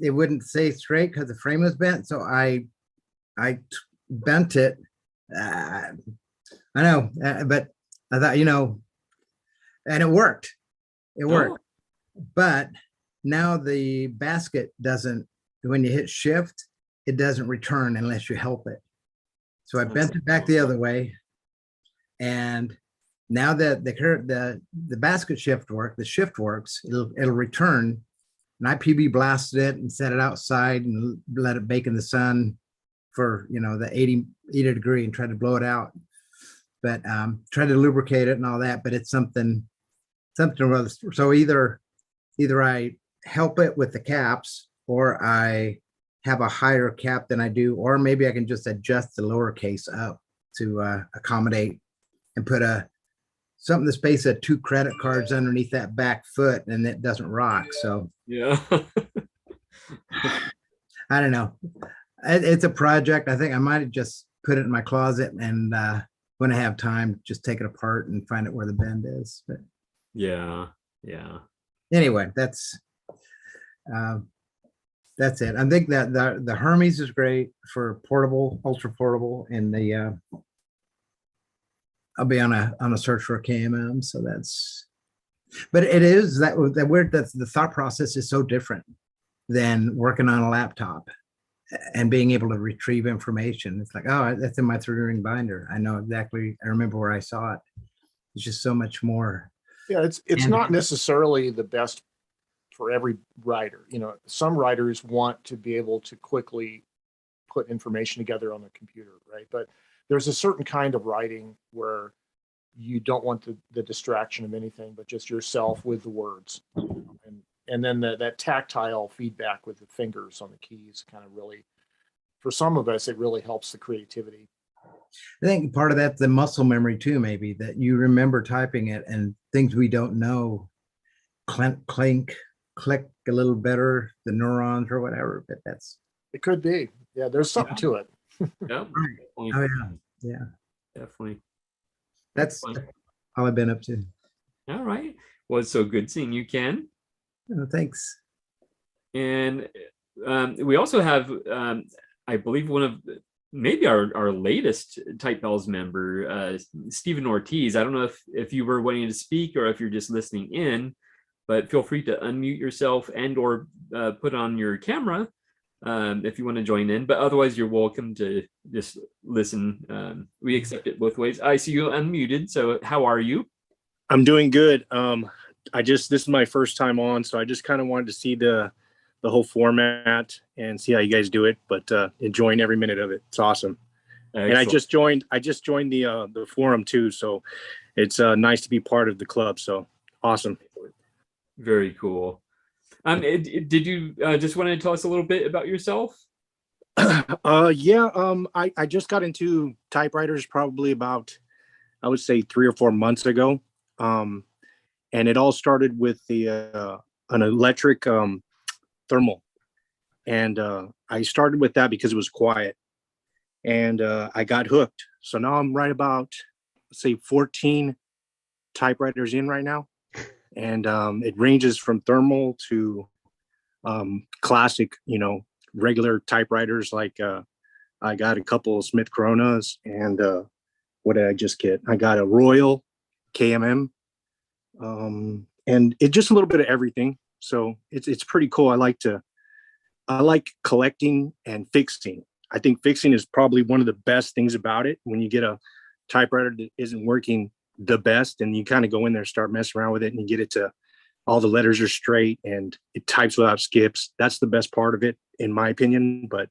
It wouldn't stay straight because the frame was bent. So I bent it. I know, but I thought, and it worked. It worked. But now the basket doesn't, when you hit shift, it doesn't return unless you help it. So I bent it back the other way. And now that the basket shift the shift works, it'll return. And I PB blasted it and set it outside and let it bake in the sun for the 80 degree and tried to blow it out. But tried to lubricate it and all that, but it's something or other. So either I help it with the caps, or I have a higher cap than I do, or maybe I can just adjust the lowercase up to accommodate and put something the space of 2 credit cards underneath that back foot, and it doesn't rock. So yeah. I don't know. It's a project. I think I might just put it in my closet, and when I have time, just take it apart and find out where the bend is. But yeah. Anyway, that's it. I think that the Hermes is great for portable, ultra portable, and the I'll be on a search for a KMM. So but it is that weird that the thought process is so different than working on a laptop and being able to retrieve information. It's like, oh, that's in my 3-ring binder. I know exactly. I remember where I saw it. It's just so much more. Yeah, it's not necessarily the best for every writer. Some writers want to be able to quickly put information together on the computer, right? But there's a certain kind of writing where you don't want the distraction of anything but just yourself with the words. And then that tactile feedback with the fingers on the keys kind of really, for some of us, it really helps the creativity. I think part of that's the muscle memory too, maybe, that you remember typing it and things we don't know click a little better, the neurons or whatever, but it could be. Yeah, there's something to it. Yeah. Oh yeah. Definitely. That's all I've been up to. All right. Well, it's so good seeing you, Ken. Oh, thanks. And we also have, I believe, one of maybe our latest Type Bells member, Stephen Ortiz. I don't know if you were wanting to speak or if you're just listening in, but feel free to unmute yourself and or put on your camera if you want to join in. But otherwise, you're welcome to just listen. We accept it both ways. I see you unmuted. So how are you? I'm doing good. This is my first time on, so I just kind of wanted to see the whole format and see how you guys do it, but enjoying every minute of it. It's awesome. Excellent. And I just joined the forum too, so it's nice to be part of the club. So awesome. Very cool. Did you just want to tell us a little bit about yourself? I just got into typewriters probably about, I would say, 3 or 4 months ago. And it all started with an electric thermal. And I started with that because it was quiet. And I got hooked. So now I'm right about, let's say, 14 typewriters in right now. And it ranges from thermal to classic, regular typewriters. Like I got a couple of Smith Coronas, and what did I just get? I got a Royal KMM, and it just a little bit of everything. So it's pretty cool. I like collecting and fixing. I think fixing is probably one of the best things about it. When you get a typewriter that isn't working the best, and you kind of go in there, start messing around with it, and you get it to all the letters are straight and it types without skips. That's the best part of it, in my opinion. But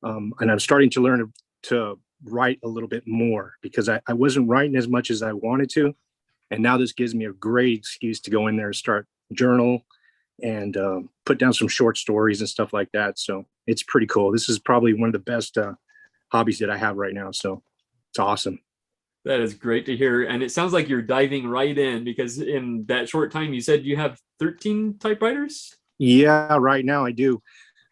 and I'm starting to learn to write a little bit more, because I wasn't writing as much as I wanted to, and now this gives me a great excuse to go in there and start journal and put down some short stories and stuff like that. So it's pretty cool. This is probably one of the best hobbies that I have right now. So it's awesome. That is great to hear. And it sounds like you're diving right in, because in that short time you said you have 13 typewriters? Yeah, right now I do.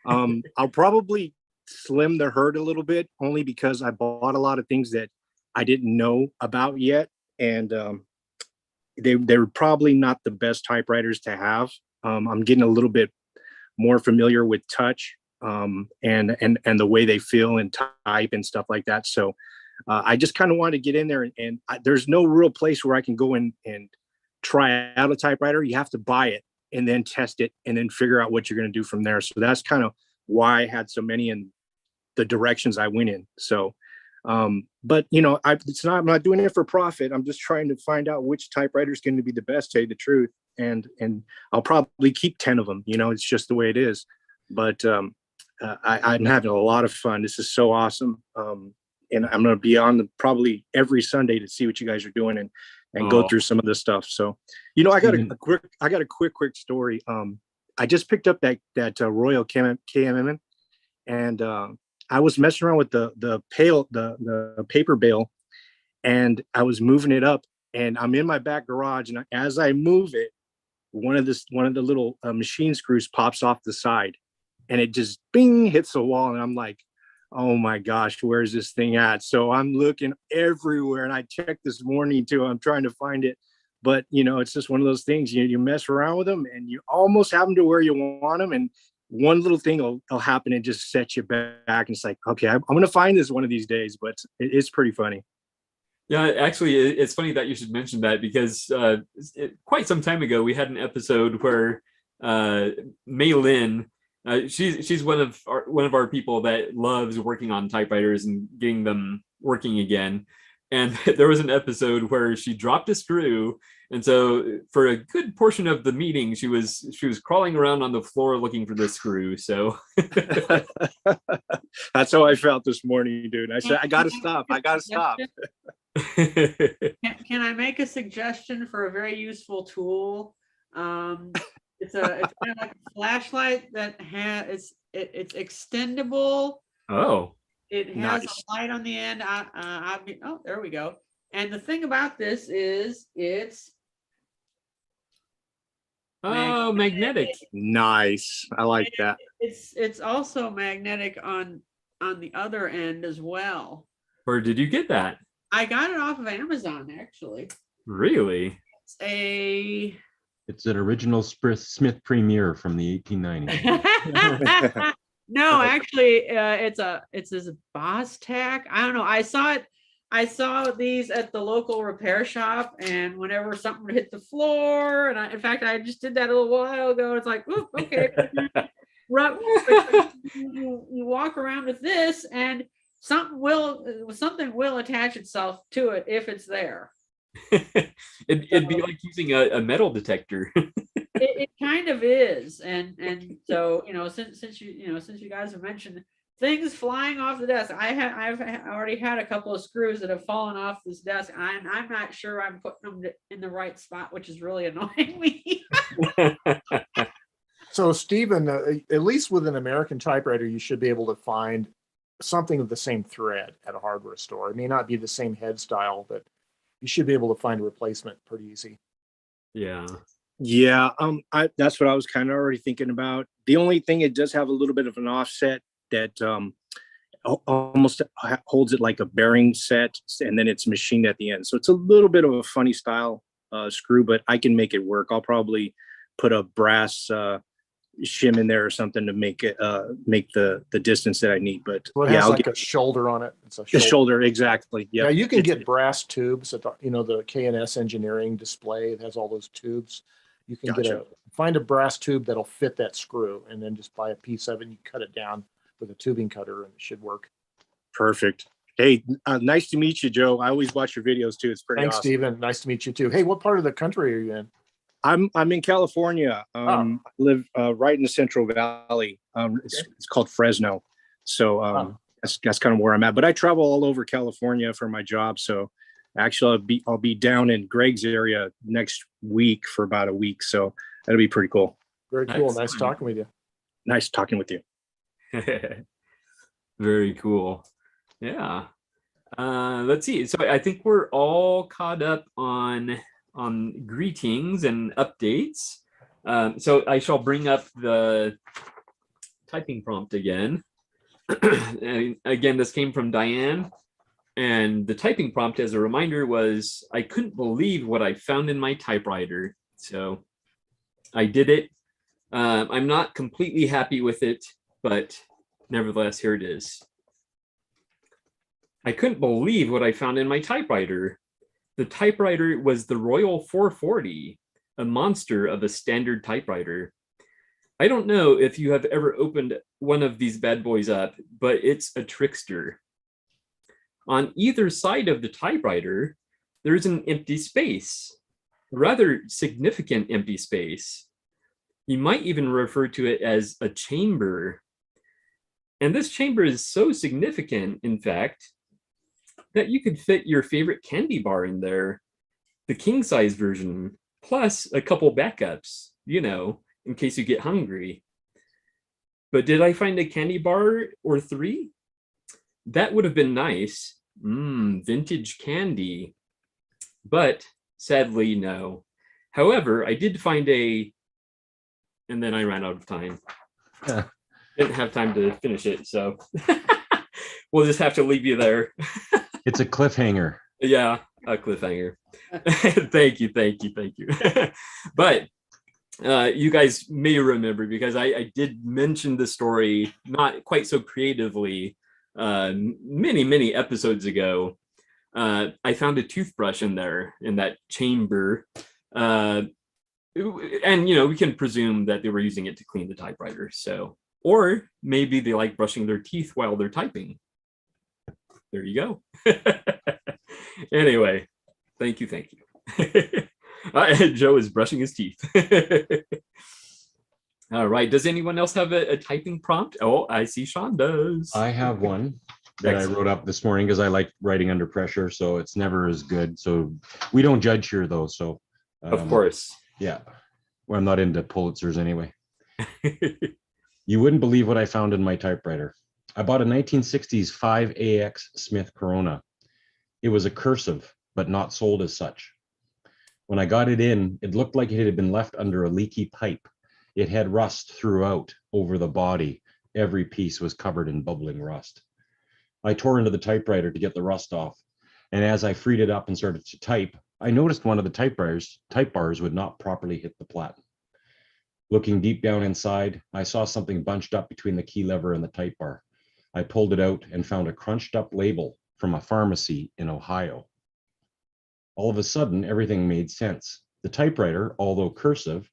I'll probably slim the herd a little bit, only because I bought a lot of things that I didn't know about yet. And they were probably not the best typewriters to have. I'm getting a little bit more familiar with touch and the way they feel and type and stuff like that. So I just kind of want to get in there, and there's no real place where I can go in and try out a typewriter. You have to buy it and then test it and then figure out what you're going to do from there. So that's kind of why I had so many in the directions I went in. So, but you know, I'm not doing it for profit. I'm just trying to find out which typewriter is going to be the best, to tell you the truth. And I'll probably keep 10 of them, you know, it's just the way it is. But I'm having a lot of fun. This is so awesome. And I'm going to be on probably every Sunday to see what you guys are doing and go through some of this stuff. So, you know, I got a quick story. I just picked up that Royal KMM, and I was messing around with the paper bale, and I was moving it up, and I'm in my back garage, and as I move it, one of the little machine screws pops off the side, and it just bing hits the wall, and I'm like, oh my gosh, where's this thing at? So I'm looking everywhere, and I checked this morning too. I'm trying to find it, but you know, it's just one of those things. You mess around with them, and you almost have them to where you want them, and one little thing will happen and just set you back. And it's like, okay, I'm going to find this one of these days, but it's pretty funny. Yeah, actually, it's funny that you should mention that, because quite some time ago we had an episode where Mei Lin, she's one of our people that loves working on typewriters and getting them working again. And there was an episode where she dropped a screw, and so for a good portion of the meeting, she was crawling around on the floor looking for the screw. So that's how I felt this morning, dude. I said, I gotta stop. Can I make a suggestion for a very useful tool? It's kind of like a flashlight that it's extendable. Oh. It has a light on the end. Oh, there we go. And the thing about this is it's magnetic. Nice. I like that. It's also magnetic on the other end as well. Where did you get that? I got it off of Amazon, actually. Really? It's an original Smith Premier from the 1890s. No, actually, it's this Boss Tack. I don't know. I saw these at the local repair shop, and whenever something would hit the floor, and in fact, I just did that a little while ago. It's like, ooh, okay. You walk around with this, and something will attach itself to it if it's there. It'd be like using a metal detector. It kind of is, and so, you know, since you guys have mentioned things flying off the desk, I've already had a couple of screws that have fallen off this desk, and I'm not sure I'm putting them in the right spot, which is really annoying me. So Stephen, at least with an American typewriter, you should be able to find something of the same thread at a hardware store. It may not be the same head style, but you should be able to find a replacement pretty easy. Yeah. Yeah. That's what I was kind of already thinking about. The only thing, it does have a little bit of an offset that almost holds it like a bearing set, and then it's machined at the end. So it's a little bit of a funny style screw, but I can make it work. I'll probably put a brass shim in there or something to make it make the distance that I need. But well, it has like a shoulder on it. It's a shoulder, exactly. Yeah. Now you can get brass tubes at the, the K&S Engineering display. It has all those tubes. You can find a brass tube that'll fit that screw, and then just buy a piece of it and you cut it down with a tubing cutter, and it should work. Perfect. Hey, nice to meet you, Joe. I always watch your videos too. It's pretty Thanks, awesome. Stephen. Nice to meet you too. Hey, what part of the country are you in? I'm in California. I live right in the Central Valley. It's called Fresno. So that's kind of where I'm at. But I travel all over California for my job. So actually, I'll be down in Greg's area next week for about a week. So that'll be pretty cool. Very cool. Nice talking with you. Nice talking with you. Very cool. Yeah. Let's see. So I think we're all caught up on greetings and updates. So I shall bring up the typing prompt again. And again, this came from Diane. And the typing prompt, as a reminder, was, I couldn't believe what I found in my typewriter. So I did it. I'm not completely happy with it, but nevertheless, here it is. I couldn't believe what I found in my typewriter. The typewriter was the Royal 440, a monster of a standard typewriter. I don't know if you have ever opened one of these bad boys up, but it's a trickster. On either side of the typewriter, there's an empty space, a rather significant empty space. You might even refer to it as a chamber. And this chamber is so significant, in fact, that you could fit your favorite candy bar in there, the king size version, plus a couple backups, you know, in case you get hungry. But did I find a candy bar or 3? That would have been nice. Vintage candy. But sadly, no. However, I did find and then I ran out of time. Didn't have time to finish it, so we'll just have to leave you there. It's a cliffhanger. Yeah, a cliffhanger. Thank you. But you guys may remember, because I did mention the story, not quite so creatively, many episodes ago. I found a toothbrush in there, in that chamber. And, you know, we can presume that they were using it to clean the typewriter. So, or maybe they like brushing their teeth while they're typing. There you go. Anyway, thank you. Joe is brushing his teeth. All right. Does anyone else have a typing prompt? Oh, I see Sean does. I have one that I wrote up this morning because I like writing under pressure, so it's never as good. So we don't judge here, though. So of course. Yeah. Well, I'm not into Pulitzers anyway. You wouldn't believe what I found in my typewriter. I bought a 1960s 5AX Smith Corona. It was a cursive, but not sold as such. When I got it in, it looked like it had been left under a leaky pipe. It had rust throughout over the body. Every piece was covered in bubbling rust. I tore into the typewriter to get the rust off. And as I freed it up and started to type, I noticed one of the type bars would not properly hit the platen. Looking deep down inside, I saw something bunched up between the key lever and the type bar. I pulled it out and found a crunched up label from a pharmacy in Ohio. All of a sudden, everything made sense. The typewriter, although cursive,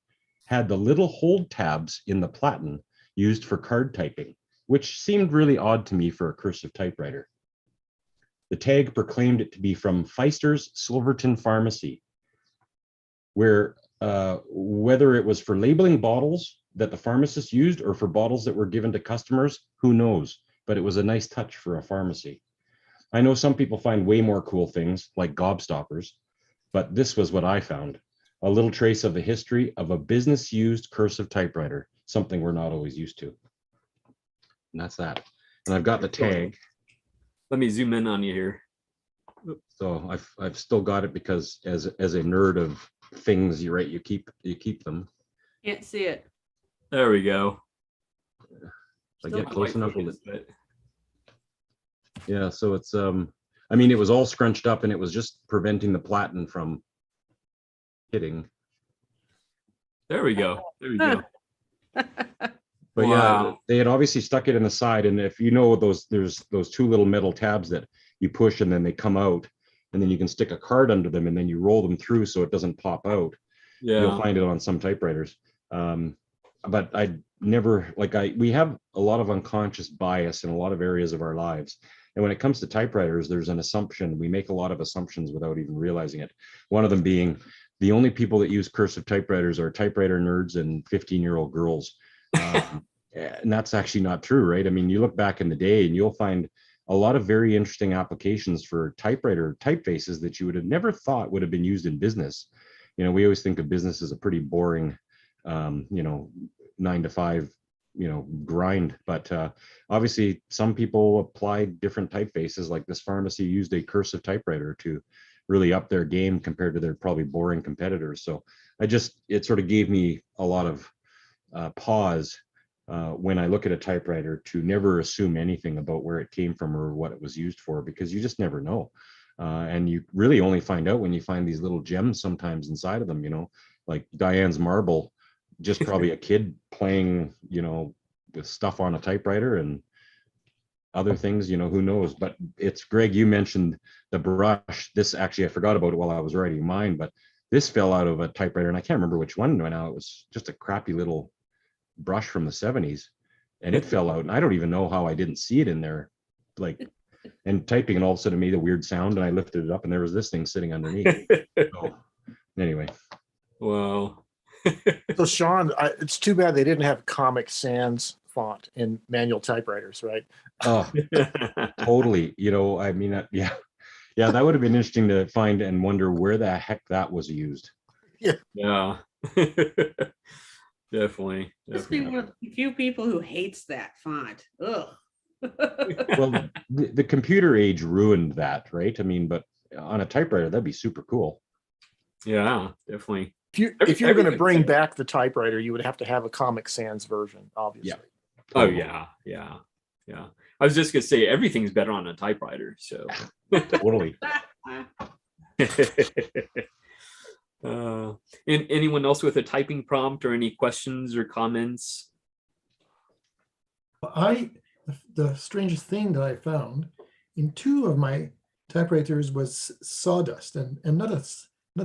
had the little hold tabs in the platen used for card typing, which seemed really odd to me for a cursive typewriter. The tag proclaimed it to be from Feister's Silverton Pharmacy, where whether it was for labeling bottles that the pharmacist used or for bottles that were given to customers, who knows? But it was a nice touch for a pharmacy. I know some people find way more cool things like gobstoppers, but this was what I found. A little trace of the history of a business-used cursive typewriter, something we're not always used to. And that's that. And I've got the tag. Let me zoom in on you here. So I've still got it because as a nerd of things, you keep them. Can't see it. There we go. If I get close enough with it. Yeah, so it's I mean, it was all scrunched up and it was just preventing the platen from hitting. There we go. But yeah, they had obviously stuck it in the side, and if you know there's those 2 little metal tabs that you push and then they come out, and then you can stick a card under them and then you roll them through so it doesn't pop out. Yeah, you'll find it on some typewriters. But I never we have a lot of unconscious bias in a lot of areas of our lives. And when it comes to typewriters, there's an assumption. We make a lot of assumptions without even realizing it. One of them being the only people that use cursive typewriters are typewriter nerds and 15-year-old girls. And that's actually not true, right? I mean, you look back in the day and you'll find a lot of very interesting applications for typewriter typefaces that you would have never thought would have been used in business. You know, we always think of business as a pretty boring, 9 to 5, grind. But obviously some people apply different typefaces. Like this pharmacy used a cursive typewriter to really up their game compared to their probably boring competitors. So it sort of gave me a lot of pause when I look at a typewriter to never assume anything about where it came from or what it was used for, because you just never know. And you really only find out when you find these little gems sometimes inside of them, like Diane's marble just probably a kid playing, with stuff on a typewriter and other things, who knows. But it's Greg, you mentioned the brush. This actually, I forgot about it while I was writing mine, but this fell out of a typewriter, and I can't remember which one right now. It was just a crappy little brush from the 70s, and it fell out, and I don't even know how I didn't see it in there, and typing, and all of a sudden it made a weird sound, and I lifted it up, and there was this thing sitting underneath. So anyway. Wow. So Sean, it's too bad they didn't have Comic Sans font in manual typewriters, right? Oh, totally. I mean, yeah, that would have been interesting to find and wonder where the heck that was used. Yeah. Definitely. Just be one of the few people who hates that font. Ugh. Well, the computer age ruined that, right? I mean, but on a typewriter, that'd be super cool. Yeah, definitely. If you're going to bring back the typewriter, you would have to have a Comic Sans version, obviously. Yeah. Oh yeah. I was just gonna say everything's better on a typewriter. So totally. And anyone else with a typing prompt or any questions or comments? The strangest thing that I found in two of my typewriters was sawdust, and not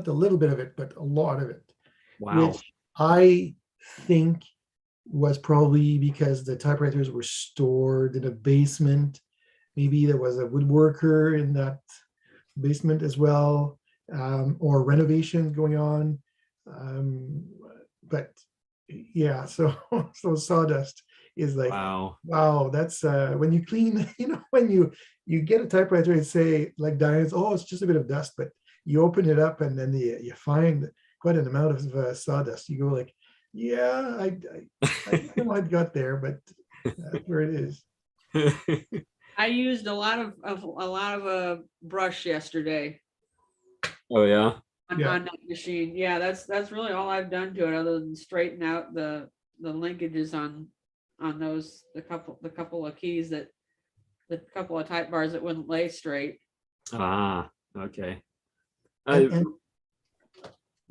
a little bit of it, but a lot of it. Wow. Which I think was probably because the typewriters were stored in a basement. Maybe there was a woodworker in that basement as well, or renovation going on. But yeah, so sawdust is like, wow, that's when you clean, when you get a typewriter and say, like Diane's, oh, it's just a bit of dust, but you open it up and then you find quite an amount of sawdust. You go like, yeah, I don't know how it got there, but that's where it is. I used a lot of brush yesterday. Oh yeah. On that machine. Yeah, that's really all I've done to it, other than straighten out the linkages on those the couple of keys the couple of type bars that wouldn't lay straight. Ah, okay. And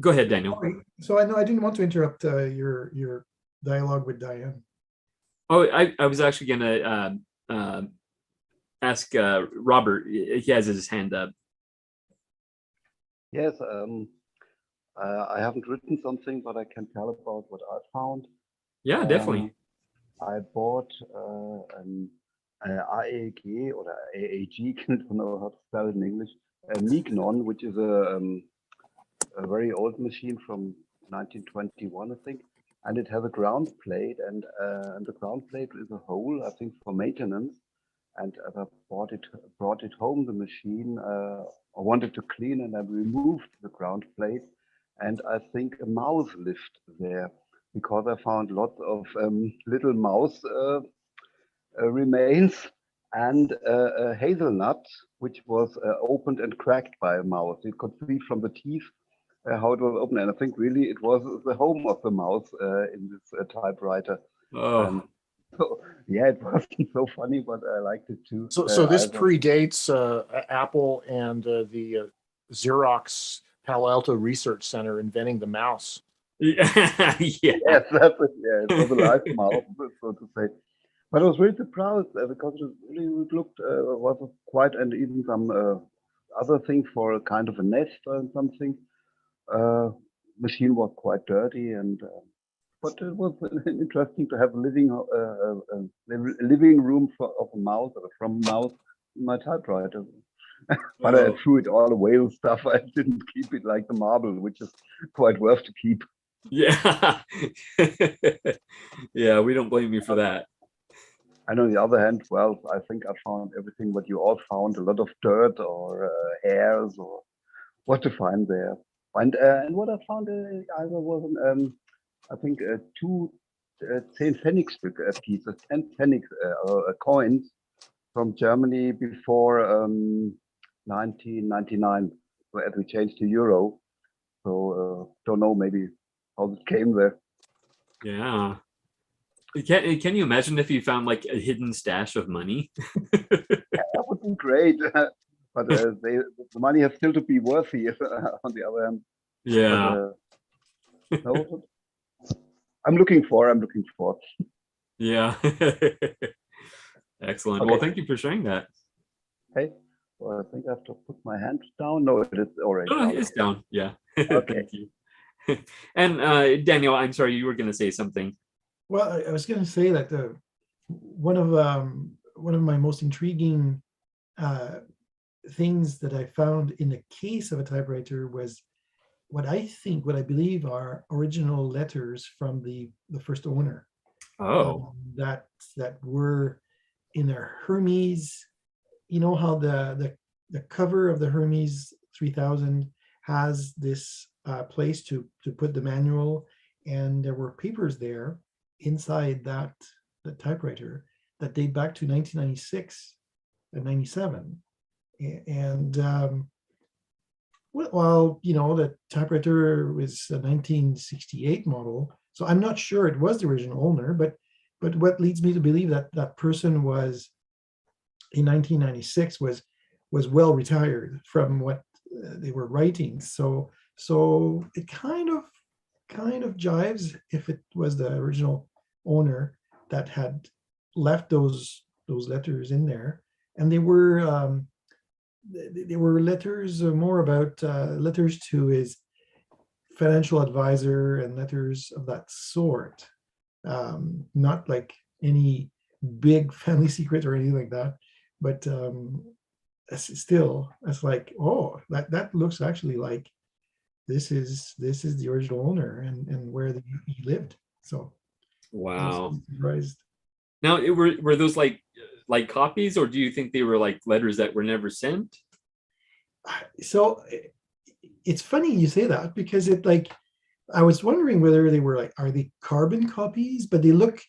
go ahead, Daniel. So I know I didn't want to interrupt your dialogue with Diane. Oh, I was actually gonna ask Robert. He has his hand up. Yes, I haven't written something, but I can tell about what I found. Yeah, definitely. I bought an AEG or AAG, I don't know how to spell it in English, a Mignon, which is a very old machine from 1921, I think, and it has a ground plate, and the ground plate is a hole, I think, for maintenance. And as I brought it home, the machine, I wanted to clean, and I removed the ground plate, and I think a mouse lived there, because I found lots of little mouse remains, and a hazelnut, which was opened and cracked by a mouse. You could see from the teeth how it was open, and I think really it was the home of the mouse in this typewriter. Oh. So yeah, it wasn't so funny, but I liked it too. So this predates Apple and the Xerox Palo Alto Research Center inventing the mouse. Yeah. Yes, that's it. Yeah, it was a live mouse, so to say. But I was really surprised because it looked was quite, and even some other thing for a kind of a nest or something. Machine was quite dirty, and but it was interesting to have a living room of a mouse or from a mouse in my typewriter. But I threw it all away and stuff. I didn't keep it like the marble, which is quite worth to keep. Yeah. Yeah, we don't blame you for that. And on the other hand, well, I think I found everything what you all found, a lot of dirt or hairs or what to find there. And what I found either was, I think, two 10 pfennig pieces, 10 pfennig coins from Germany before 1999, as we changed to euro. So don't know maybe how it came there. Yeah. Can you imagine if you found like a hidden stash of money? That would be great. But the money has still to be worthy on the other hand. Yeah. But, no, I'm looking for. Yeah. Excellent. Okay. Well, thank you for sharing that. Hey, well, I think I have to put my hand down. No, it is already Oh, down. it's down. Yeah. Okay. Thank you. And Daniel, I'm sorry, you were going to say something. Well, I was going to say that one of my most intriguing things that I found in the case of a typewriter was what I believe are original letters from the first owner. That were in a Hermes. You know how the cover of the Hermes 3000 has this place to put the manual, and there were papers there inside the typewriter that date back to 1996 and 97. And well, the typewriter was a 1968 model, so I'm not sure it was the original owner, but what leads me to believe that that person was in 1996 was well retired from what they were writing. So it kind of jives if it was the original owner that had left those letters in there, and they were letters more about letters to his financial advisor and letters of that sort, not like any big family secret or anything like that, but it's like, oh, that looks actually like this is the original owner and where he lived. So Wow. surprised. Now, were those like copies, or do you think they were like letters that were never sent? So it's funny you say that, because I was wondering whether they were are they carbon copies, but they look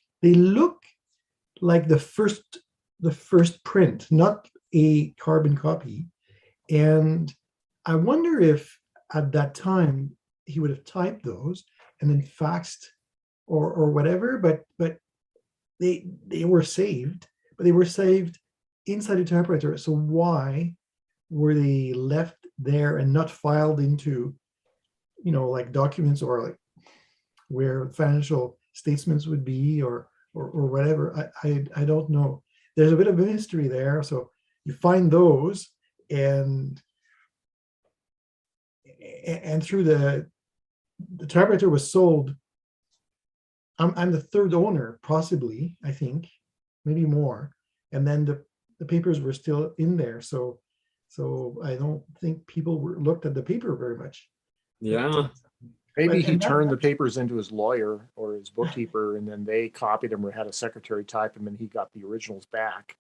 like the first print, not a carbon copy. And I wonder if at that time he would have typed those and then faxed or whatever, but they were saved, but they were saved inside a typewriter. So why were they left there and not filed into, like documents or like where financial statements would be or whatever? I don't know. There's a bit of a mystery there. So you find those, and through the typewriter was sold. I'm the third owner, possibly, I think, maybe more. And then the papers were still in there. So I don't think people looked at the paper very much. Yeah. Maybe he turned the papers into his lawyer or his bookkeeper, and then they copied them or had a secretary type them, and he got the originals back.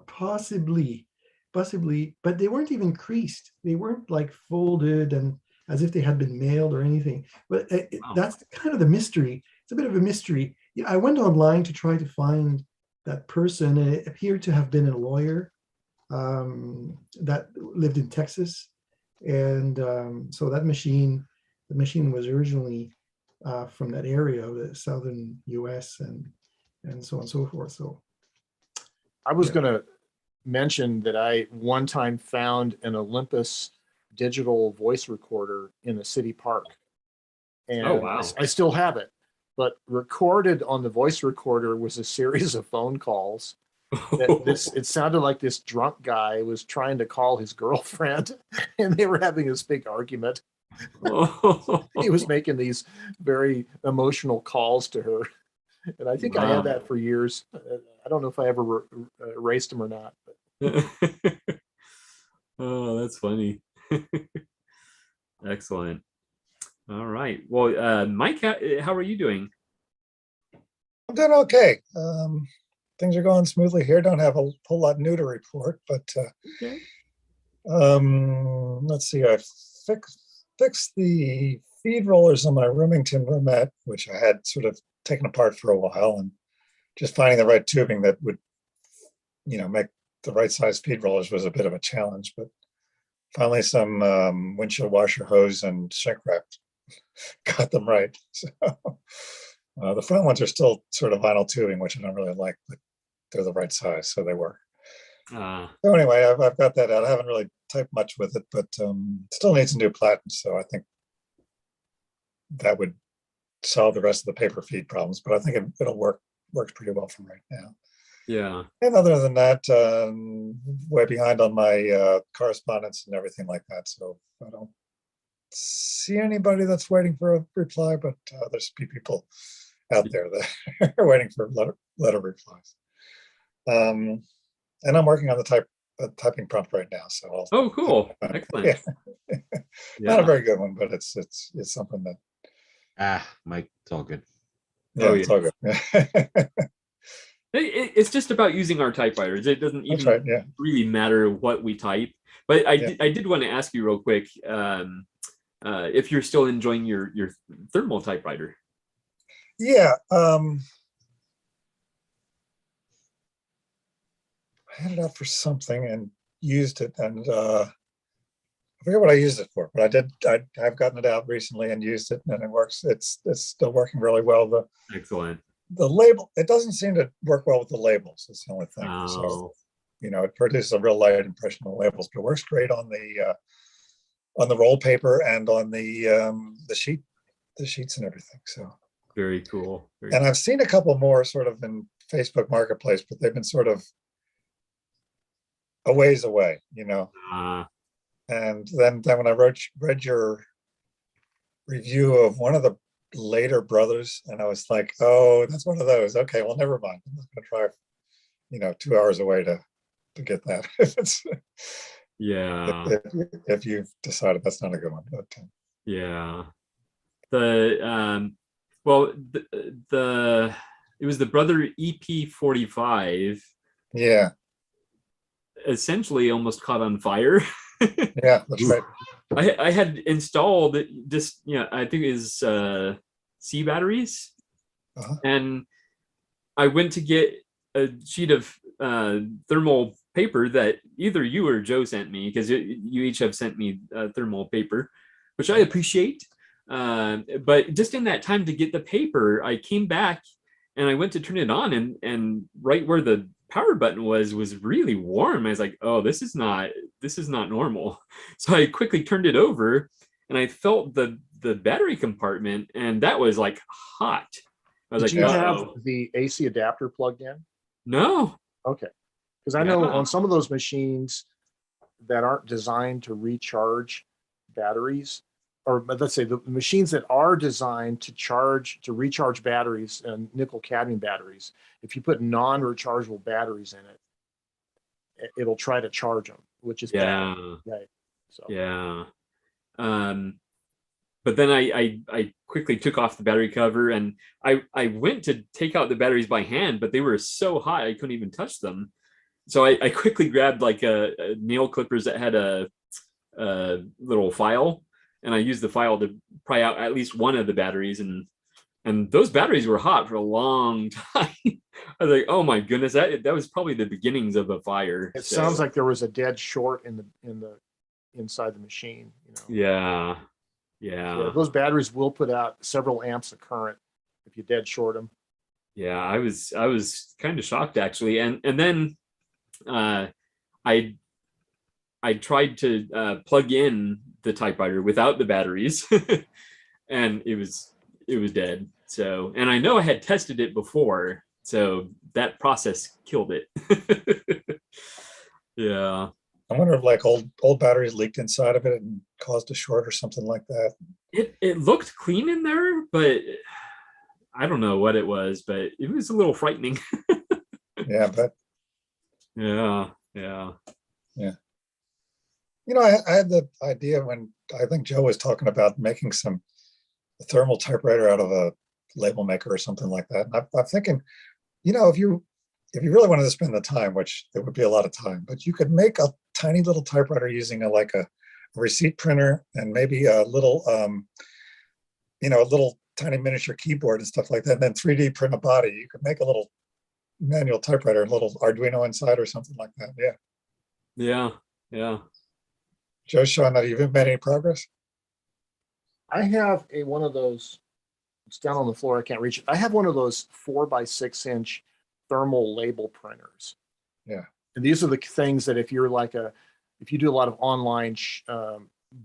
Possibly, but they weren't even creased. They weren't like folded and as if they had been mailed or anything. But that's kind of the mystery. It's a bit of a mystery. Yeah, I went online to try to find that person, and it appeared to have been a lawyer that lived in Texas. And so the machine was originally from that area of the southern US and so on and so forth. So I was going to mention that I one time found an Olympus digital voice recorder in a city park. And oh, wow. I still have it, but recorded on the voice recorder was a series of phone calls. It sounded like this drunk guy was trying to call his girlfriend, and they were having this big argument. He was making these very emotional calls to her, and I think I had that for years. I don't know if I ever erased them or not. But. Oh, that's funny. Excellent. All right. Well, Mike, how are you doing? I'm doing okay. Things are going smoothly here. Don't have a whole lot new to report, but okay. Let's see. I fixed the feed rollers on my Remington roomette, which I had sort of taken apart for a while, and just finding the right tubing that would, make the right size feed rollers was a bit of a challenge. But finally, some windshield washer hose and shrink wrap got them right. So the front ones are still sort of vinyl tubing, which I don't really like, but they're the right size, so they work. So anyway, I've got that out. I haven't really typed much with it, but still needs a new platen. So I think that would solve the rest of the paper feed problems, but I think it'll works pretty well for right now. Yeah. And other than that, way behind on my correspondence and everything like that. So I don't see anybody that's waiting for a reply, but there's people out there that are waiting for letter replies. And I'm working on the typing prompt right now. So Oh, cool. Excellent. Yeah. Yeah. Not a very good one, but it's something that. Mike, it's all good. Yeah, Oh, it's yeah. all good. It's just about using our typewriters. It doesn't That's even right, yeah. really matter what we type. But I Yeah. did want to ask you real quick if you're still enjoying your thermal typewriter. Yeah. I had it out for something and used it, and I forget what I used it for, but I've gotten it out recently and used it, and it works. It's still working really well. Excellent. The label, it doesn't seem to work well with the labels. That's the only thing. Oh. So, it produces a real light impression of the labels, but it works great on the roll paper and on the sheets and everything. So Very cool. and I've seen a couple more sort of in Facebook Marketplace, but they've been sort of a ways away, And then when I read your review of one of the later brothers, and I was like, oh, that's one of those. Okay, well, never mind. I'm not going to drive, 2 hours away to get that. Yeah. If you've decided that's not a good one. But, Yeah. The it was the brother EP45. Yeah. Essentially almost caught on fire. Yeah, that's right. I had installed just, I think it is C batteries. And I went to get a sheet of thermal paper that either you or Joe sent me, because you each have sent me thermal paper, which I appreciate. But just in that time to get the paper, I came back and I went to turn it on, and right where the power button was really warm. I was like, oh, this is not normal. So I quickly turned it over, and I felt the battery compartment, and that was like hot. I was Did like, you have uh-oh. the AC adapter plugged in? No. Okay. Because I know Yeah. on some of those machines that aren't designed to recharge batteries, or let's say the machines that are designed to recharge batteries and nickel cadmium batteries, if you put non-rechargeable batteries in it, it'll try to charge them, which is Yeah. bad. Right. So Yeah. But then I quickly took off the battery cover, and I went to take out the batteries by hand, but they were so hot I couldn't even touch them. So I quickly grabbed like a nail clippers that had a little file, and I used the file to pry out at least one of the batteries, and those batteries were hot for a long time. I was like, oh my goodness, that was probably the beginnings of a fire. it sounds like there was a dead short in the inside the machine. Yeah. So those batteries will put out several amps of current if you dead short them. Yeah, I was kind of shocked actually, and then I tried to plug in the typewriter without the batteries, and it was dead. So, and I know I had tested it before, so that process killed it. Yeah. I wonder if like old batteries leaked inside of it and caused a short or something like that. It looked clean in there, but I don't know what it was, but it was a little frightening. Yeah, but Yeah. I had the idea when I think Joe was talking about making a thermal typewriter out of a label maker or something like that. And I'm thinking, if you really wanted to spend the time, which there would be a lot of time, but you could make a tiny little typewriter using a receipt printer and maybe a little, a little tiny miniature keyboard and stuff like that, and then 3D print a body. You could make a little manual typewriter, a little Arduino inside or something like that. Yeah. Yeah. Joe's showing that you've made any progress. I have one of those. It's down on the floor. I can't reach it. I have one of those 4x6 inch thermal label printers. Yeah. And these are the things that if you do a lot of online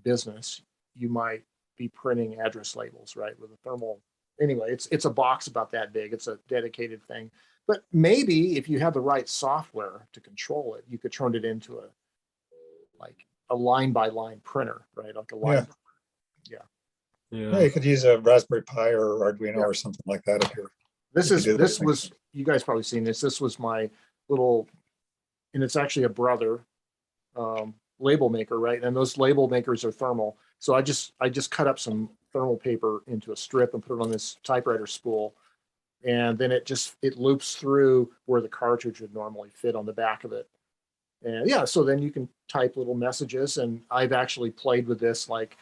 business, you might be printing address labels, right, with a thermal anyway, it's a box about that big. It's a dedicated thing. But maybe if you have the right software to control it, you could turn it into a line by line printer, right? Like a line. Yeah. Yeah, you could use a Raspberry Pi or Arduino or something like that if you're. This was, you guys probably seen this. This was my little, and it's actually a brother label maker, right? And those label makers are thermal. So I just cut up some thermal paper into a strip and put it on this typewriter spool. And then it loops through where the cartridge would normally fit on the back of it. And yeah, so then you can type little messages. And I've actually played with this, like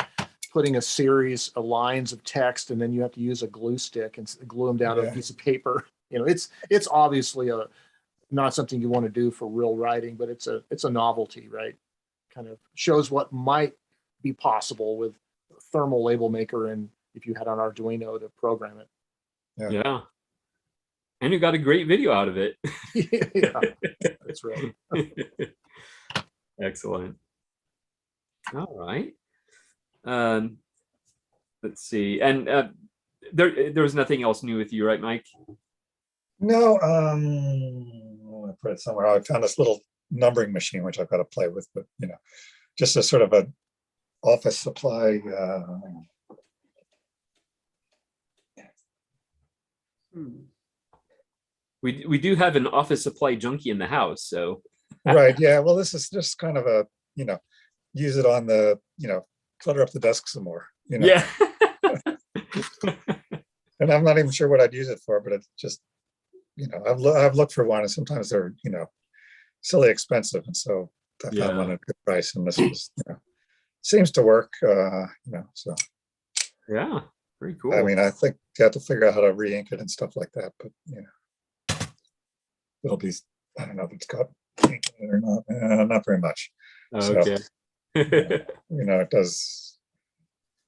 putting a series of lines of text, and then you have to use a glue stick and glue them down to a piece of paper. You know, it's obviously not something you want to do for real writing, but it's a novelty, right? Kind of shows what might be possible with a thermal label maker, and if you had an Arduino to program it. Yeah. And you got a great video out of it. Yeah, that's right. Excellent. All right. Let's see. And there was nothing else new with you, right, Mike? No, I put it somewhere. I found this little numbering machine, which I've got to play with, but just a sort of an office supply. We do have an office supply junkie in the house, so. Right. Yeah. Well, this is just kind of a, use it on the, clutter up the desk some more, Yeah. And I'm not even sure what I'd use it for, but it's just, I've looked for one, and sometimes they're, silly expensive. And so I found one at a good price, and this was, seems to work, so. Yeah. Very cool. I mean, I think you have to figure out how to re-ink it and stuff like that, but it'll be, I don't know if it's got ink in it or not. Not very much. Okay. So, it does.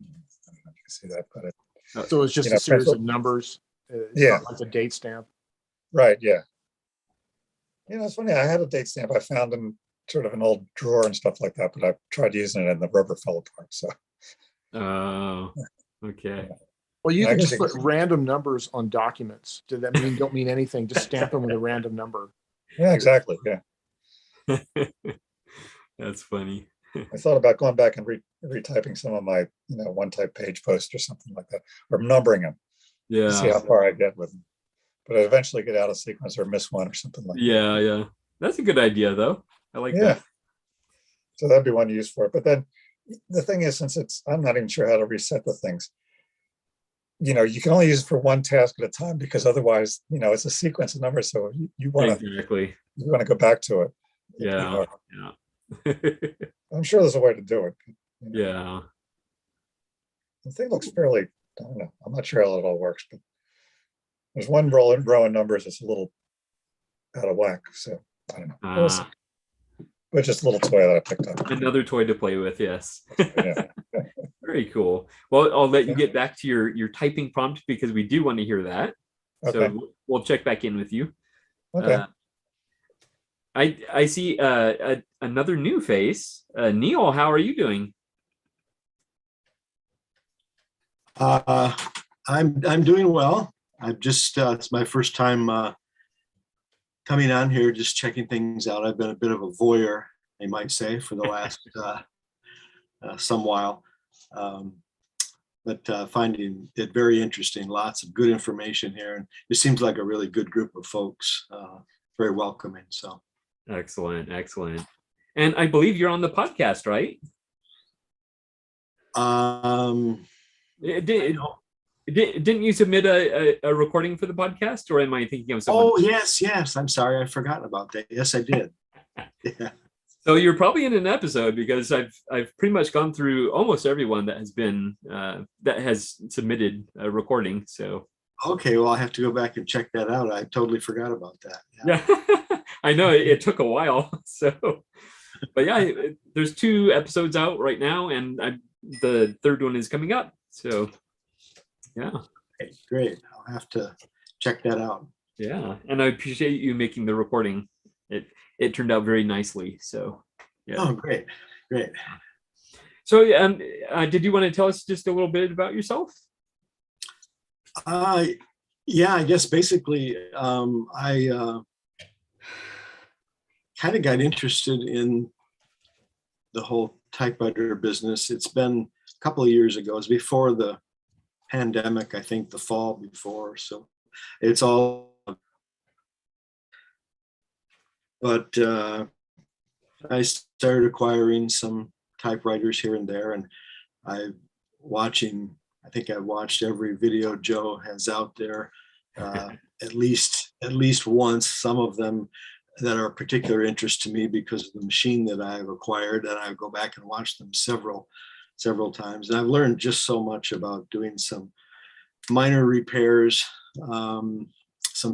I don't know if you can see that, but So it's just a series of numbers. Yeah. Like a date stamp. Right. Yeah. It's funny. I had a date stamp I found in sort of an old drawer and stuff like that, but I tried using it and the rubber fell apart. So. Oh. Okay. Well, you can just put random numbers on documents. Does that mean don't mean anything? Just stamp them with a random number. Yeah, exactly. Yeah. That's funny. I thought about going back and retyping some of my, one-type page posts or something like that, or numbering them. Yeah. To see how far I get with them. But I eventually get out of sequence or miss one or something like that. Yeah. That's a good idea, though. I like that. So that'd be one to use for it. But then the thing is, since I'm not even sure how to reset the things, you can only use it for one task at a time, because otherwise, it's a sequence of numbers. So you want to go back to it. Yeah. I'm sure there's a way to do it. Yeah. The thing looks fairly, I don't know. I'm not sure how it all works, but there's one row in numbers that's a little out of whack. So I don't know. We'll see. But just a little toy that I picked up. Another toy to play with, yes. Yeah. Very cool. Well, I'll let you get back to your typing prompt, because we do want to hear that. Okay. So we'll check back in with you. Okay. I see another new face. Neil, how are you doing? I'm doing well. I've just it's my first time coming on here, just checking things out. I've been a bit of a voyeur, they might say, for the last some while, but finding it very interesting. Lots of good information here, and it seems like a really good group of folks. Very welcoming. So excellent. And I believe you're on the podcast, right? Didn't you submit a recording for the podcast, or am I thinking of someone? Oh, yes. I'm sorry, I forgot about that. Yes, I did. Yeah. So you're probably in an episode, because I've pretty much gone through almost everyone that has been that has submitted a recording. So okay, well, I have to go back and check that out. I totally forgot about that. Yeah, I know it took a while. So, but yeah, there's 2 episodes out right now, and the third one is coming up. So. Yeah. Okay, great. I'll have to check that out. Yeah, and I appreciate you making the recording. It turned out very nicely. So yeah. Oh, great. So did you want to tell us just a little bit about yourself? Yeah, I guess basically I kind of got interested in the whole typewriter business. It's been a couple of years ago. It was before the pandemic, I think the fall before. So it's all, but I started acquiring some typewriters here and there, and I think I watched every video Joe has out there at least once, some of them that are of particular interest to me because of the machine that I've acquired, and I go back and watch them several times. And I've learned just so much about doing some minor repairs, some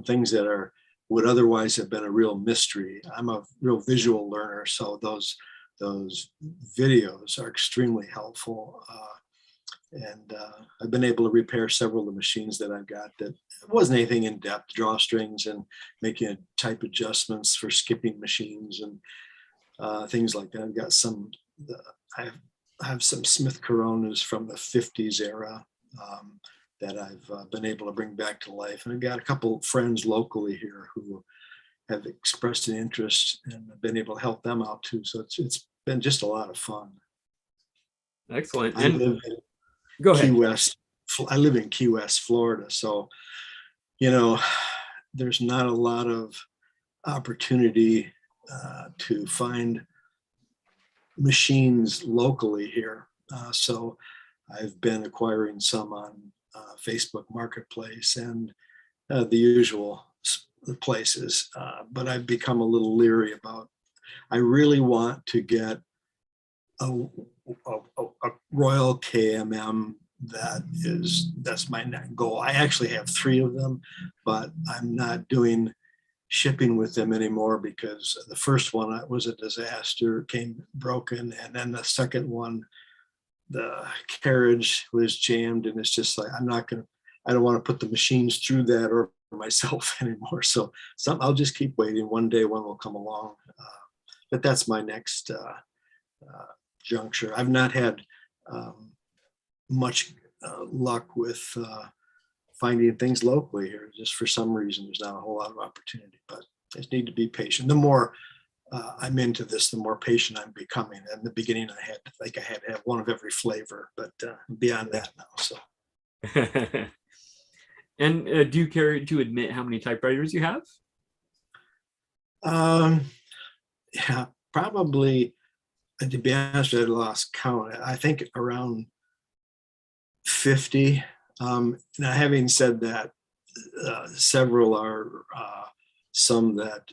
things that would otherwise have been a real mystery. I'm a real visual learner, so those videos are extremely helpful. And I've been able to repair several of the machines that I've got that wasn't anything in depth, drawstrings and making type adjustments for skipping machines and things like that. I've got I have some Smith Coronas from the 50s era that I've been able to bring back to life. And I've got a couple friends locally here who have expressed an interest, and I've been able to help them out too. So it's been just a lot of fun. Excellent. I And live in go ahead. Key West. I live in Key West, Florida. So, there's not a lot of opportunity to find machines locally here. So I've been acquiring some on Facebook Marketplace and the usual places, but I've become a little leery about, I really want to get a Royal KMM. That's my goal. I actually have 3 of them, but I'm not doing shipping with them anymore because the first one was a disaster, came broken, and then the second one, the carriage was jammed, and it's just like, I don't want to put the machines through that or myself anymore. So I'll just keep waiting. One day one will come along, but that's my next juncture. I've not had much luck with finding things locally here. Just for some reason, there's not a whole lot of opportunity, but I just need to be patient. The more I'm into this, the more patient I'm becoming. In the beginning, I had to have one of every flavor, but beyond that now. So. And do you care to admit how many typewriters you have? Yeah, probably. To be honest, I lost count. I think around 50. Now, having said that, several are some that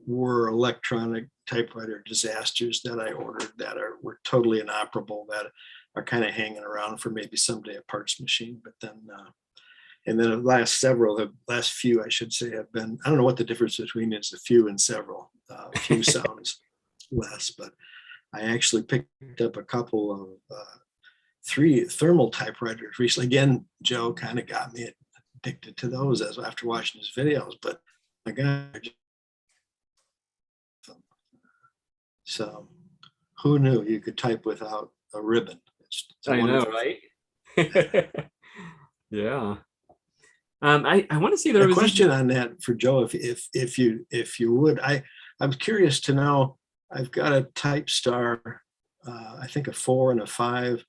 were electronic typewriter disasters that I ordered that were totally inoperable, that are kind of hanging around for maybe someday a parts machine. But then, and then the last few, I should say, have been, I don't know what the difference between is a few and several. Few sounds less, but I actually picked up a couple of 3 thermal typewriters recently. Again, Joe kind of got me addicted to those after watching his videos, but my God. So who knew you could type without a ribbon? It's I know, right? Yeah. I want to see there a was question on that for Joe, if you would. I'm curious to know. I've got a Typestar, I think a 4 and a 5,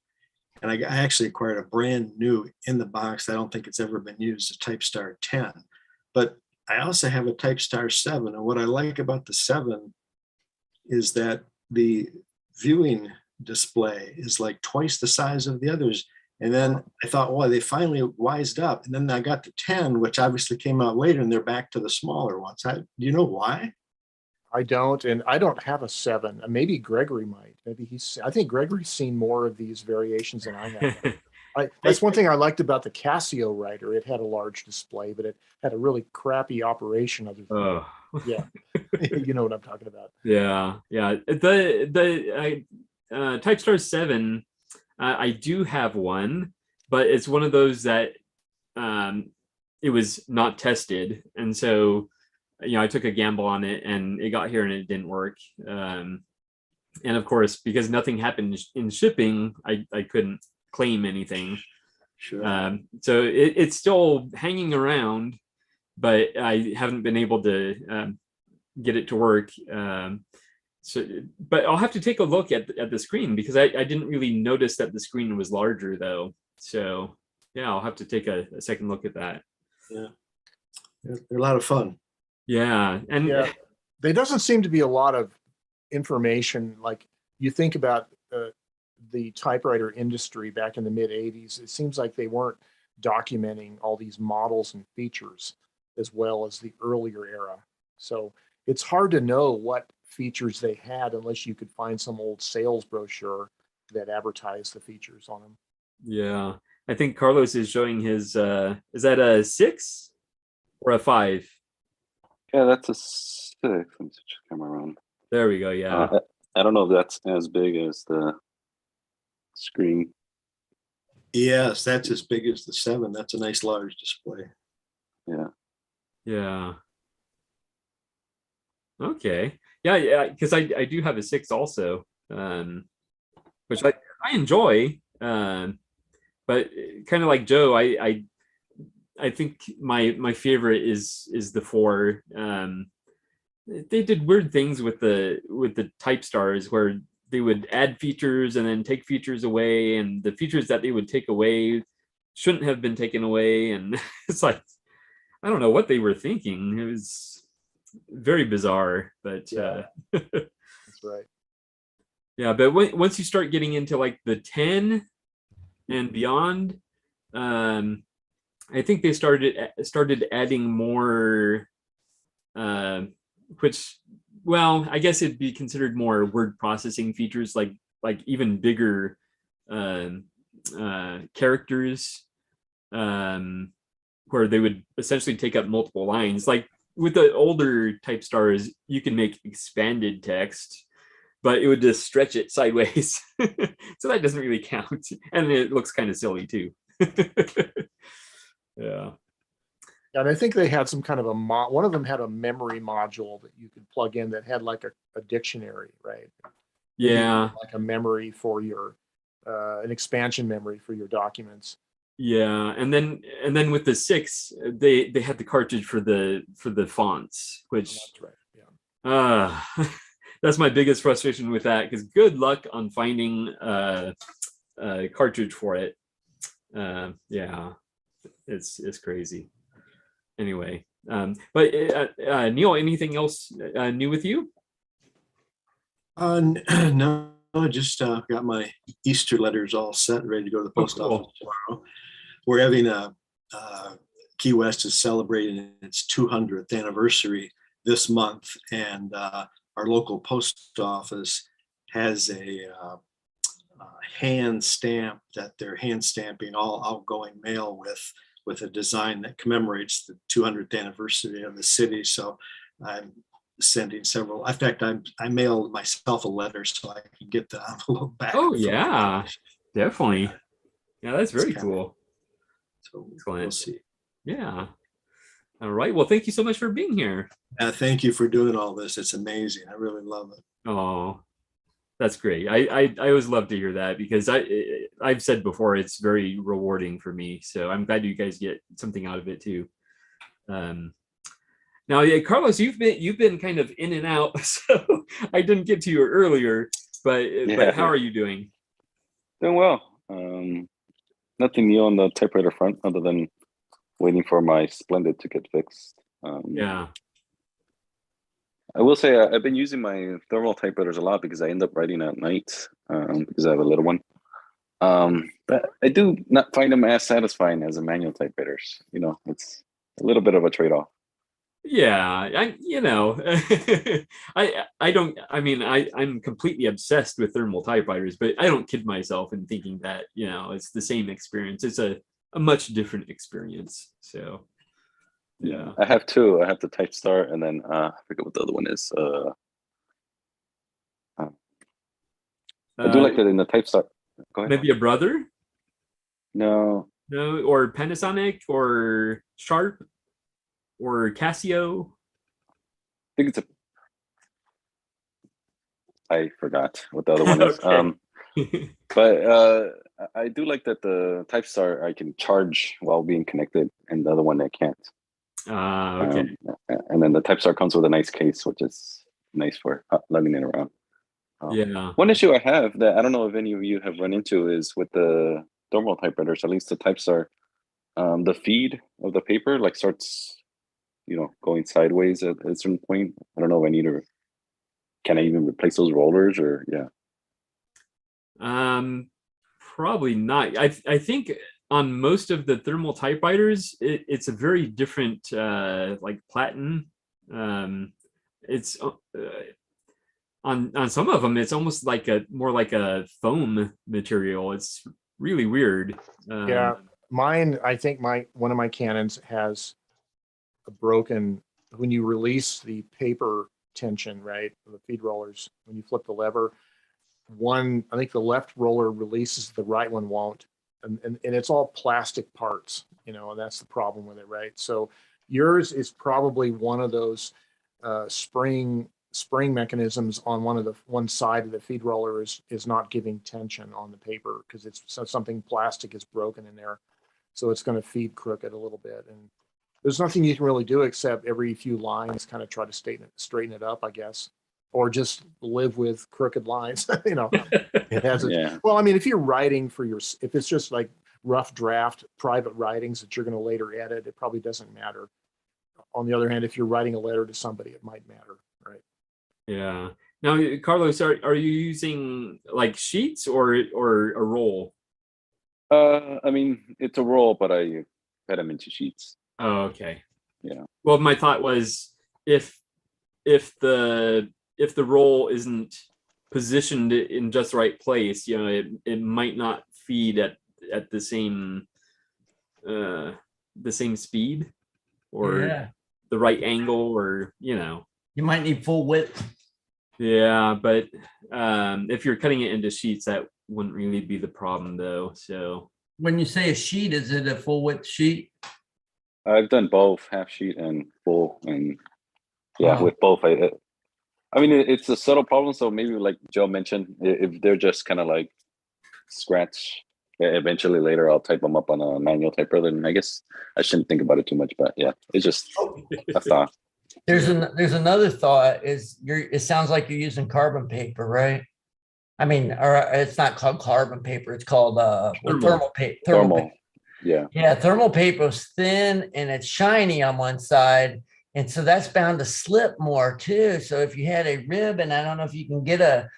and I actually acquired a brand new in the box. I don't think it's ever been used, a Typestar 10, but I also have a Typestar 7. And what I like about the 7 is that the viewing display is like twice the size of the others. And then I thought, well, they finally wised up. And then I got the 10, which obviously came out later, and they're back to the smaller ones. Do you know why? I don't, and I don't have a 7. Maybe Gregory might. I think Gregory's seen more of these variations than I have. That's one thing I liked about the Casio writer. It had a large display, but it had a really crappy operation. Yeah, you know what I'm talking about. Yeah. The Typestar 7, I do have one, but it's one of those that it was not tested, and so I took a gamble on it, and it got here and it didn't work. And of course, because nothing happened in shipping, I couldn't claim anything. Sure. So it's still hanging around, but I haven't been able to get it to work. So, but I'll have to take a look at the screen because I didn't really notice that the screen was larger though. So yeah, I'll have to take a second look at that. Yeah, they're a lot of fun. Yeah, and Yeah, there doesn't seem to be a lot of information. Like you think about the typewriter industry back in the mid 80s, it seems like they weren't documenting all these models and features as well as the earlier era. So it's hard to know what features they had unless you could find some old sales brochure that advertised the features on them. yeah, I think Carlos is showing his, is that a 6 or a 5? Yeah, that's a 6. Let me switch the camera around. There we go, yeah. I don't know if that's as big as the screen. Yes, that's as big as the 7. That's a nice large display. Yeah. Yeah. Okay. Yeah, because I do have a 6 also, which I enjoy, but kind of like Joe, I think my favorite is the 4. They did weird things with the type stars where they would add features and then take features away, and the features that they would take away shouldn't have been taken away, and it's like I don't know what they were thinking. It was very bizarre, but yeah. That's right. Yeah, but once you start getting into like the 10 and beyond, I think they started adding more, which, well, I guess it'd be considered more word processing features, like even bigger characters, where they would essentially take up multiple lines. Like with the older type stars, you can make expanded text, but it would just stretch it sideways. So that doesn't really count. And it looks kind of silly too. Yeah. And I think they had some kind of one of them had a memory module that you could plug in that had like a dictionary, right? Yeah. Like a memory for your, an expansion memory for your documents. Yeah, and then with the 6, they had the cartridge for the fonts, which that's right. Yeah. That's my biggest frustration with that, because good luck on finding a cartridge for it. Yeah, it's crazy. Anyway, but Neil, anything else new with you? No, I just got my Easter letters all set, ready to go to the post office tomorrow. We're having Key West is celebrating its 200th anniversary this month, and our local post office has a hand stamp that they're hand stamping all outgoing mail with a design that commemorates the 200th anniversary of the city. So I'm sending several. In fact, I mailed myself a letter so I can get the envelope back. Oh yeah, definitely. Yeah, that's very cool. So excellent. We'll see. Yeah. All right. Well, thank you so much for being here. Thank you for doing all this. It's amazing. I really love it. Oh, that's great. I always love to hear that, because I've said before, it's very rewarding for me. So I'm glad you guys get something out of it too. Now, yeah, Carlos, you've been kind of in and out, so I didn't get to you earlier. But how are you doing? Doing well. Nothing new on the typewriter front other than waiting for my Splendid to get fixed. Yeah. I will say I've been using my thermal typewriters a lot because I end up writing at night because I have a little one. But I do not find them as satisfying as the manual typewriters. You know, it's a little bit of a trade-off. Yeah, I'm completely obsessed with thermal typewriters, but I don't kid myself in thinking that, it's the same experience. It's a much different experience. So yeah. I have 2. I have the Type Start, and then I forget what the other one is. I do like that in the Type Start. Go ahead. Maybe a Brother? No, or Panasonic or Sharp or Casio. I think I forgot what the other one is. Okay. But I do like that the Typestar I can charge while being connected, and the other one I can't. Okay. And then the Typestar comes with a nice case, which is nice for lugging it around. Yeah. One issue I have that I don't know if any of you have run into is with the thermal typewriters, at least the Typestar, the feed of the paper like starts, going sideways at a certain point. I don't know if I need to. Can I even replace those rollers or yeah? Probably not. I think on most of the thermal typewriters, it's a very different like platen. It's on some of them, it's almost like more like a foam material. It's really weird. Yeah, mine. I think one of my Canons has a broken. When you release the paper tension, right, the feed rollers, when you flip the lever, I think the left roller releases, the right one won't, and it's all plastic parts, and that's the problem with it, right? So yours is probably one of those spring mechanisms on one side of the feed roller is not giving tension on the paper because something plastic is broken in there, so it's going to feed crooked a little bit, and there's nothing you can really do except every few lines kind of try to straighten it up, I guess, or just live with crooked lines. It has well, I mean, if you're writing if it's just like rough draft private writings that you're going to later edit, it probably doesn't matter. On the other hand, if you're writing a letter to somebody, it might matter, right? Yeah. Now, Carlos, are you using like sheets or a roll? I mean, it's a roll, but I fed them into sheets. Oh, okay. Yeah. Well, my thought was if the roll isn't positioned in just the right place, it might not feed at the same speed or the right angle, or you might need full width. Yeah, but if you're cutting it into sheets, that wouldn't really be the problem, though. So when you say a sheet, is it a full width sheet? I've done both, half sheet and full, and with both, I mean, it's a subtle problem. So maybe like Joe mentioned, if they're just kind of like scratch, eventually later I'll type them up on a manual typewriter. And I guess I shouldn't think about it too much, but yeah, it's just a thought. There's another thought. It sounds like you're using carbon paper, right? I mean, or it's not called carbon paper. It's called thermal paper. Thermal paper. Yeah. Yeah, thermal paper is thin and it's shiny on one side. And so that's bound to slip more too. So if you had a ribbon, I don't know if you can get a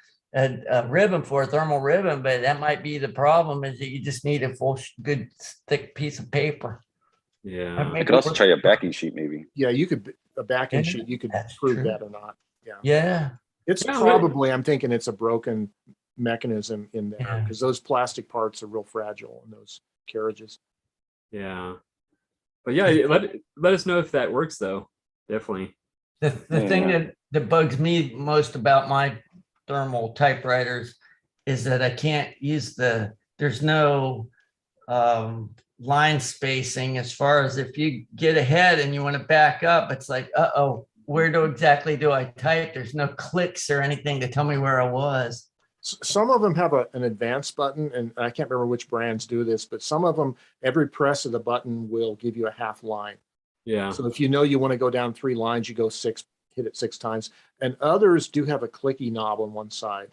ribbon for a thermal ribbon, but that might be the problem, is that you just need a full, good, thick piece of paper. Yeah. I could also try a backing sheet, maybe. Yeah, you could, a backing sheet, you could prove that or not. Yeah. Yeah. It's probably, I'm thinking it's a broken mechanism in there because those plastic parts are real fragile in those carriages. Yeah. But yeah, let us know if that works, though. Definitely. The thing that bugs me most about my thermal typewriters is that I can't use there's no line spacing, as far as if you get ahead and you want to back up, it's like, where exactly do I type? There's no clicks or anything to tell me where I was. Some of them have an advanced button, and I can't remember which brands do this, but some of them, every press of the button will give you a half line. Yeah. So if you want to go down 3 lines, you go 6, hit it 6 times. And others do have a clicky knob on one side.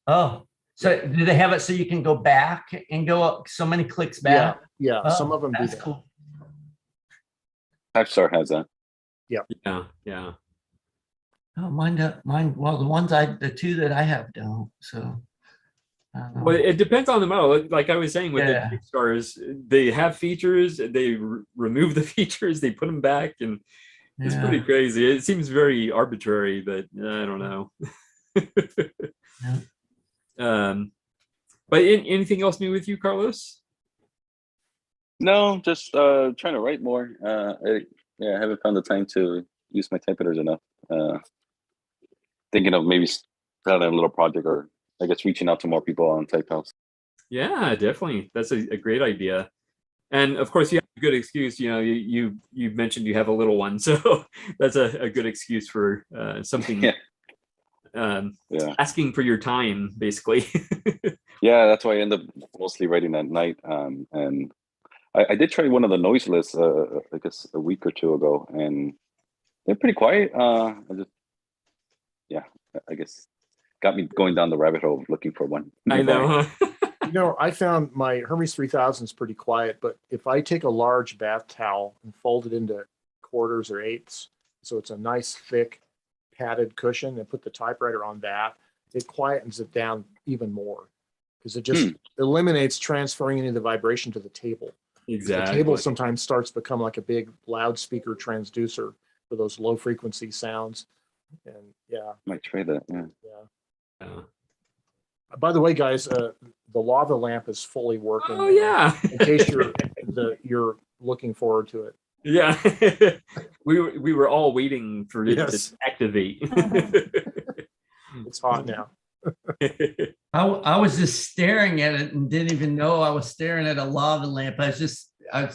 Oh, so do they have it so you can go back and go up so many clicks back? Yeah. Some of them do that's that. Cool. Typestar has that. Yeah. Oh, mine. Well, the 2 that I have don't. So. Well, it depends on the model. Like I was saying with the Typestars, they have features, they remove the features, they put them back, and it's pretty crazy. It seems very arbitrary, but I don't know. But anything else new with you, Carlos? No, just trying to write more. I haven't found the time to use my typewriters enough. Thinking of maybe starting a little project, or I guess reaching out to more people on Typehouse. Yeah, definitely. That's a great idea. And of course, you have a good excuse. You mentioned you have a little one, so that's a good excuse for something. Asking for your time, basically. Yeah, that's why I end up mostly writing at night. And I did try one of the noiseless, I guess a week or two ago, and they're pretty quiet. I guess got me going down the rabbit hole of looking for one. I know. I found my Hermes 3000 is pretty quiet, but if I take a large bath towel and fold it into quarters or eighths, so it's a nice thick padded cushion, and put the typewriter on that, it quietens it down even more because it just eliminates transferring any of the vibration to the table. Exactly. The table sometimes starts to become like a big loudspeaker transducer for those low frequency sounds. And might try that. Yeah. By the way, guys, the lava lamp is fully working. Oh yeah. In case you're looking forward to it. Yeah. we were all waiting for it to activate. It's hot now. I was just staring at it and didn't even know I was staring at a lava lamp. I was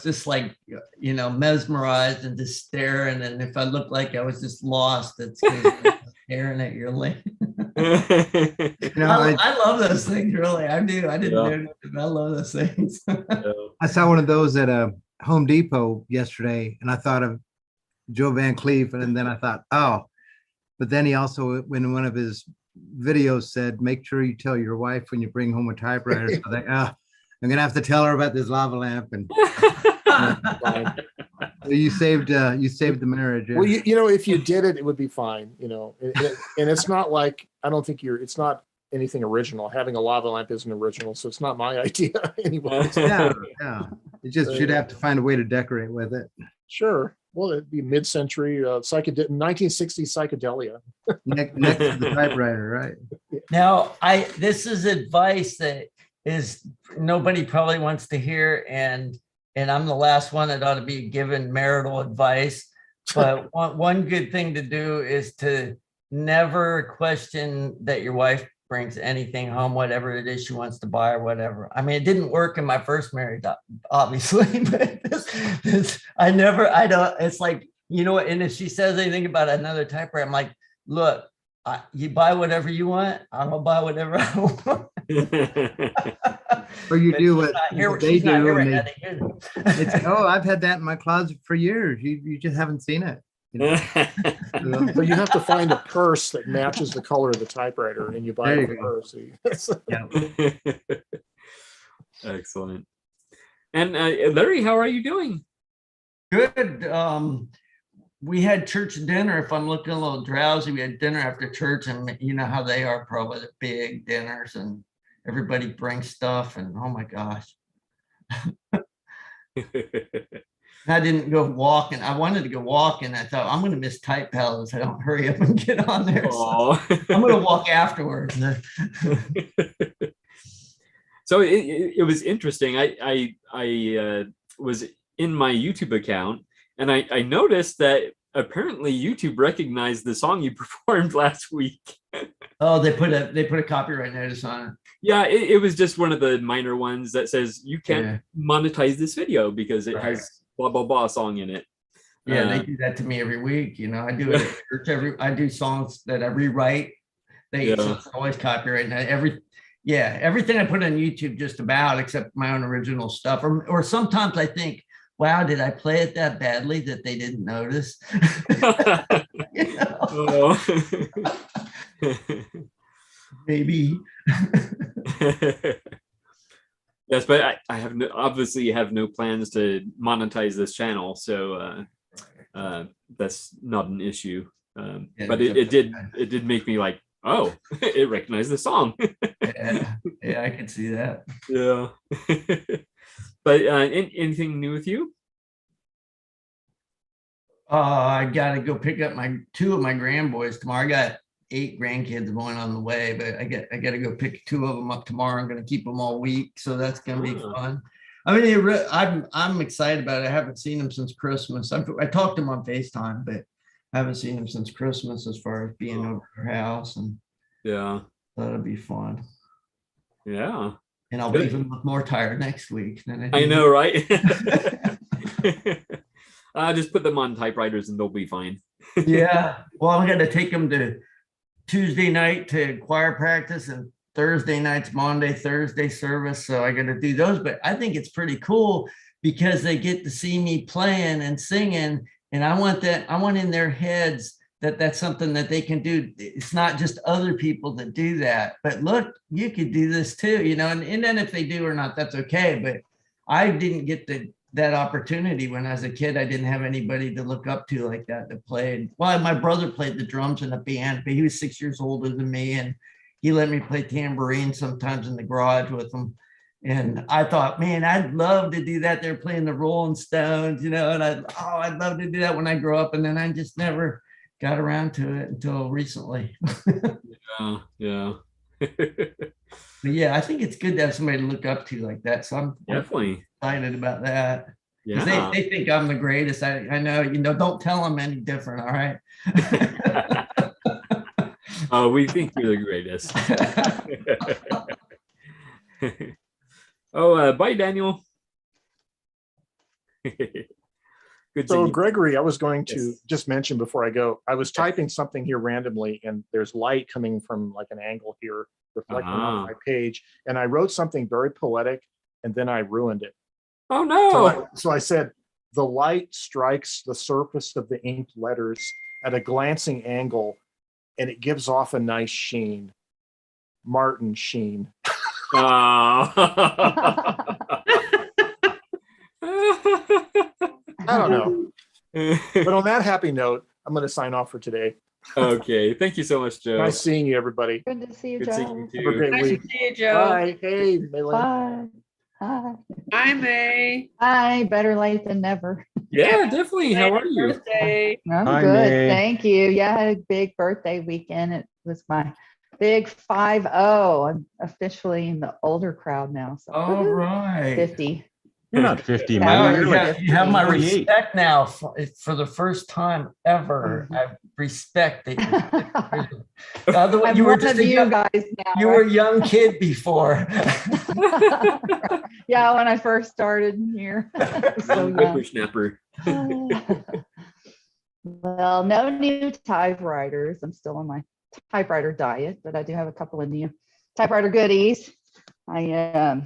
just like, mesmerized and just staring. And if I looked like I was just lost, it's staring at your lamp. I love those things, really. I do. I didn't know. I love those things. I saw one of those at a Home Depot yesterday, and I thought of Joe Van Cleef, and then I thought, oh, but then he also, in one of his videos, said, make sure you tell your wife when you bring home a typewriter. So like, I'm gonna have to tell her about this lava lamp. And you saved the marriage. Well, if you did it, it would be fine. And it's not like, I don't think it's not anything original. Having a lava lamp isn't original, so it's not my idea anyway. Yeah. You just should have to find a way to decorate with it. Sure. Well, it'd be mid-century 1960s psychedelia. Next to the typewriter, right? Now, this is advice that is nobody probably wants to hear, and I'm the last one that ought to be given marital advice. But one good thing to do is to never question that your wife brings anything home, whatever it is she wants to buy or whatever. I mean, it didn't work in my first marriage, obviously, but it's like, and if she says anything about another typewriter, I'm like, look, you buy whatever you want, I'm gonna buy whatever I want. Or you do what they do. Right, I've had that in my closet for years. You just haven't seen it. But you have to find a purse that matches the color of the typewriter, and you buy the purse. Excellent. And Larry, how are you doing? Good. We had church dinner. If I'm looking a little drowsy, we had dinner after church, and you know how they are, probably the big dinners, and everybody brings stuff, and oh my gosh. I didn't go walking. I wanted to go walking. I thought, I'm going to miss Type Pals if I don't hurry up and get on there. So I'm going to walk afterwards. So it was interesting. I was in my YouTube account, and I noticed that apparently YouTube recognized the song you performed last week. Oh, they put a copyright notice on it. Yeah, it was just one of the minor ones that says you can't monetize this video because it has blah blah blah song in it. Yeah, they do that to me every week. I do it at church. I do songs that I rewrite. It's always copyright. Everything I put on YouTube just about, except my own original stuff. Or sometimes I think, wow, did I play it that badly that they didn't notice? Maybe. Yes, but I have obviously have no plans to monetize this channel, so that's not an issue. But it did make me like, oh, it recognized the song. yeah, I can see that. Yeah. But anything new with you? I gotta go pick up two of my grandboys tomorrow. I got 8 grandkids going on the way, but I got to go pick 2 of them up tomorrow. I'm going to keep them all week, so that's going to be fun. I mean, I'm excited about it. I haven't seen them since Christmas. I talked to them on FaceTime, but I haven't seen them since Christmas as far as being over their house, and that'll be fun. Yeah, and I'll be even more tired next week than I know, right? Just put them on typewriters and they'll be fine. Yeah. Well, I'm going to take them to Tuesday night to choir practice and Thursday nights, Monday, Thursday service. So I got to do those. But I think it's pretty cool because they get to see me playing and singing. And I want in their heads that that's something that they can do. It's not just other people that do that, but look, you could do this too, you know, and then if they do or not, that's okay. But I didn't get that opportunity when I was a kid. I didn't have anybody to look up to like that played. Well, my brother played the drums in a band, but he was 6 years older than me, and he let me play tambourine sometimes in the garage with him. And I thought, man, I'd love to do that. They're playing the Rolling Stones, you know, and I'd love to do that when I grow up. And then I just never got around to it until recently. Yeah. But yeah, I think it's good to have somebody to look up to like that. So I'm definitely excited about that. Yeah. They think I'm the greatest. I know, you know, don't tell them any different. All right. Oh, we think you're the greatest. Oh, bye, Daniel. Good So seeing you. Gregory, I was going to just mention before I go, I was typing something here randomly and there's light coming from like an angle here reflecting on my page. And I wrote something very poetic and then I ruined it. Oh no. So I said, the light strikes the surface of the inked letters at a glancing angle and it gives off a nice sheen. Martin Sheen. I don't know. But on that happy note, I'm going to sign off for today. Okay. Thank you so much, Joe. Nice seeing you, everybody. Good to see you, Good Joe. seeing you Have a too. great Nice week. to see you, Joe. Bye. Hey, Maylin. Bye. Hi. Hi, May. Hi. Better late than never. Yeah, definitely. How are you? Birthday. I'm Hi, good. May. Thank you. Yeah, I had a big birthday weekend. It was my big 50. I'm officially in the older crowd now. So All woohoo. right. 50. You're not 50, Now man. you're You're like You have my 48. respect now for the first time ever. I respect that. Otherwise, I'm you were one just of a you young, guys now. you were a young kid before. Yeah, when I first started here. So Young young. whippersnapper. Well, no new typewriters. I'm still on my typewriter diet, but I do have a couple of new typewriter goodies. I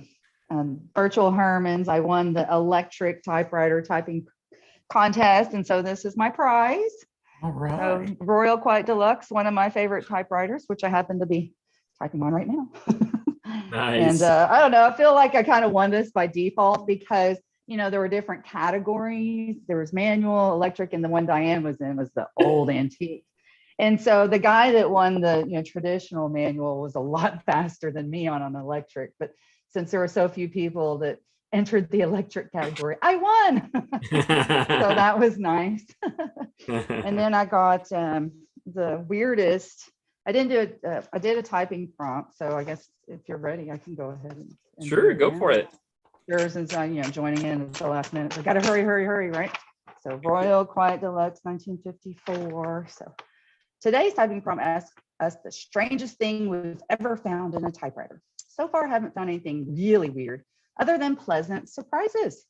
Virtual Herman's. I won the electric typewriter typing contest, and so this is my prize. All right. Royal Quiet Deluxe, one of my favorite typewriters, which I happen to be typing on right now. Nice. And I don't know, I feel like I kind of won this by default because, you know, there were different categories. There was manual, electric, and the one Diane was in was the old antique. And so the guy that won the, you know, traditional manual was a lot faster than me on an electric. But since there were so few people that entered the electric category, I won. So that was nice. And then I got the weirdest. I didn't do it. I did a typing prompt. So I guess if you're ready, I can go ahead and Sure, go for it. Sure, since I'm, you know, joining in at the last minute. I got to hurry, right? So Royal Quiet Deluxe, 1954. So today's typing prompt asks us the strangest thing we've ever found in a typewriter. So far, I haven't found anything really weird other than pleasant surprises.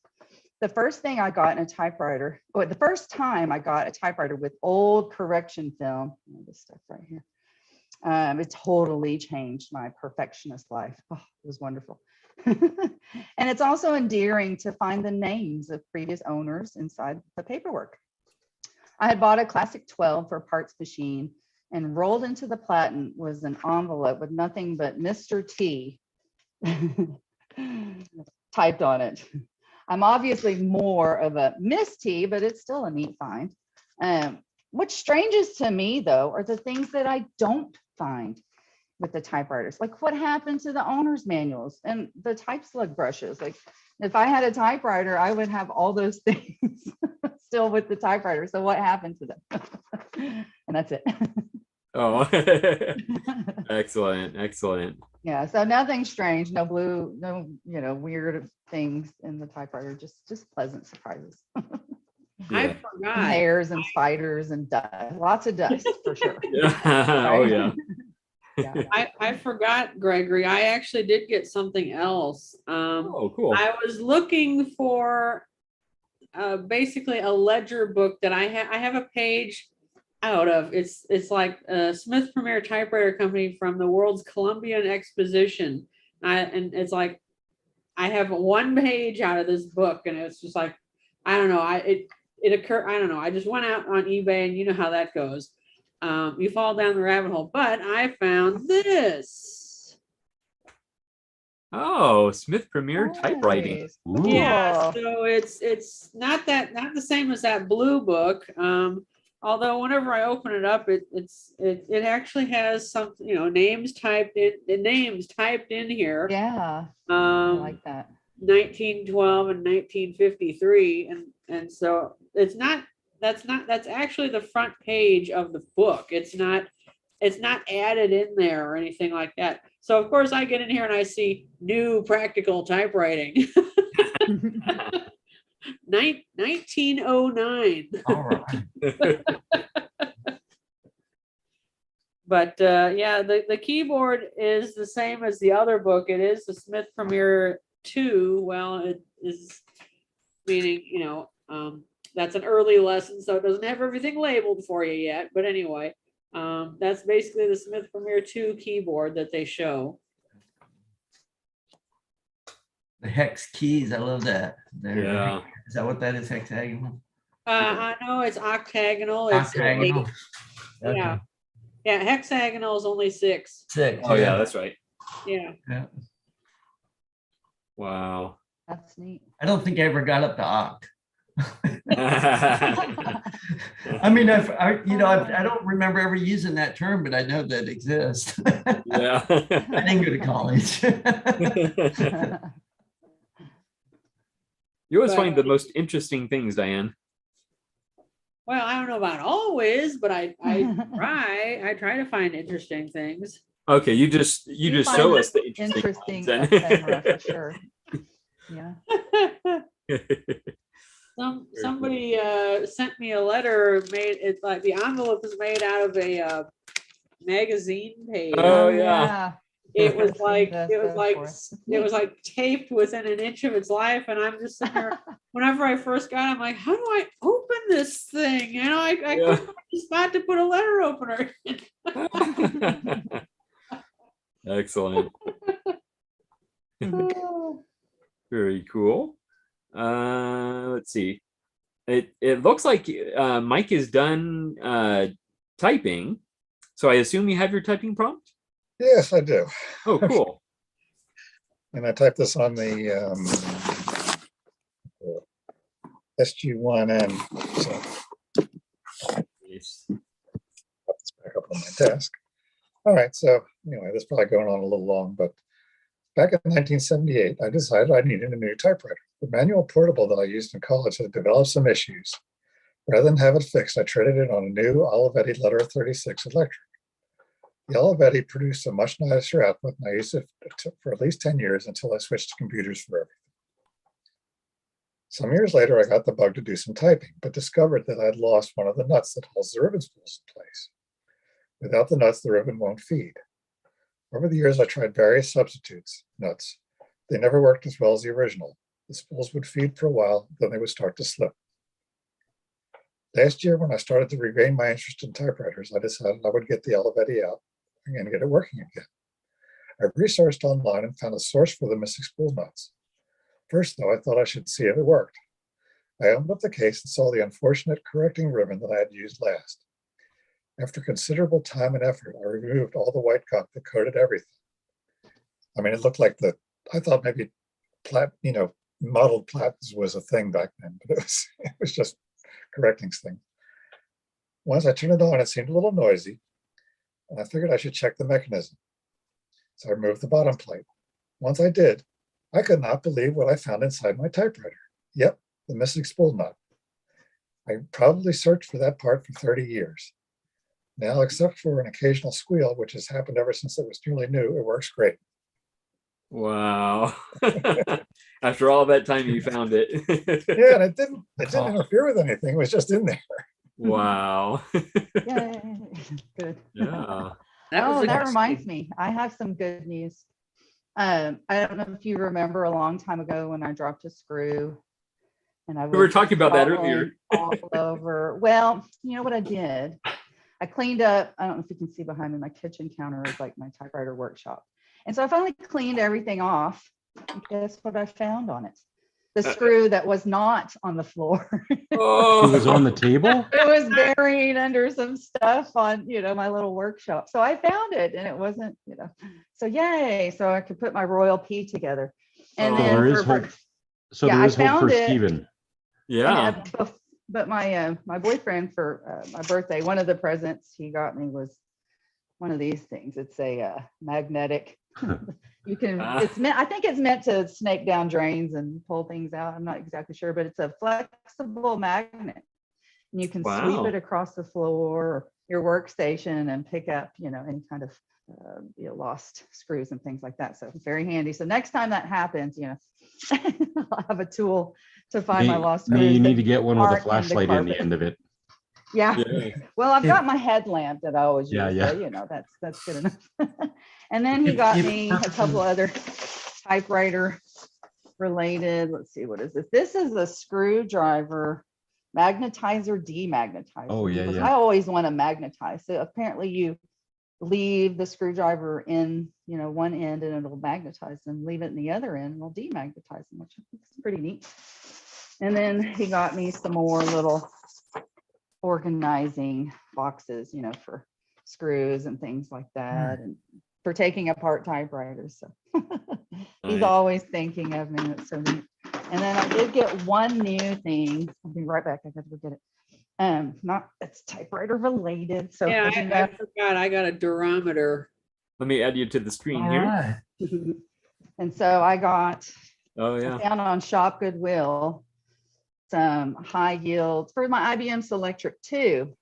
The first thing I got in a typewriter, or the first time I got a typewriter with old correction film, this stuff right here, it totally changed my perfectionist life. Oh, it was wonderful. And it's also endearing to find the names of previous owners inside the paperwork. I had bought a classic 12 for parts machine, and rolled into the platen was an envelope with nothing but Mr. T typed on it. I'm obviously more of a Miss T, but it's still a neat find. What's strangest to me, though, are the things that I don't find with the typewriters. Like what happened to the owner's manuals and the type slug brushes? Like if I had a typewriter, I would have all those things still with the typewriter. So what happened to them? And that's it. Oh, excellent. Yeah, so nothing strange, no blue, no, you know, weird things in the typewriter, just pleasant surprises. I forgot. Hairs and spiders and dust, lots of dust for sure. Yeah. Oh yeah. Yeah. I forgot, Gregory. I actually did get something else. Oh, cool. I was looking for basically a ledger book that I have a page out of. It's like Smith Premier Typewriter Company from the World's Columbian Exposition. And it's like, I have one page out of this book, and it's just like, I don't know. It occurred. I don't know. I just went out on eBay, and you know how that goes. You fall down the rabbit hole. But I found this. Oh, Smith Premier Typewriting. Yeah, so it's not the same as that blue book. Although whenever I open it up, it actually has some, names typed in here. Yeah. I like that. 1912 and 1953, and so that's actually the front page of the book. It's not added in there or anything like that. So of course I get in here and I see new practical typewriting. 1909. All right. But yeah, the keyboard is the same as the other book. It is the Smith Premier 2. Well, it is meaning, that's an early lesson, so it doesn't have everything labeled for you yet. But anyway, that's basically the Smith Premier 2 keyboard that they show. The hex keys, I love that. Yeah. Is that what that is, hexagonal? I know it's octagonal. It's Octagonal. eight. Yeah. Yeah, hexagonal is only 6. 6. Oh yeah, that's right. Yeah. Wow. That's neat. I don't think I ever got up to oct. I mean, I don't remember ever using that term, but I know that it exists. Yeah. I didn't go to college. You always find the most interesting things, Diane. Well, I don't know about always, but I try to find interesting things. Okay, you just show us the interesting things, ephemera for sure. Yeah. Somebody sent me a letter it's like the envelope is made out of a magazine page. Oh yeah. It was like taped within an inch of its life, and I'm just sitting there. Whenever I first got it, I'm like, how do I open this thing? I couldn't find a spot to put a letter opener in. Excellent. Very cool. Let's see. It looks like Mike is done typing, so I assume you have your typing prompt. Yes, I do. Oh, cool. And I typed this on the SG1N. So Nice. put this back up on my desk. All right, so anyway, this is probably going on a little long, but back in 1978, I decided I needed a new typewriter. The manual portable that I used in college had developed some issues. Rather than have it fixed, I traded it on a new Olivetti Letter 36 electric. The Olivetti produced a much nicer output, and I used it for at least 10 years until I switched to computers for everything. Some years later, I got the bug to do some typing, but discovered that I'd lost one of the nuts that holds the ribbon spools in place. Without the nuts, the ribbon won't feed. Over the years, I tried various substitutes, nuts. They never worked as well as the original. The spools would feed for a while, then they would start to slip. Last year, when I started to regain my interest in typewriters, I decided I would get the Olivetti out and get it working again. I researched online and found a source for the missing spool nuts. First, though, I thought I should see if it worked. I opened up the case and saw the unfortunate correcting ribbon that I had used last. After considerable time and effort, I removed all the white gunk that coated everything. I mean, it looked like I thought maybe mottled platters was a thing back then, but it was just correcting things. Once I turned it on, it seemed a little noisy, and I figured I should check the mechanism. So I removed the bottom plate. Once I did, I could not believe what I found inside my typewriter. Yep, the missing spool nut. I probably searched for that part for 30 years. Now, except for an occasional squeal, which has happened ever since it was nearly new, it works great. Wow. After all that time, you found it. Yeah, and it didn't interfere with anything. It was just in there. Wow. Yay. Good. Yeah. That reminds me. I have some good news. I don't know if you remember a long time ago when I dropped a screw, and we were talking about that earlier. All over. Well, you know what I did? I cleaned up, I don't know if you can see behind me, my kitchen counter is like my typewriter workshop. And so I finally cleaned everything off. And guess what I found on it? The screw that was not on the floor. Oh. It was on the table? It was buried under some stuff on, my little workshop. So I found it and it wasn't, so yay. So I could put my Royal P together. And then there is hope. So there is hope for Stephen. Yeah. But my boyfriend for my birthday, one of the presents he got me was one of these things. It's a magnetic. You can. It's meant. I think it's meant to snake down drains and pull things out. I'm not exactly sure, but it's a flexible magnet. And you can sweep it across the floor or your workstation and pick up, any kind of lost screws and things like that. So it's very handy. So next time that happens, I'll have a tool to find my lost screws. You need to get one with a flashlight in the end of it. Yeah. Well, I've got my headlamp that I always use. Yeah. So, that's good enough. And then he got me a couple other typewriter related. Let's see, what is this? This is a screwdriver magnetizer demagnetizer. Oh, yeah. I always want to magnetize. So apparently you leave the screwdriver in, one end and it'll magnetize them. Leave it in the other end and it'll demagnetize them, which is pretty neat. And then he got me some more little organizing boxes, for screws and things like that, and for taking apart typewriters. So he's always thinking of me. It's so neat. And then I did get one new thing. I'll be right back. I got to go get it. It's typewriter related. So yeah, I forgot. I got a durometer. Let me add you to the screen here. And so I got. I found on Shop Goodwill some high yields for my IBM Selectric 2,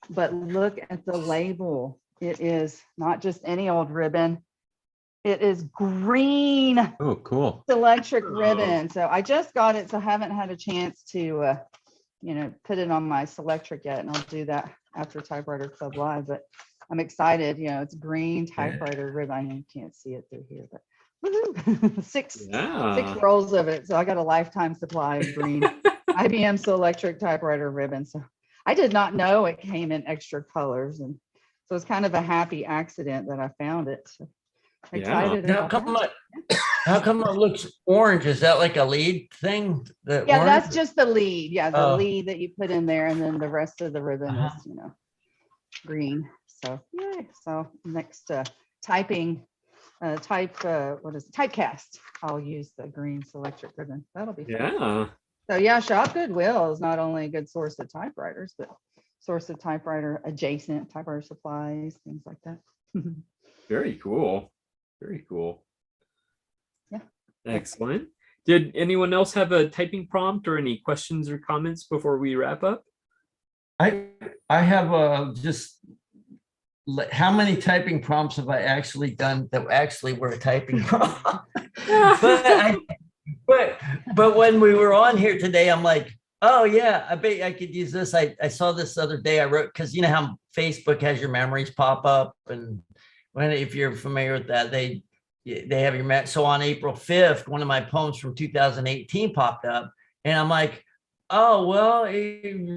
but look at the label. It is not just any old ribbon. It is green. Oh, cool. Selectric ribbon. So I just got it, so I haven't had a chance to, put it on my Selectric yet, and I'll do that after Typewriter Club Live. But I'm excited. It's green typewriter ribbon. I know you can't see it through here, but six rolls of it. So I got a lifetime supply of green IBM Selectric typewriter ribbon. So I did not know it came in extra colors, and so it's kind of a happy accident that I found it. So excited. How come it looks orange? Is that like a lead thing? That's just the lead. Yeah, the lead that you put in there, and then the rest of the ribbon is green. So yay. So next typing. Typecast. I'll use the green Selectric ribbon. That'll be fun. So Shop Goodwill is not only a good source of typewriters, but source of typewriter adjacent typewriter supplies, things like that. Very cool. Very cool. Yeah. Excellent. Did anyone else have a typing prompt or any questions or comments before we wrap up? I have just. How many typing prompts have I actually done that actually were a typing prompt? but when we were on here today, I'm like, oh yeah, I bet I could use this. I saw this the other day. I wrote, because you know how Facebook has your memories pop up, and if you're familiar with that, they have your so on April 5th, one of my poems from 2018 popped up, and I'm like, oh, well,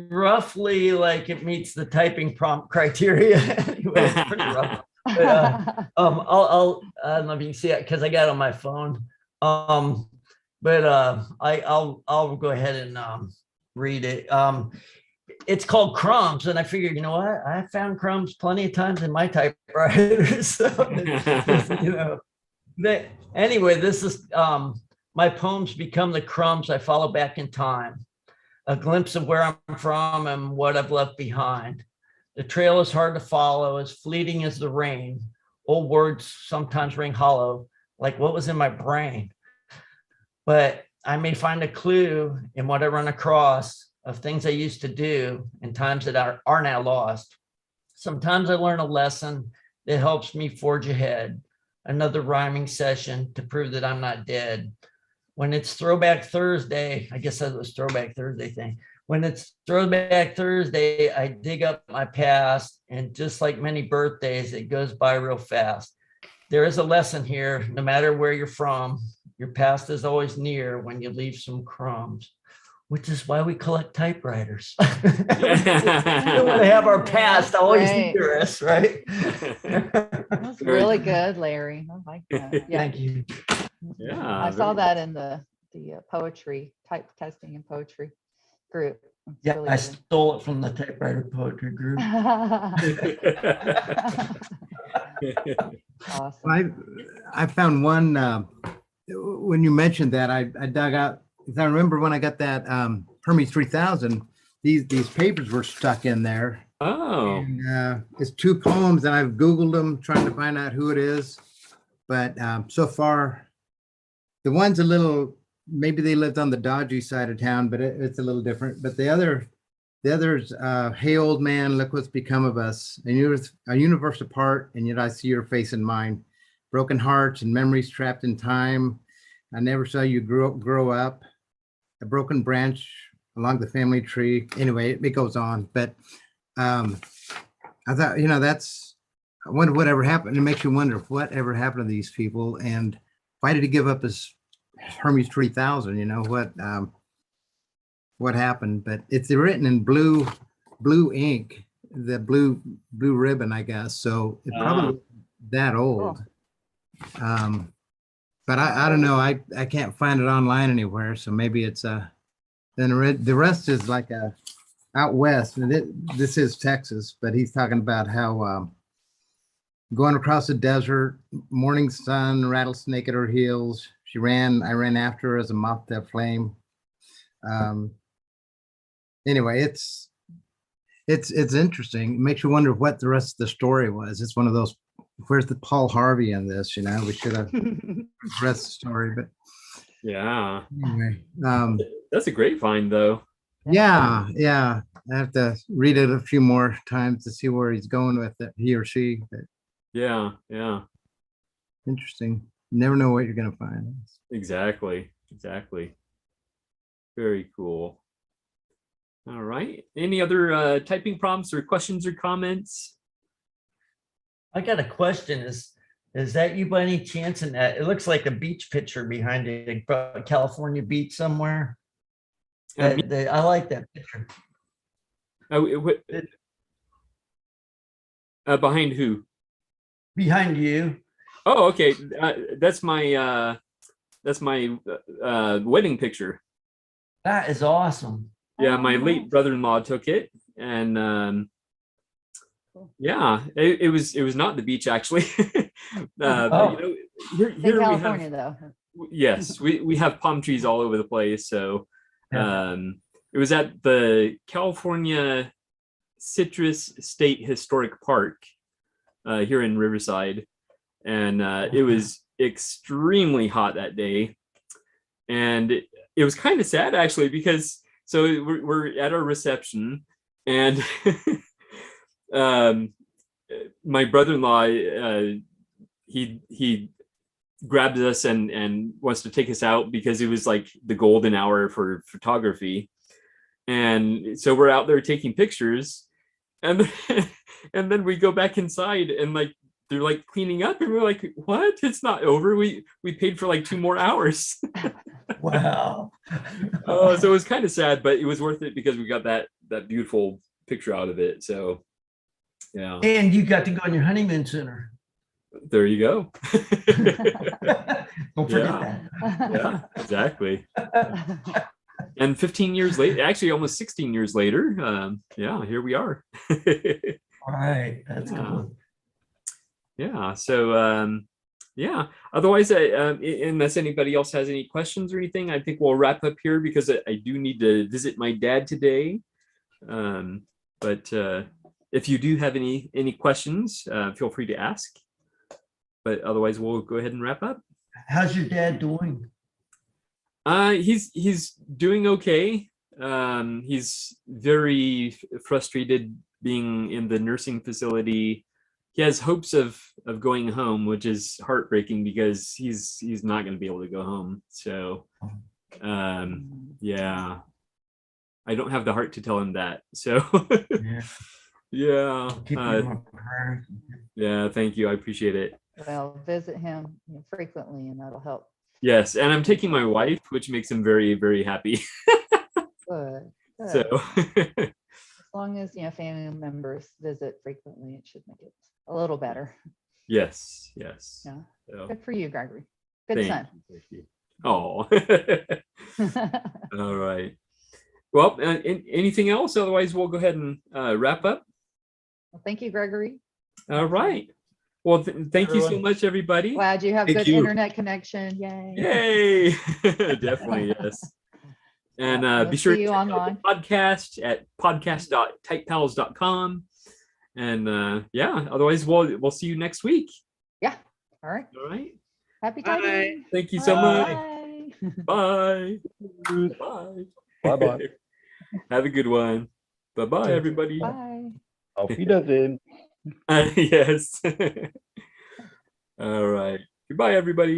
roughly like it meets the typing prompt criteria. Anyway, it's pretty rough. But, I'll I don't know if you can see it because I got it on my phone. I'll go ahead and read it. It's called Crumbs, and I figured, you know what? I found crumbs plenty of times in my typewriter. So, anyway, this is my poems become the crumbs I follow back in time. A glimpse of where I'm from and what I've left behind. The trail is hard to follow, as fleeting as the rain. Old words sometimes ring hollow, like what was in my brain. But I may find a clue in what I run across of things I used to do and times that are now lost. Sometimes I learn a lesson that helps me forge ahead. Another rhyming session to prove that I'm not dead. When it's Throwback Thursday, I guess that was Throwback Thursday thing. When it's Throwback Thursday, I dig up my past, and just like many birthdays, it goes by real fast. There is a lesson here, no matter where you're from, your past is always near when you leave some crumbs. which is why we collect typewriters. We want to have our past always Right. near us, right? That's really good, Larry. I like that. Yeah. Thank you. Yeah. I saw very- that in the poetry, type testing and poetry group. It's Yeah, really I good. stole it from the typewriter poetry group. Awesome. I found one, when you mentioned that, I dug out, because I remember when I got that Hermes 3000, these papers were stuck in there. Oh. And, it's 2 poems, and I've Googled them trying to find out who it is. But so far, the one's a little, maybe they lived on the dodgy side of town, but it's a little different. But the other's, hey, old man, look what's become of us. A universe apart, and yet I see your face in mine. Broken hearts and memories trapped in time. I never saw you grow up. A broken branch along the family tree. Anyway, it goes on. But I thought, I wonder whatever happened. It makes you wonder whatever happened to these people, and why did he give up his Hermes 3000? What happened? But it's written in blue ink, the blue ribbon, I guess. So it probably wasn't that old. But I don't know. I can't find it online anywhere. So maybe it's then the rest is like out west, and this is Texas. But he's talking about how going across the desert, morning sun, rattlesnake at her heels. I ran after her as a moth to a flame. Anyway, it's interesting. It makes you wonder what the rest of the story was. It's one of those, where's the Paul Harvey in this? We should have the rest of the story, but Yeah. anyway. That's a great find, though. Yeah. I have to read it a few more times to see where he's going with it, he or she. But Yeah. interesting. You never know what you're gonna find. Exactly. Very cool. All right. Any other typing prompts or questions or comments? I got a question. Is that you by any chance? And it looks like a beach picture behind a California beach somewhere. I like that picture. Behind who? Behind you. Oh, okay. That's my wedding picture. That is awesome. Yeah, my late brother-in-law took it, and yeah, it was not the beach actually. But, here In we California, have, though. yes, we have palm trees all over the place. So it was at the California Citrus State Historic Park here in Riverside, and it was extremely hot that day, and it was kind of sad actually, because so we're at our reception, and my brother-in-law he grabbed us and wants to take us out because it was like the golden hour for photography, and so we're out there taking pictures, and and then we go back inside, and like they're like cleaning up, and we're like, what? It's not over. We paid for like 2 more hours. Wow. Oh, so it was kind of sad, but it was worth it because we got that beautiful picture out of it. So yeah. And you got to go on your honeymoon sooner. There you go. Don't forget that. Yeah, exactly. And 15 years later, actually almost 16 years later, yeah, here we are. All right, that's cool. Yeah, so yeah, otherwise, unless anybody else has any questions or anything, I think we'll wrap up here because I do need to visit my dad today. But if you do have any questions, feel free to ask. But otherwise, we'll go ahead and wrap up. How's your dad doing? He's doing okay. He's very frustrated being in the nursing facility. He has hopes of going home, which is heartbreaking because he's not going to be able to go home. So yeah, I don't have the heart to tell him that. So yeah. Yeah, thank you. I appreciate it. Well, visit him frequently, and that'll help. Yes, and I'm taking my wife, which makes him very, very happy. So As long as, family members visit frequently, it should make it a little better. yes. Yeah. So, Good for you, Gregory. Good son. thank you. Oh. All right. Well, anything else? Otherwise, we'll go ahead and wrap up. Well, thank you, Gregory. All right. Well, thank you so Everyone. much, everybody. Glad you have good internet connection. Yay. Yay. Definitely, yes. And We'll be sure see to you check out online. the podcast at podcast.typepals.com. And yeah, otherwise we'll see you next week. Yeah. All right. All right. Happy typing. Thank you so much. Bye. Bye. Bye. Bye-bye. Have a good one. Bye-bye, everybody. Bye. Auf Wiedersehen. Yes. All right. Goodbye, everybody.